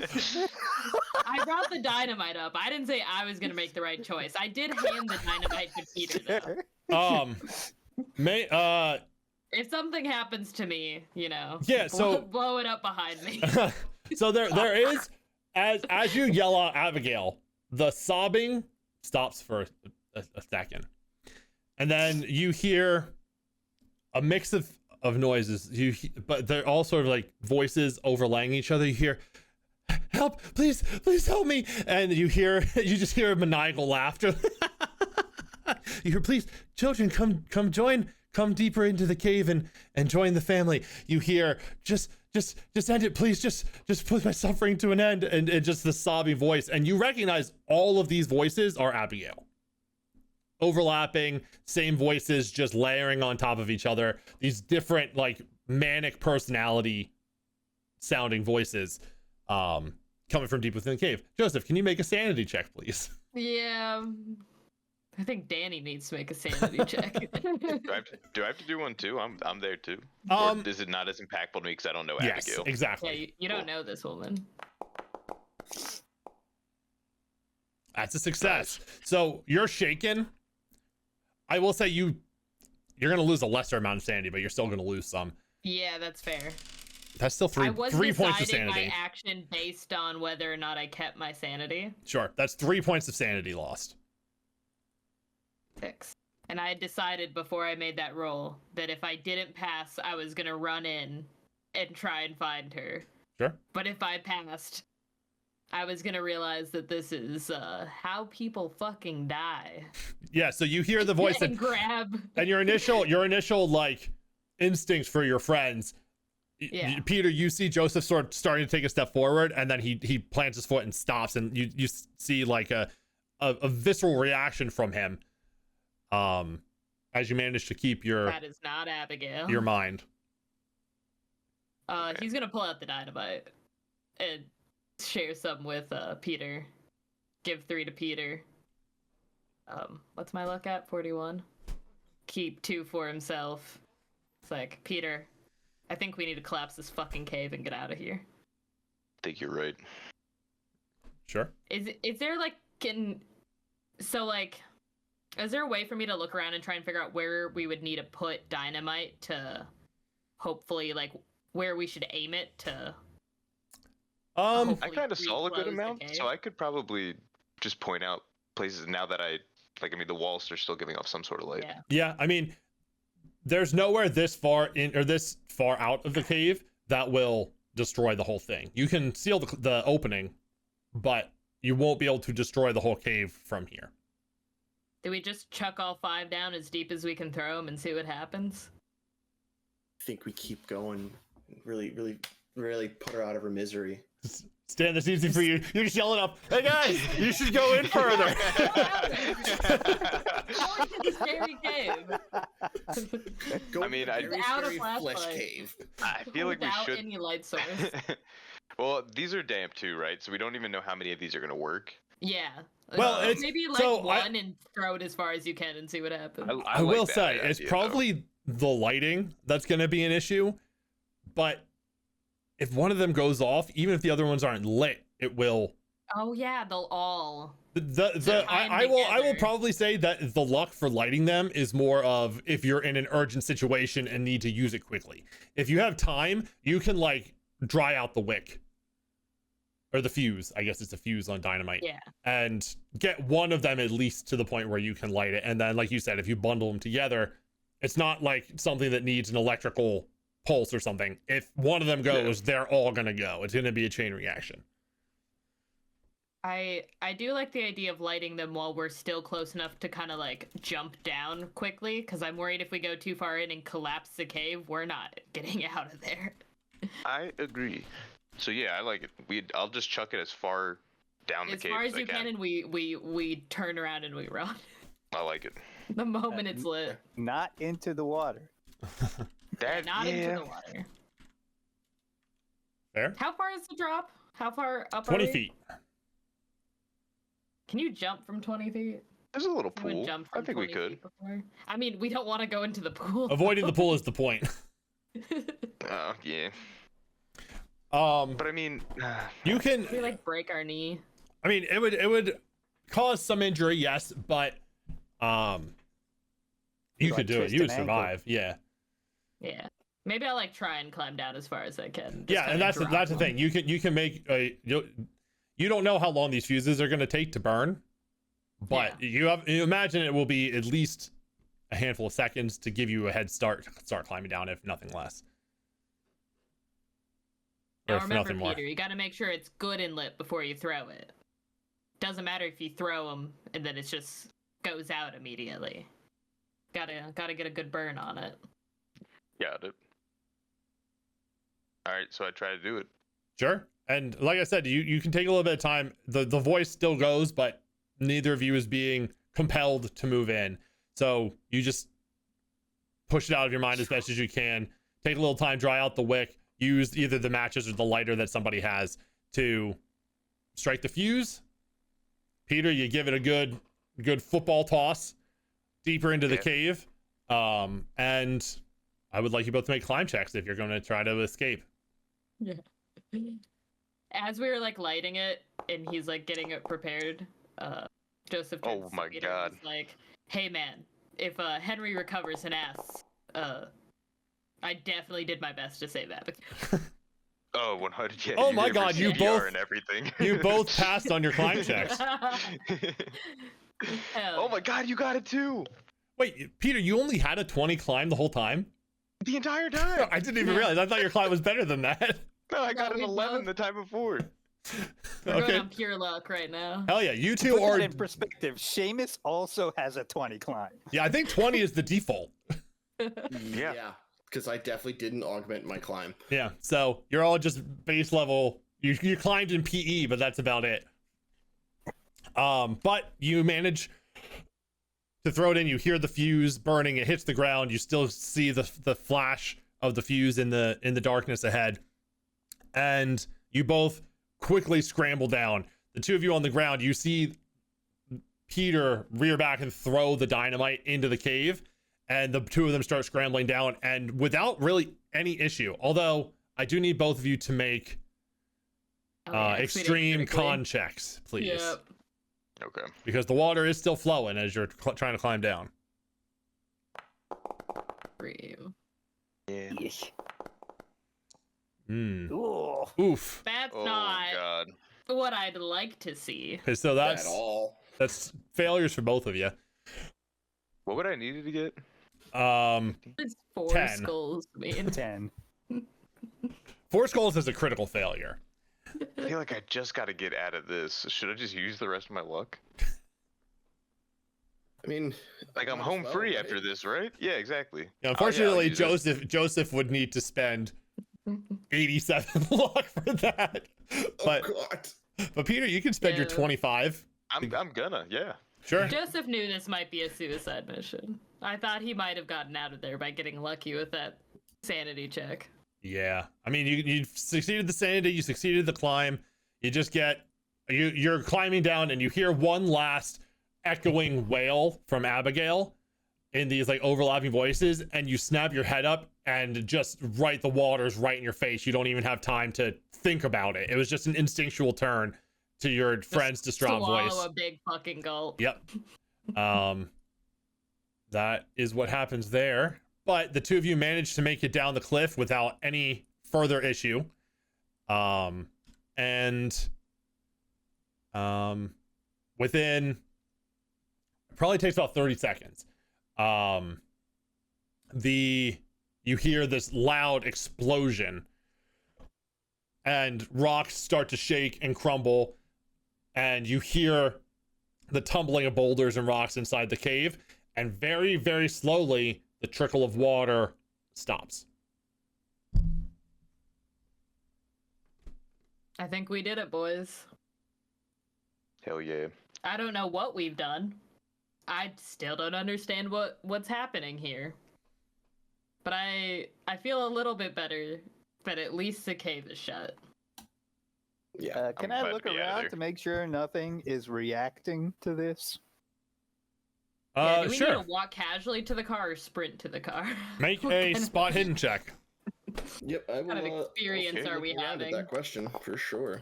I brought the dynamite up. I didn't say I was gonna make the right choice. I did hand the dynamite to Peter though. If something happens to me, you know, yeah, so blow it up behind me. so there is, as you yell out Abigail, the sobbing stops for a second, and then you hear a mix of noises. But they're all sort of like voices overlaying each other. You hear, "Help! Please help me!" And you just hear maniacal laughter. You hear, "Please, children, come join. Come deeper into the cave and join the family." You hear, just end it, please. Just put my suffering to an end. And just the sobbing voice. And you recognize all of these voices are Abigail. Overlapping, same voices, just layering on top of each other. These different, like, manic personality sounding voices coming from deep within the cave. Joseph, can you make a sanity check, please? Yeah. I think Danny needs to make a sanity check. Do I have to do one too? I'm there too. Or is it not as impactful to me because I don't know yes, Abigail? Exactly. Yeah, you don't know this woman. That's a success. So you're shaken. I will say you're gonna lose a lesser amount of sanity, but you're still gonna lose some. Yeah, that's fair. That's still three points of sanity. I was deciding my action based on whether or not I kept my sanity. Sure, that's 3 points of sanity lost. 6. And I had decided before I made that roll that if I didn't pass, I was gonna run in and try and find her. Sure. But if I passed, I was gonna realize that this is how people fucking die. Yeah, so you hear the voice and grab. And your initial like instincts for your friends. Yeah. Peter, you see Joseph sort of starting to take a step forward, and then he plants his foot and stops, and you see like a visceral reaction from him. As you manage to keep that is not Abigail. Your mind. He's gonna pull out the dynamite and share some with Peter. Give 3 to Peter. What's my luck at? 41. Keep 2 for himself. It's like, Peter, I think we need to collapse this fucking cave and get out of here. I think you're right. Sure. Is there like is there a way for me to look around and try and figure out where we would need to put dynamite to hopefully like where we should aim it to? I kind of saw a good amount, so I could probably just point out places now that the walls are still giving off some sort of light. Yeah, I mean, there's nowhere this far in or this far out of the cave that will destroy the whole thing. You can seal the opening, but you won't be able to destroy the whole cave from here. Do we just chuck all 5 down as deep as we can throw them and see what happens? I think we keep going. Really put her out of her misery. Stan, that's easy for you. You're just yelling up, "Hey guys, you should go in further." Go into the scary cave. I mean, without a flashlight. Flesh cave. I feel like we Without should. any light source. Well, these are damp too, right? So we don't even know how many of these are gonna work. Yeah. Well, it's maybe like so one and throw it as far as you can and see what happens. I like will that say idea, it's probably the lighting that's going to be an issue, but if one of them goes off, even if the other ones aren't lit, it will. Oh yeah, they'll all. I will probably say that the luck for lighting them is more of if you're in an urgent situation and need to use it quickly. If you have time, you can like dry out the wick. Or the fuse, I guess it's a fuse on dynamite. Yeah. And get one of them at least to the point where you can light it. And then, like you said, if you bundle them together, it's not like something that needs an electrical pulse or something. If one of them goes, they're all going to go. It's going to be a chain reaction. I do like the idea of lighting them while we're still close enough to kind of like jump down quickly. Because I'm worried if we go too far in and collapse the cave, we're not getting out of there. I agree. So yeah, I like it. I'll just chuck it as far down the cave as far as you can, and we turn around and we run. I like it. The moment it's lit. Not into the water. Not into the water. Fair. How far is the drop? How far up? 20 feet. Can you jump from 20 feet? There's a little Someone pool. jumped I from think we 20 could. feet before. I mean, we don't want to go into the pool. Avoiding the pool is the point. Oh yeah. Um, But I mean, you can. We like break our knee. I mean, it would cause some injury, yes, but you Like could do it. twist You would an ankle. survive. Yeah. Yeah. Maybe I'll like try and climb down as far as I can. Just Yeah, and kinda that's drop the one. thing. You can make you don't know how long these fuses are going to take to burn, but you imagine it will be at least a handful of seconds to give you a head start to start climbing down, if nothing less. Or Now if remember, nothing more. Peter, you got to make sure it's good and lit before you throw it. Doesn't matter if you throw them and then it just goes out immediately. Gotta get a good burn on it. got it. All right, so I try to do it. Sure. And like I said, you can take a little bit of time. The voice still goes, but neither of you is being compelled to move in. So you just push it out of your mind as best as you can. Take a little time, dry out the wick. Use either the matches or the lighter that somebody has to strike the fuse. Peter, you give it a good football toss deeper into the cave. And I would like you both to make climb checks if you're going to try to escape. Yeah. As we were like lighting it and he's like getting it prepared, Joseph Oh turns to my Peter God. and is like, "Hey man, if Henry recovers and asks, I definitely did my best to save Abigail." Oh, 100. Yeah, Oh you my gave her God, you CPR both- and everything. You both passed on your climb checks. Oh my God, you got it too. Wait, Peter, you only had a 20 climb the whole time? The entire time. I didn't even realize. I thought your climb was better than that. No, I got No, an we 11 both- the time before. We're going Okay. on pure luck right now. Hell yeah, you To two put are. that in perspective, Seamus also has a 20 climb. Yeah, I think 20 is the default. Yeah. Because I definitely didn't augment my climb. Yeah, so you're all just base level. You climbed in PE, but that's about it. But you manage to throw it in. You hear the fuse burning. It hits the ground. You still see the flash of the fuse in the darkness ahead, and you both quickly scramble down. The two of you on the ground. You see Peter rear back and throw the dynamite into the cave, and the two of them start scrambling down, and without really any issue. Although I do need both of you to make Oh, yeah, extreme critically. con checks, please, Yep. Okay. because the water is still flowing as you're trying to climb down. For you. Yeah. Ooh. Oof. That's Oh not God. what I'd like to see. Okay, so At all. that's failures for both of you. What would I need to get? It's 4 10. skulls, man. 10. 4 skulls is a critical failure. I feel like I just got to get out of this. Should I just use the rest of my luck? I mean, Like I'm might as home well, free right? after this, right? Yeah, exactly. Yeah, unfortunately, use it. Joseph would need to spend 87 luck for that. But Oh God. but Peter, you can spend your Yeah. 25. I'm gonna, yeah. Sure. Joseph knew this might be a suicide mission. I thought he might have gotten out of there by getting lucky with that sanity check. Yeah, I mean, you succeeded the sanity, you succeeded the climb. You just get you're climbing down, and you hear one last echoing wail from Abigail in these like overlapping voices, and you snap your head up, and just the water's right in your face. You don't even have time to think about it. It was just an instinctual turn to your friend's distraught Swallow voice. a big fucking gulp. Yep. That is what happens there. But the two of you managed to make it down the cliff without any further issue. Within it probably takes about 30 seconds. You hear this loud explosion, and rocks start to shake and crumble, and you hear the tumbling of boulders and rocks inside the cave, and very, very slowly the trickle of water stops. I think we did it, boys. Hell yeah. I don't know what we've done. I still don't understand what's happening here. But I feel a little bit better that at least the cave is shut. Yeah. Can I'm I glad look to be out of around there. to make sure nothing is reacting to this? Yeah, do we need Sure. to walk casually to the car or sprint to the car? Make What a kind of- spot hidden check. Yep. I will. What kind of experience okay, are we look around at having? that question for sure.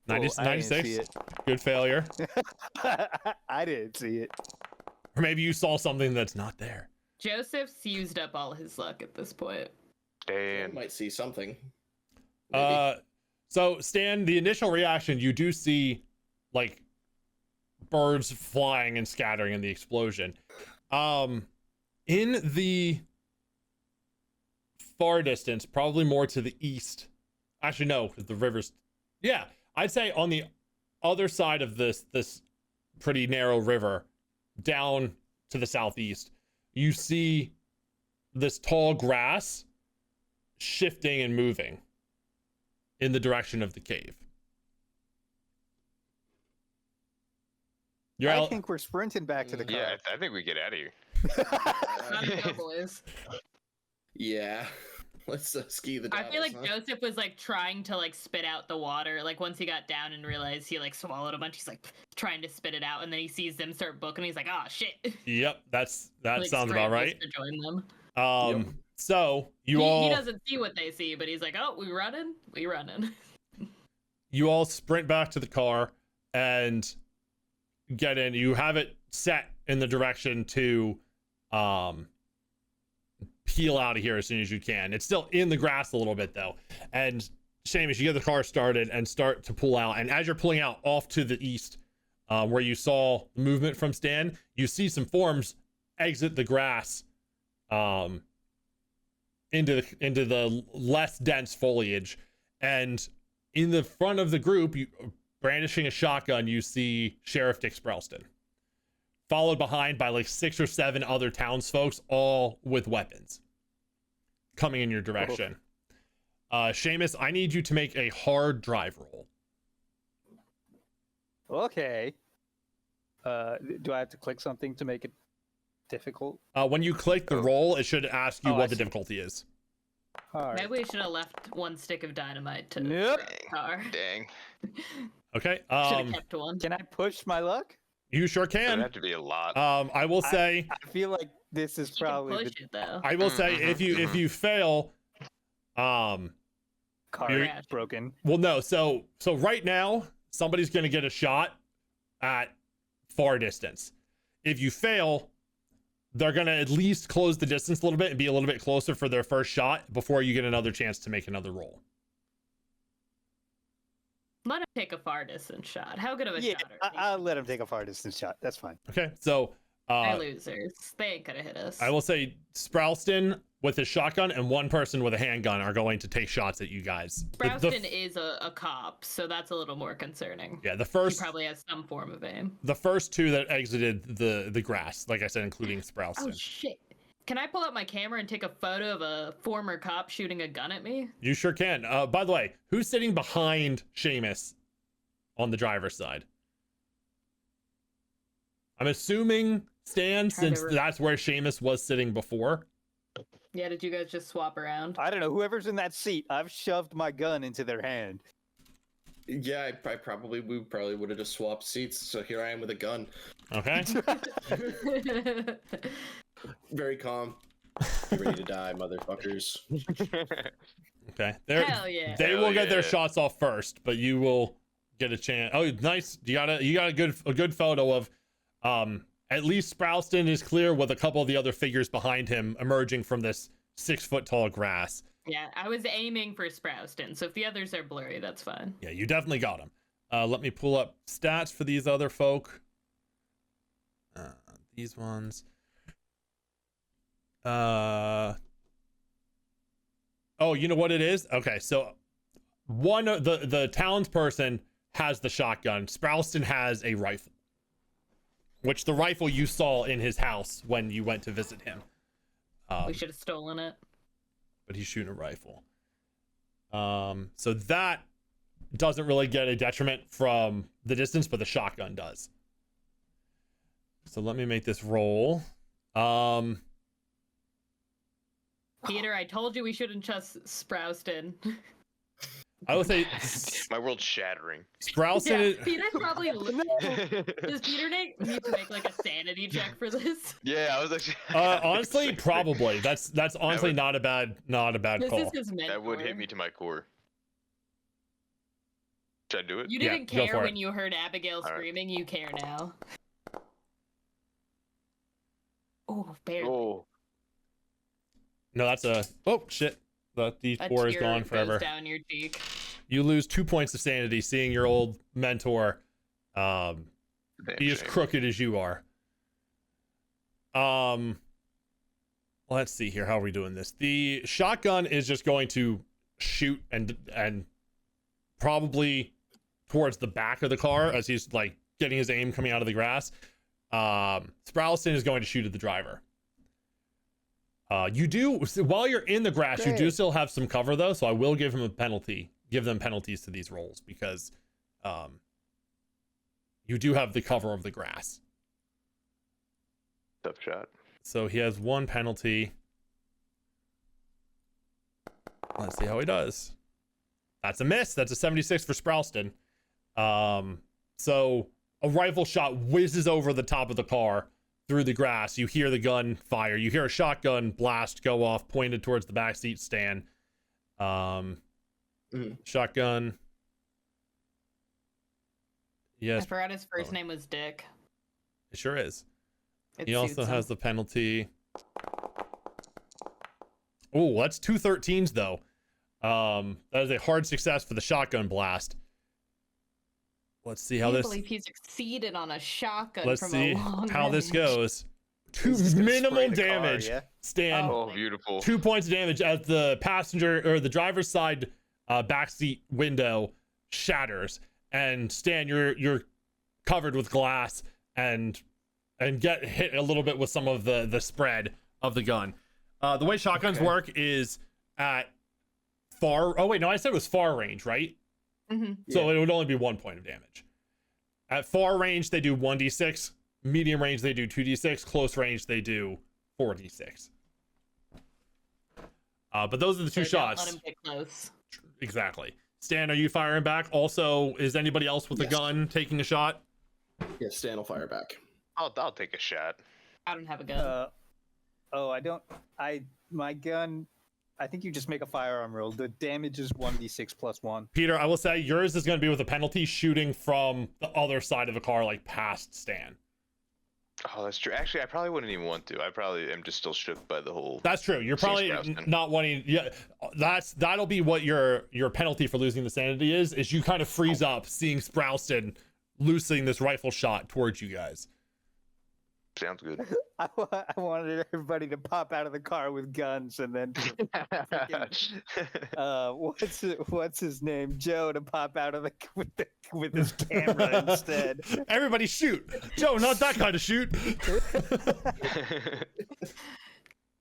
90, Oh, I didn't 96. see it. Good failure. I didn't see it. Or maybe you saw something that's not there. Joseph's used up all his luck at this point. I Dan. might see something. Maybe. So Stan, the initial reaction, you do see like birds flying and scattering in the explosion. In the far distance, probably more to the east. Actually, no, because the river's, yeah, I'd say on the other side of this pretty narrow river, down to the southeast, you see this tall grass shifting and moving in the direction of the cave. You're I out. think we're sprinting back to the car. Yeah, I think we get out of here. Not a boys. Yeah. Let's ski the. I feel like Dallas, huh? Joseph was like trying to like spit out the water. Like once he got down and realized he like swallowed a bunch, he's like trying to spit it out, and then he sees them start booking. He's like, "Oh shit!" Yep, that Like, sounds about scrambles right. To join them. Yep. So you He doesn't see what they see, but he's like, "Oh, we running. you all sprint back to the car and get in. You have it set in the direction to peel out of here as soon as you can. It's still in the grass a little bit though. And Seamus, you get the car started and start to pull out. And as you're pulling out off to the east, where you saw movement from Stan, you see some forms exit the grass into the less dense foliage. And in the front of the group, you brandishing a shotgun, you see Sheriff Dick Sprelston, followed behind by like 6 or 7 other townsfolk, all with weapons coming in your direction. Seamus, I need you to make a hard drive roll. Okay. Do I have to click something to make it difficult? When you click the roll, it should ask you Oh, I what the see. difficulty is. All right. Maybe we should have left one stick of dynamite to Nope. the car. Dang. Okay. Should have kept one. Can I push my luck? You sure It'd can. have to be a lot. I will say, I feel like this is You can probably push the it though. I will say, if you fail, car You're- broken. well, no. So right now, somebody's gonna get a shot at far distance. If you fail, they're gonna at least close the distance a little bit and be a little bit closer for their first shot before you get another chance to make another roll. Let him take a far distance shot. How good of a Yeah, shot are I'll let him take a far distance shot. That's fine. Okay, so They're losers. They ain't gonna hit us. I will say Sprelston with his shotgun and one person with a handgun are going to take shots at you guys. Browston is a cop, so that's a little more concerning. Yeah, the He first probably has some form of aim. the first 2 that exited the grass, like I said, including Sprelston. Oh shit. Can I pull out my camera and take a photo of a former cop shooting a gun at me? You sure can. By the way, who's sitting behind Seamus on the driver's side? I'm assuming Stan, since that's where Seamus was sitting before. Yeah, did you guys just swap around? I don't know. Whoever's in that seat, I've shoved my gun into their hand. Yeah, we probably would have just swapped seats. So here I am with a gun, Okay. very calm, ready to die, motherfuckers. Okay. Hell yeah. They Hell will get their yeah. shots off first, but you will get a chance. Oh, nice. You got a good photo of at least Sprelston is clear with a couple of the other figures behind him emerging from this 6-foot tall grass. Yeah, I was aiming for Sprowston, so if the others are blurry, that's fine. Yeah, you definitely got him. Let me pull up stats for these other folk. These ones. Oh, you know what it is? Okay, so one of the townsperson has the shotgun. Sprowston has a rifle, which the rifle you saw in his house when you went to visit him. We should have stolen it. But he's shooting a rifle. So that doesn't really get a detriment from the distance, but the shotgun does. So let me make this roll. Peter, I told you we shouldn't trust Sprowston. I would say My world's shattering. Sprowson Yeah, is, Peter's probably. Does Peter need to make like a sanity check for this? Yeah, I was actually. honestly probably. That's honestly would- not a bad This call. is his mentor. That would hit me to my core. Should I do it? You Yeah, didn't go care for when it. you heard Abigail right. screaming. You care now. Oh, barely. Oh, No, that's a shit. The A D4 is tear gone goes forever. down your cheek. You lose 2 points of sanity seeing your old mentor damn be as shame. crooked as you are. Let's see here. How are we doing this? The shotgun is just going to shoot and probably towards the back of the car as he's like getting his aim coming out of the grass. Sprowson is going to shoot at the driver. You do, while you're in the grass, you do Great. still have some cover though, so I will give him a penalty. Give them penalties to these rolls because you do have the cover of the grass. Tough shot. So he has one penalty. Let's see how he does. That's a miss. That's a 76 for Sprowston. So a rifle shot whizzes over the top of the car through the grass. You hear the gun fire. You hear a shotgun blast go off pointed towards the backseat stand. Shotgun. Yes, I forgot his first name was Dick. it sure is. It He also suits him. has the penalty. Oh, that's 2 13s though. That is a hard success for the shotgun blast. Let's see how I can't this. believe he succeeded on a shotgun Let's from see a long how this range. goes. He's just gonna Minimal spray the car, damage. yeah? Stan, Oh, beautiful. 2 points of damage as the passenger or the driver's side backseat window shatters, and Stan, you're covered with glass and get hit a little bit with some of the spread of the gun. The way shotguns work is at far. Oh wait, no, I said it was far range, right? Mhm. So it would only be 1 point of damage. At far range, they do 1d6. Medium range, they do 2d6. Close range, they do 4d6. But those are the two So don't shots. Let him get close. Exactly. Stan, are you firing back? Also, is anybody else with a Yes. gun taking a shot? Yeah, Stan will fire back. I'll take a shot. I don't have a gun. I don't. My gun. I think you just make a firearm roll. The damage is 1d6 plus 1. Peter, I will say yours is going to be with a penalty shooting from the other side of the car, like past Stan. Oh, that's true. Actually, I probably wouldn't even want to. I probably am just still shook by the whole. That's true. You're Seems probably gross, man. not wanting. Yeah, that'll be what your penalty for losing the sanity is you kind of freeze up seeing Sprowston loosing this rifle shot towards you guys. Sounds good. I wanted everybody to pop out of the car with guns, and then what's his name, Joe, to pop out of with his camera instead. Everybody shoot. Joe, not that kind of shoot.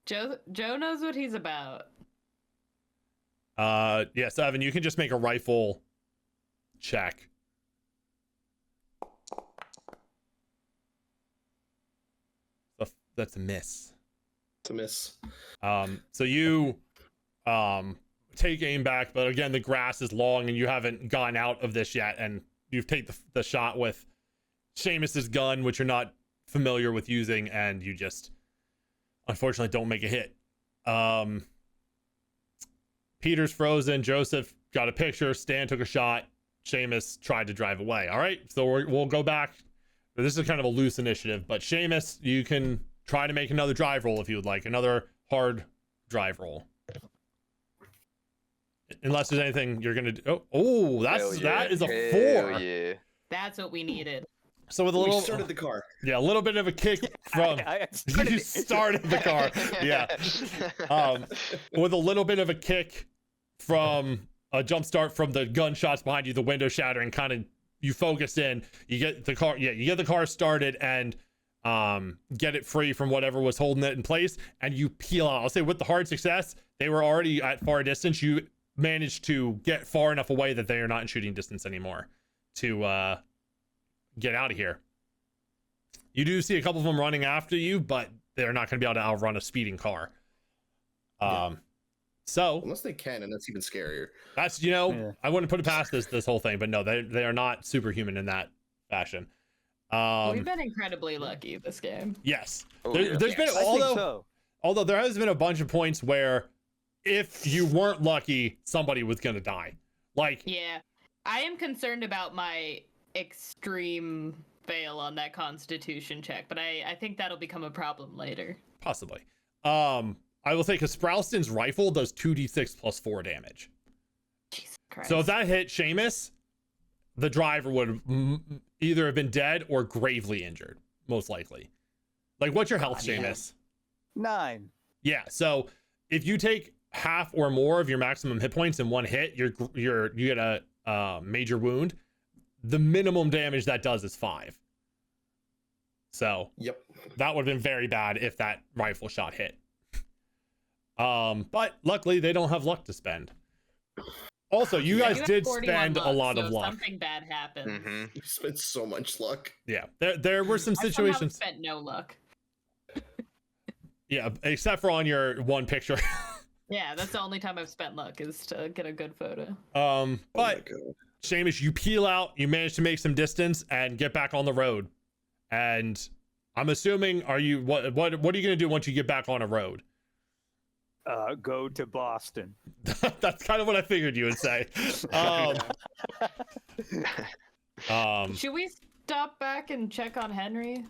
Joe knows what he's about. Yes, Evan, you can just make a rifle check. That's a miss. It's a miss. So you take aim back, but again, the grass is long and you haven't gone out of this yet, and you take the shot with Seamus's gun, which you're not familiar with using, and you just unfortunately don't make a hit. Peter's frozen. Joseph got a picture. Stan took a shot. Seamus tried to drive away. All right, so we'll go back. This is kind of a loose initiative, but Seamus, you can try to make another drive roll if you would like. Another hard drive roll. Unless there's anything you're going to do. Oh, that is a 4. Hell yeah. That's what we needed. So with a We little started the car. yeah, a little bit of a kick from you started the car. Yeah. With a little bit of a kick from a jump start from the gunshots behind you, the window shattering, kind of you focus in, you get the car started and get it free from whatever was holding it in place, and you peel out. I'll say with the hard success, they were already at far distance. You managed to get far enough away that they are not in shooting distance anymore to get out of here. You do see a couple of them running after you, but they're not going to be able to outrun a speeding car. So Unless they can, and that's even scarier. that's I wouldn't put it past this whole thing, but no, they are not superhuman in that fashion. We've been incredibly lucky this game. Yes. Oh, There's been although there has been a bunch of points where if you weren't lucky, somebody was gonna die. Like Yeah. I am concerned about my extreme fail on that Constitution check, but I think that'll become a problem later. possibly. I will say because Sprowston's rifle does 2d6 plus 4 damage. Jesus Christ. So if that hit Seamus, the driver would either have been dead or gravely injured, most likely. Like, what's your health, Seamus? 9. Yeah. So if you take half or more of your maximum hit points in one hit, you get a major wound. The minimum damage that does is 5. So Yep. that would have been very bad if that rifle shot hit. But luckily they don't have luck to spend. Also, you guys have did 41 spend a lot so of luck. Something bad happens. Mm-hmm. You spent so much luck. Yeah, there were some I somehow situations. spent no luck. Yeah, except for on your one picture. Yeah, that's the only time I've spent luck is to get a good photo. But Oh my God. Seamus, you peel out, you manage to make some distance and get back on the road. And I'm assuming, what are you gonna do once you get back on a road? Go to Boston. That's kind of what I figured you would say. Should we stop back and check on Henry?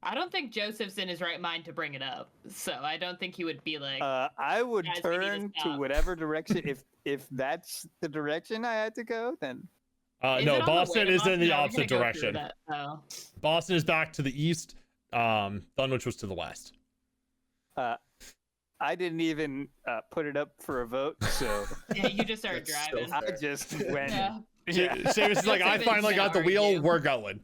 I don't think Joseph's in his right mind to bring it up, so I don't think he would be like. I would Guys, we need to turn to stop. whatever direction. If that's the direction I had to go, then Is it no, on the way Boston to is in the No, we're opposite gonna go through direction. that. Oh. Boston is back to the east. Dunwich was to the west. I didn't even put it up for a vote. So Yeah, you just started That's so driving. fair. I just went. Yeah. Seamus is like, I Joseph finally is got the gonna wheel. argue. We're going.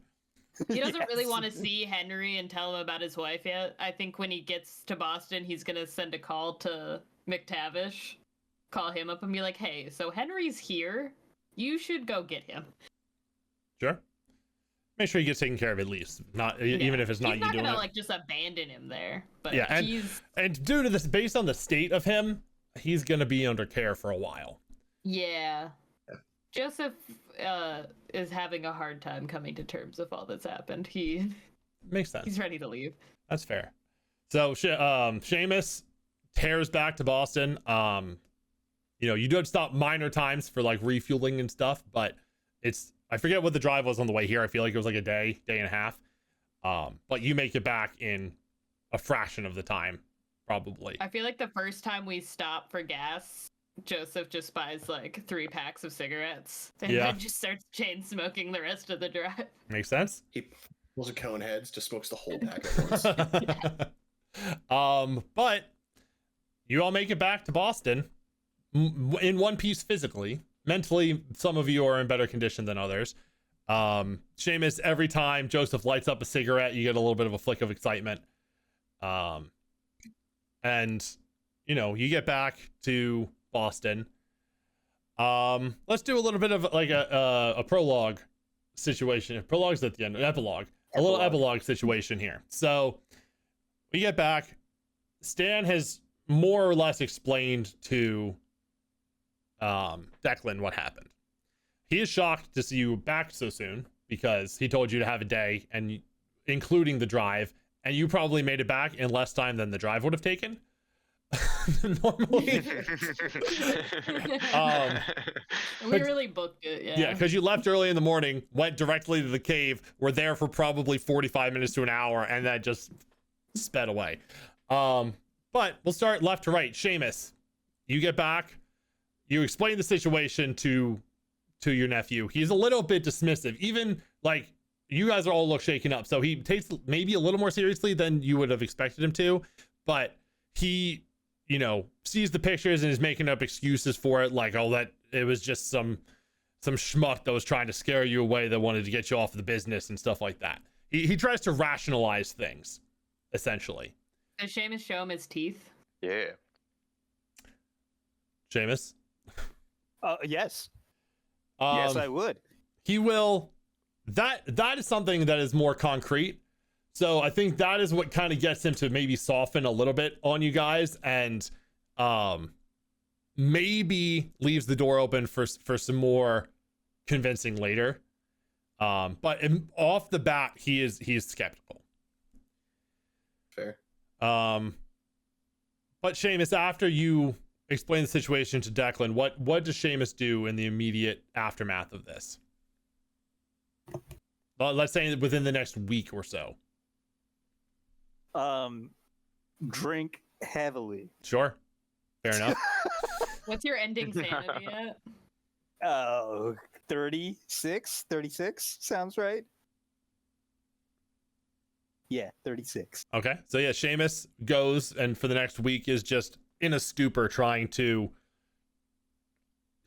He doesn't really Yes. want to see Henry and tell him about his wife yet. I think when he gets to Boston, he's gonna send a call to McTavish, call him up and be like, "Hey, so Henry's here. You should go get him." Sure. Make sure he gets taken care of at least. Not even if it's not he's you not doing gonna it. like just abandon him there. But Yeah, and- he's And due to this, based on the state of him, he's gonna be under care for a while. yeah. Joseph is having a hard time coming to terms with all that's happened. Makes sense. He's ready to leave. That's fair. So Seamus tears back to Boston. You did stop minor times for like refueling and stuff, but I forget what the drive was on the way here. I feel like it was like a day and a half. But you make it back in a fraction of the time, probably. I feel like the first time we stop for gas, Joseph just buys like 3 packs of cigarettes and Yeah. then just starts chain smoking the rest of the drive. Makes sense. He pulls a cone heads, just smokes the whole pack at once. But you all make it back to Boston in one piece physically. Mentally, some of you are in better condition than others. Seamus, every time Joseph lights up a cigarette, you get a little bit of a flick of excitement. And you get back to Boston. Let's do a little bit of like a prologue situation. Prologue's at the end, an epilogue. A little epilogue situation here. So we get back. Stan has more or less explained to Declan what happened. He is shocked to see you back so soon because he told you to have a day, and including the drive, and you probably made it back in less time than the drive would have taken. Normally. We really booked it, yeah. Yeah, because you left early in the morning, went directly to the cave, were there for probably 45 minutes to an hour, and that just sped away. But we'll start left to right. Seamus, you get back, you explain the situation to your nephew. He's a little bit dismissive, even like you guys are all look shaken up. So he takes maybe a little more seriously than you would have expected him to, but he sees the pictures and is making up excuses for it, like, oh, that it was just some schmuck that was trying to scare you away, that wanted to get you off the business and stuff like that. He tries to rationalize things, essentially. Does Seamus show him his teeth? Yeah. Seamus? Yes. Yes, I would. He will. That is something that is more concrete. So I think that is what kind of gets him to maybe soften a little bit on you guys, and maybe leaves the door open for some more convincing later. But off the bat, he is skeptical. Fair. But Seamus, after you explain the situation to Declan, what does Seamus do in the immediate aftermath of this? Well, let's say within the next week or so. Drink heavily. Sure. Fair enough. What's your ending sanity at? Oh, 36 sounds right. Yeah, 36. Okay. So yeah, Seamus goes and for the next week is just in a stupor trying to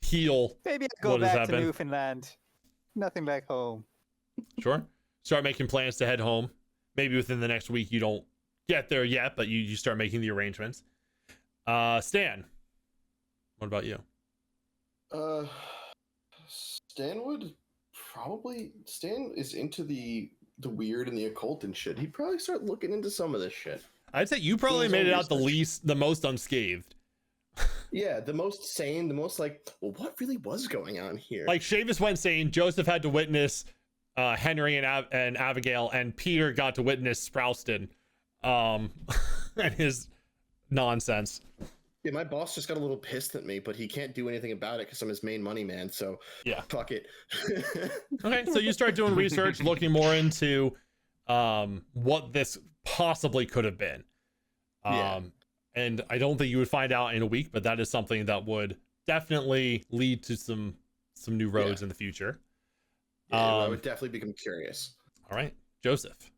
heal. Maybe I'll go what has back to happened. Newfoundland. Nothing back home. Sure. Start making plans to head home. Maybe within the next week you don't get there yet, but you start making the arrangements. Stan, what about you? Stan is into the weird and the occult and shit. He'd probably start looking into some of this shit. I'd say you probably made it out the most unscathed. Yeah, the most sane, the most like, well, what really was going on here? Like Seamus went sane, Joseph had to witness Henry and Abigail, and Peter got to witness Sproulston and his nonsense. Yeah, my boss just got a little pissed at me, but he can't do anything about it because I'm his main money man. So yeah, fuck it. Okay, so you start doing research, looking more into what this possibly could have been. And I don't think you would find out in a week, but that is something that would definitely lead to some new roads in the future. Yeah, I would definitely become curious. All right, Joseph.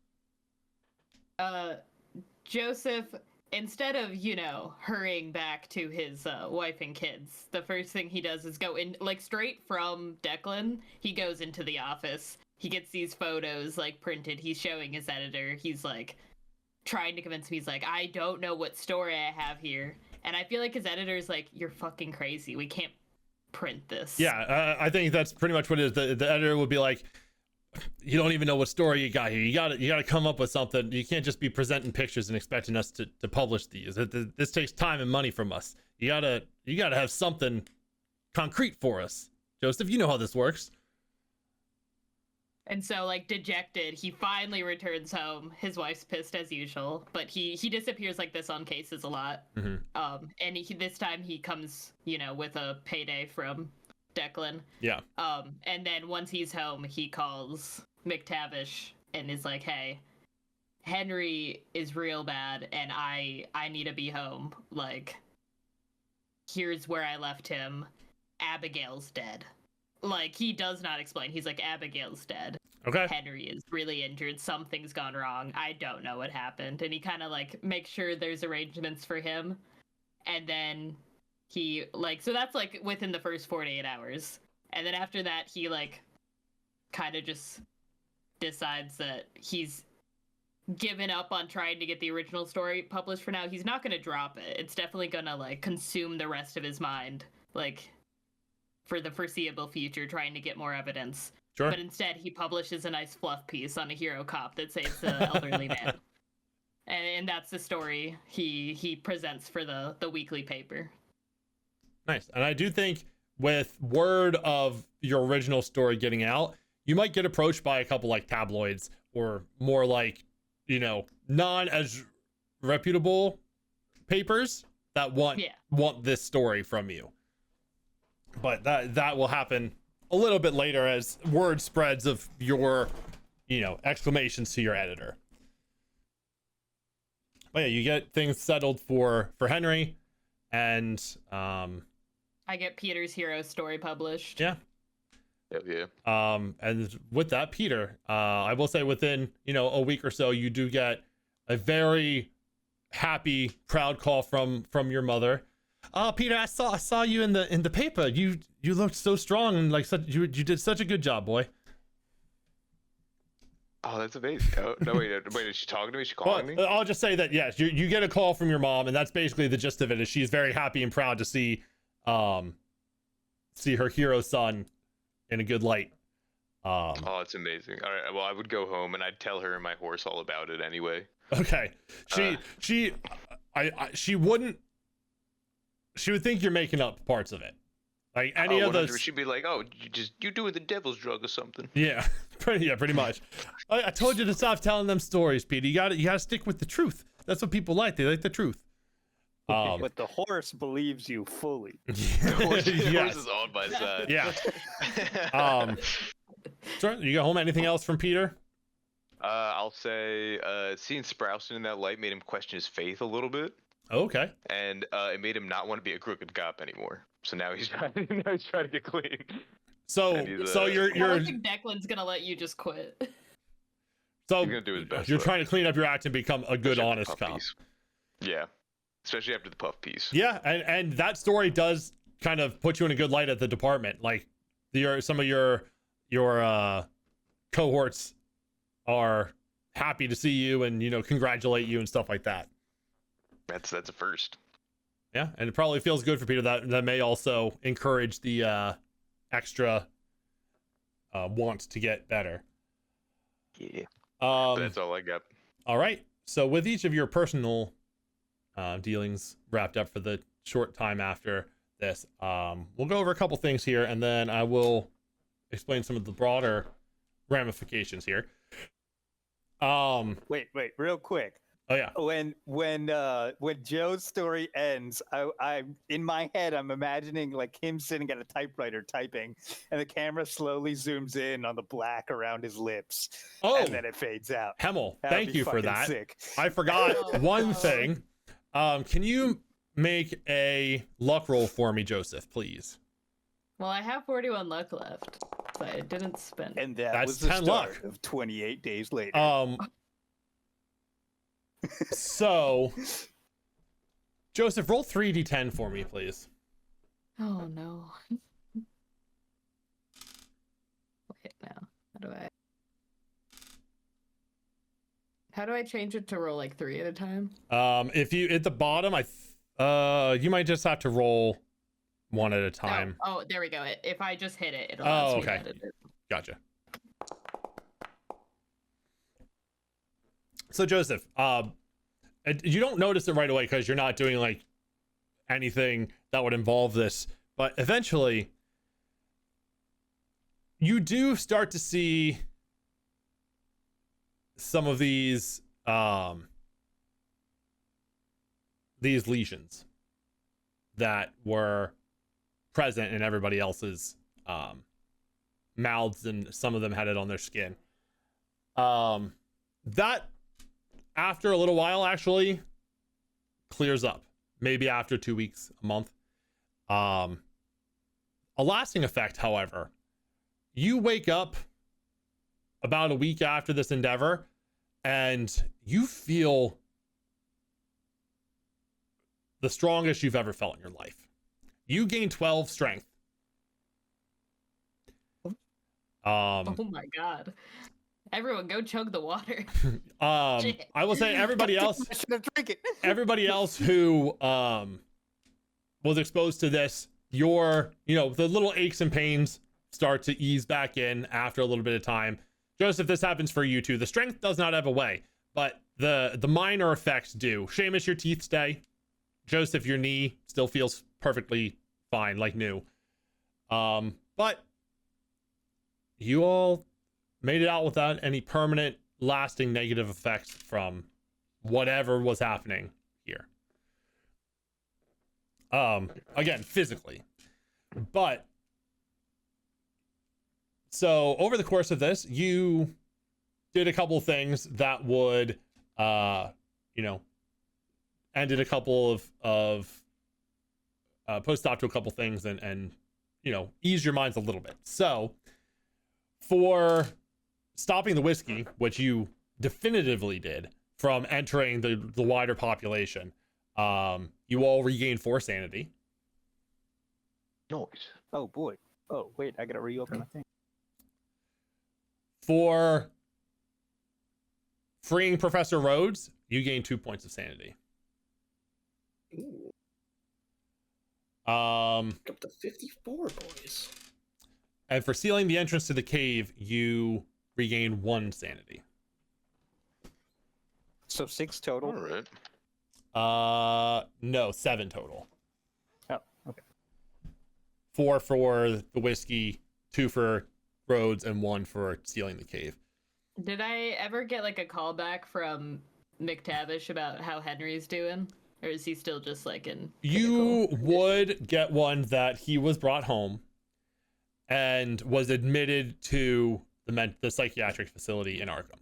Joseph, instead of, hurrying back to his wife and kids, the first thing he does is go in, like, straight from Declan. He goes into the office. He gets these photos, like, printed. He's showing his editor. He's, like, trying to convince me. He's like, I don't know what story I have here. And I feel like his editor's like, you're fucking crazy. We can't print this. Yeah, I think that's pretty much what it is. The editor would be like, you don't even know what story you got here. You gotta come up with something. You can't just be presenting pictures and expecting us to publish these. This takes time and money from us. You gotta have something concrete for us. Joseph, you know how this works. And so, like, dejected, he finally returns home. His wife's pissed as usual, but he disappears like this on cases a lot. Mm-hmm. And this time he comes, with a payday from Declan. Yeah. And then once he's home, he calls McTavish and is like, hey, Henry is real bad and I need to be home. Like, here's where I left him. Abigail's dead. Like, he does not explain. He's like, Abigail's dead. Okay. Henry is really injured. Something's gone wrong. I don't know what happened. And he kind of, like, makes sure there's arrangements for him. And then he, like, so that's, like, within the first 48 hours. And then after that, he, like, kind of just decides that he's given up on trying to get the original story published for now. He's not going to drop it. It's definitely going to, like, consume the rest of his mind. Like, for the foreseeable future, trying to get more evidence. Sure. But instead, he publishes a nice fluff piece on a hero cop that saves the elderly man. And that's the story he presents for the weekly paper. Nice. And I do think with word of your original story getting out, you might get approached by a couple like tabloids or more like, non as reputable papers that want this story from you. But that will happen a little bit later as word spreads of your, exclamations to your editor. But yeah, you get things settled for Henry, and I get Peter's hero story published. Yeah. Yeah. And with that, Peter, I will say within a week or so, you do get a very happy, proud call from your mother. Peter, I saw you in the paper. You looked so strong and like you did such a good job, boy. Oh, that's amazing. Oh, no, wait, is she talking to me? Is she calling me? I'll just say that yes, you get a call from your mom, and that's basically the gist of it. Is she's very happy and proud to see her hero son in a good light. Oh, it's amazing. All right, well, I would go home and I'd tell her and my horse all about it anyway. Okay. She wouldn't. She would think you're making up parts of it. Like any of those. She'd be like, "Oh, you doing the devil's drug or something." Yeah, pretty much. I told you to stop telling them stories, Peter. You gotta stick with the truth. That's what people like. They like the truth. But the horse believes you fully. The horse Yes. is on my side. Yeah. So you got home? Anything else from Peter? I'll say seeing Sprouston in that light made him question his faith a little bit. Okay. And it made him not want to be a crooked cop anymore. So now he's trying to get clean. So I don't think Declan's gonna let you just quit. So he's gonna do his best. You're trying to clean up your act and become a good, honest cop. Piece. Yeah, especially after the puff piece. Yeah, and that story does kind of put you in a good light at the department. Like some of your cohorts are happy to see you and congratulate you and stuff like that. That's a first. Yeah, and it probably feels good for Peter. That may also encourage the extra want to get better. Yeah. That's all I got. All right. So with each of your personal dealings wrapped up for the short time after this, we'll go over a couple things here, and then I will explain some of the broader ramifications here. Wait, real quick. Oh yeah. When Joe's story ends, I in my head I'm imagining like him sitting at a typewriter typing, and the camera slowly zooms in on the black around his lips. Oh, and then it fades out. Hemal, thank you for that. Sick. I forgot one thing. Can you make a luck roll for me, Joseph, please? Well, I have 41 luck left, but I didn't spend. And that's 10 was the start luck. of 28 days later. So, Joseph, roll 3d10 for me, please. Oh no. Wait, now. How do I change it to roll like 3 at a time? If you at the bottom, you might just have to roll 1 at a time. Oh, there we go. If I just hit it, it'll okay. it. Gotcha. So Joseph, you don't notice it right away because you're not doing like anything that would involve this, but eventually you do start to see some of these lesions that were present in everybody else's mouths, and some of them had it on their skin. That after a little while actually clears up, maybe after 2 weeks, a month. A lasting effect, however, you wake up about a week after this endeavor and you feel the strongest you've ever felt in your life. You gain 12 strength. Oh my god. Everyone go chug the water. I will say everybody else who was exposed to this, the little aches and pains start to ease back in after a little bit of time. Joseph, this happens for you too. The strength does not ebb away, but the minor effects do. Seamus, your teeth stay. Joseph, your knee still feels perfectly fine, like new. But you all made it out without any permanent, lasting negative effects from whatever was happening here. Again, physically. But so over the course of this, you did a couple things that would, ended a couple of put a stop to a couple things and ease your minds a little bit. So for stopping the whiskey, which you definitively did from entering the wider population, you all regain 4 sanity. Nice. Oh boy. Oh wait, I gotta reopen my thing. For freeing Professor Rhodes, you gain 2 points of sanity. Ooh. Up to 54, boys. And for sealing the entrance to the cave, you regain 1 sanity. So 6 total. All right. No, 7 total. Oh, okay. 4 for the whiskey, 2 for roads, and 1 for sealing the cave. Did I ever get like a callback from McTavish about how Henry's doing? Or is he still just like in You pinnacle? would get one that he was brought home and was admitted to the psychiatric facility in Arkham,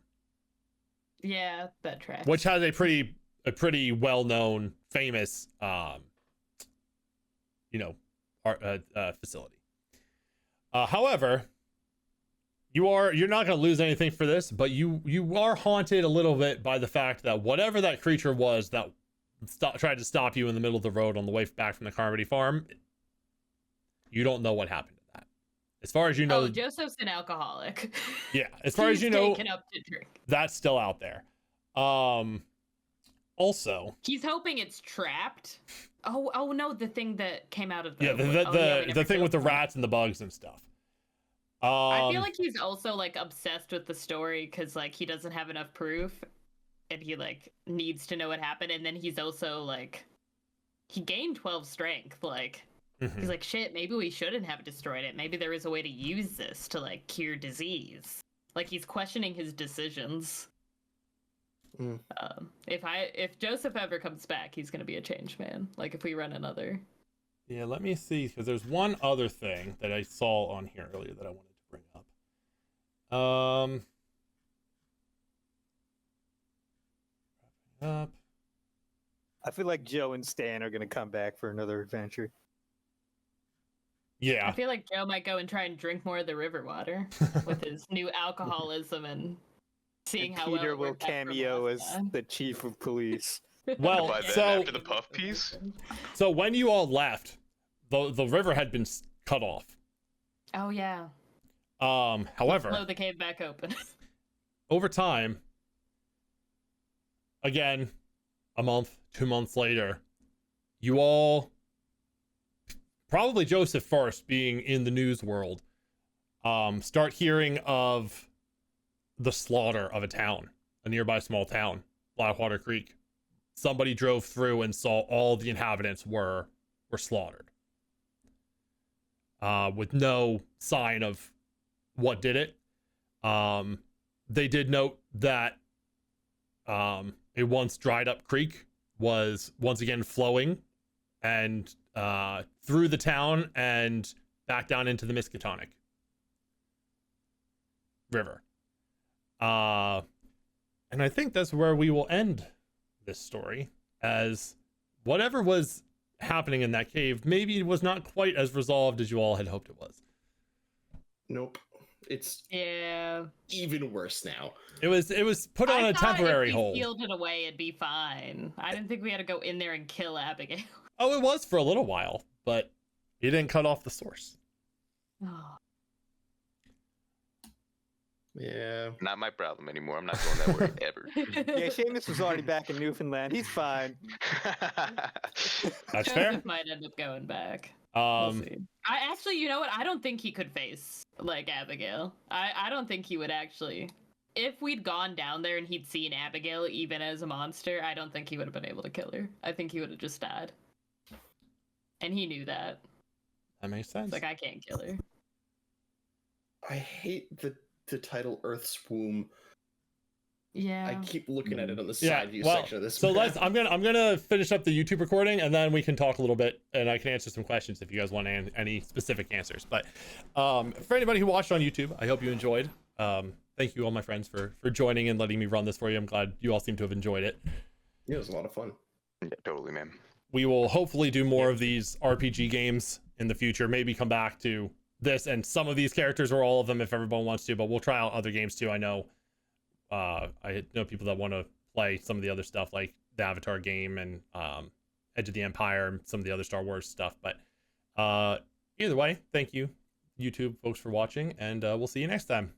Yeah, that tracks. which has a pretty well-known, famous, facility. However, you're not going to lose anything for this, but you are haunted a little bit by the fact that whatever that creature was that tried to stop you in the middle of the road on the way back from the Carmody farm, you don't know what happened to that. As far as you know, Joseph's an alcoholic. yeah, as far as you know, taken up to drink. that's still out there. Also, He's hoping it's trapped. Oh no, the thing that came out of the the thing with the rats and the bugs and stuff. I feel like he's also like obsessed with the story because like he doesn't have enough proof, and he like needs to know what happened. And then he's also like, he gained 12 strength. Like he's like, shit, maybe we shouldn't have destroyed it. Maybe there is a way to use this to like cure disease. Like he's questioning his decisions. If Joseph ever comes back, he's gonna be a changed man. Like if we run another. Yeah, let me see, because there's one other thing that I saw on here earlier that I wanted to bring up. I feel like Joe and Stan are gonna come back for another adventure. Yeah. I feel like Joe might go and try and drink more of the river water with his new alcoholism and seeing And how Peter well will it worked out for cameo as last time. the chief of police. Well, By then, so after the puff piece, so when you all left, the river had been cut off. Oh yeah. However, Blow the cave back open. over time, again, a month, 2 months later, you all, probably Joseph first, being in the news world, start hearing of the slaughter of a nearby small town, Blackwater Creek. Somebody drove through and saw all the inhabitants were slaughtered, with no sign of what did it. They did note that a once dried up creek was once again flowing and through the town and back down into the Miskatonic River. And I think that's where we will end this story, as whatever was happening in that cave maybe was not quite as resolved as you all had hoped it was. Nope. It's Yeah. even worse now. It was put on a temporary if we hold. sealed it away, it'd be fine. I didn't think we had to go in there and kill Abigail. Oh, it was for a little while, but you didn't cut off the source. Oh. Yeah. not my problem anymore. I'm not going that way ever. Yeah, Seamus was already back in Newfoundland. He's fine. That's fair. Joseph might end up going back. We'll see. I actually, you know what? I don't think he could face like Abigail. I don't think he would actually. If we'd gone down there and he'd seen Abigail even as a monster, I don't think he would have been able to kill her. I think he would have just died. And he knew that. That makes sense. Like, I can't kill her. I hate the title Earth's Womb. Yeah. I keep looking at it on the Yeah, side view well, section of this. so map. I'm gonna finish up the YouTube recording, and then we can talk a little bit, and I can answer some questions if you guys want any specific answers. But for anybody who watched on YouTube, I hope you enjoyed. Thank you all my friends for joining and letting me run this for you. I'm glad you all seem to have enjoyed it. Yeah, it was a lot of fun. Yeah, totally, man. We will hopefully do more of these RPG games in the future. Maybe come back to this and some of these characters or all of them if everyone wants to, but we'll try out other games too. I know people that want to play some of the other stuff like the Avatar game and Edge of the Empire and some of the other Star Wars stuff. But either way, thank you, YouTube folks, for watching, and we'll see you next time.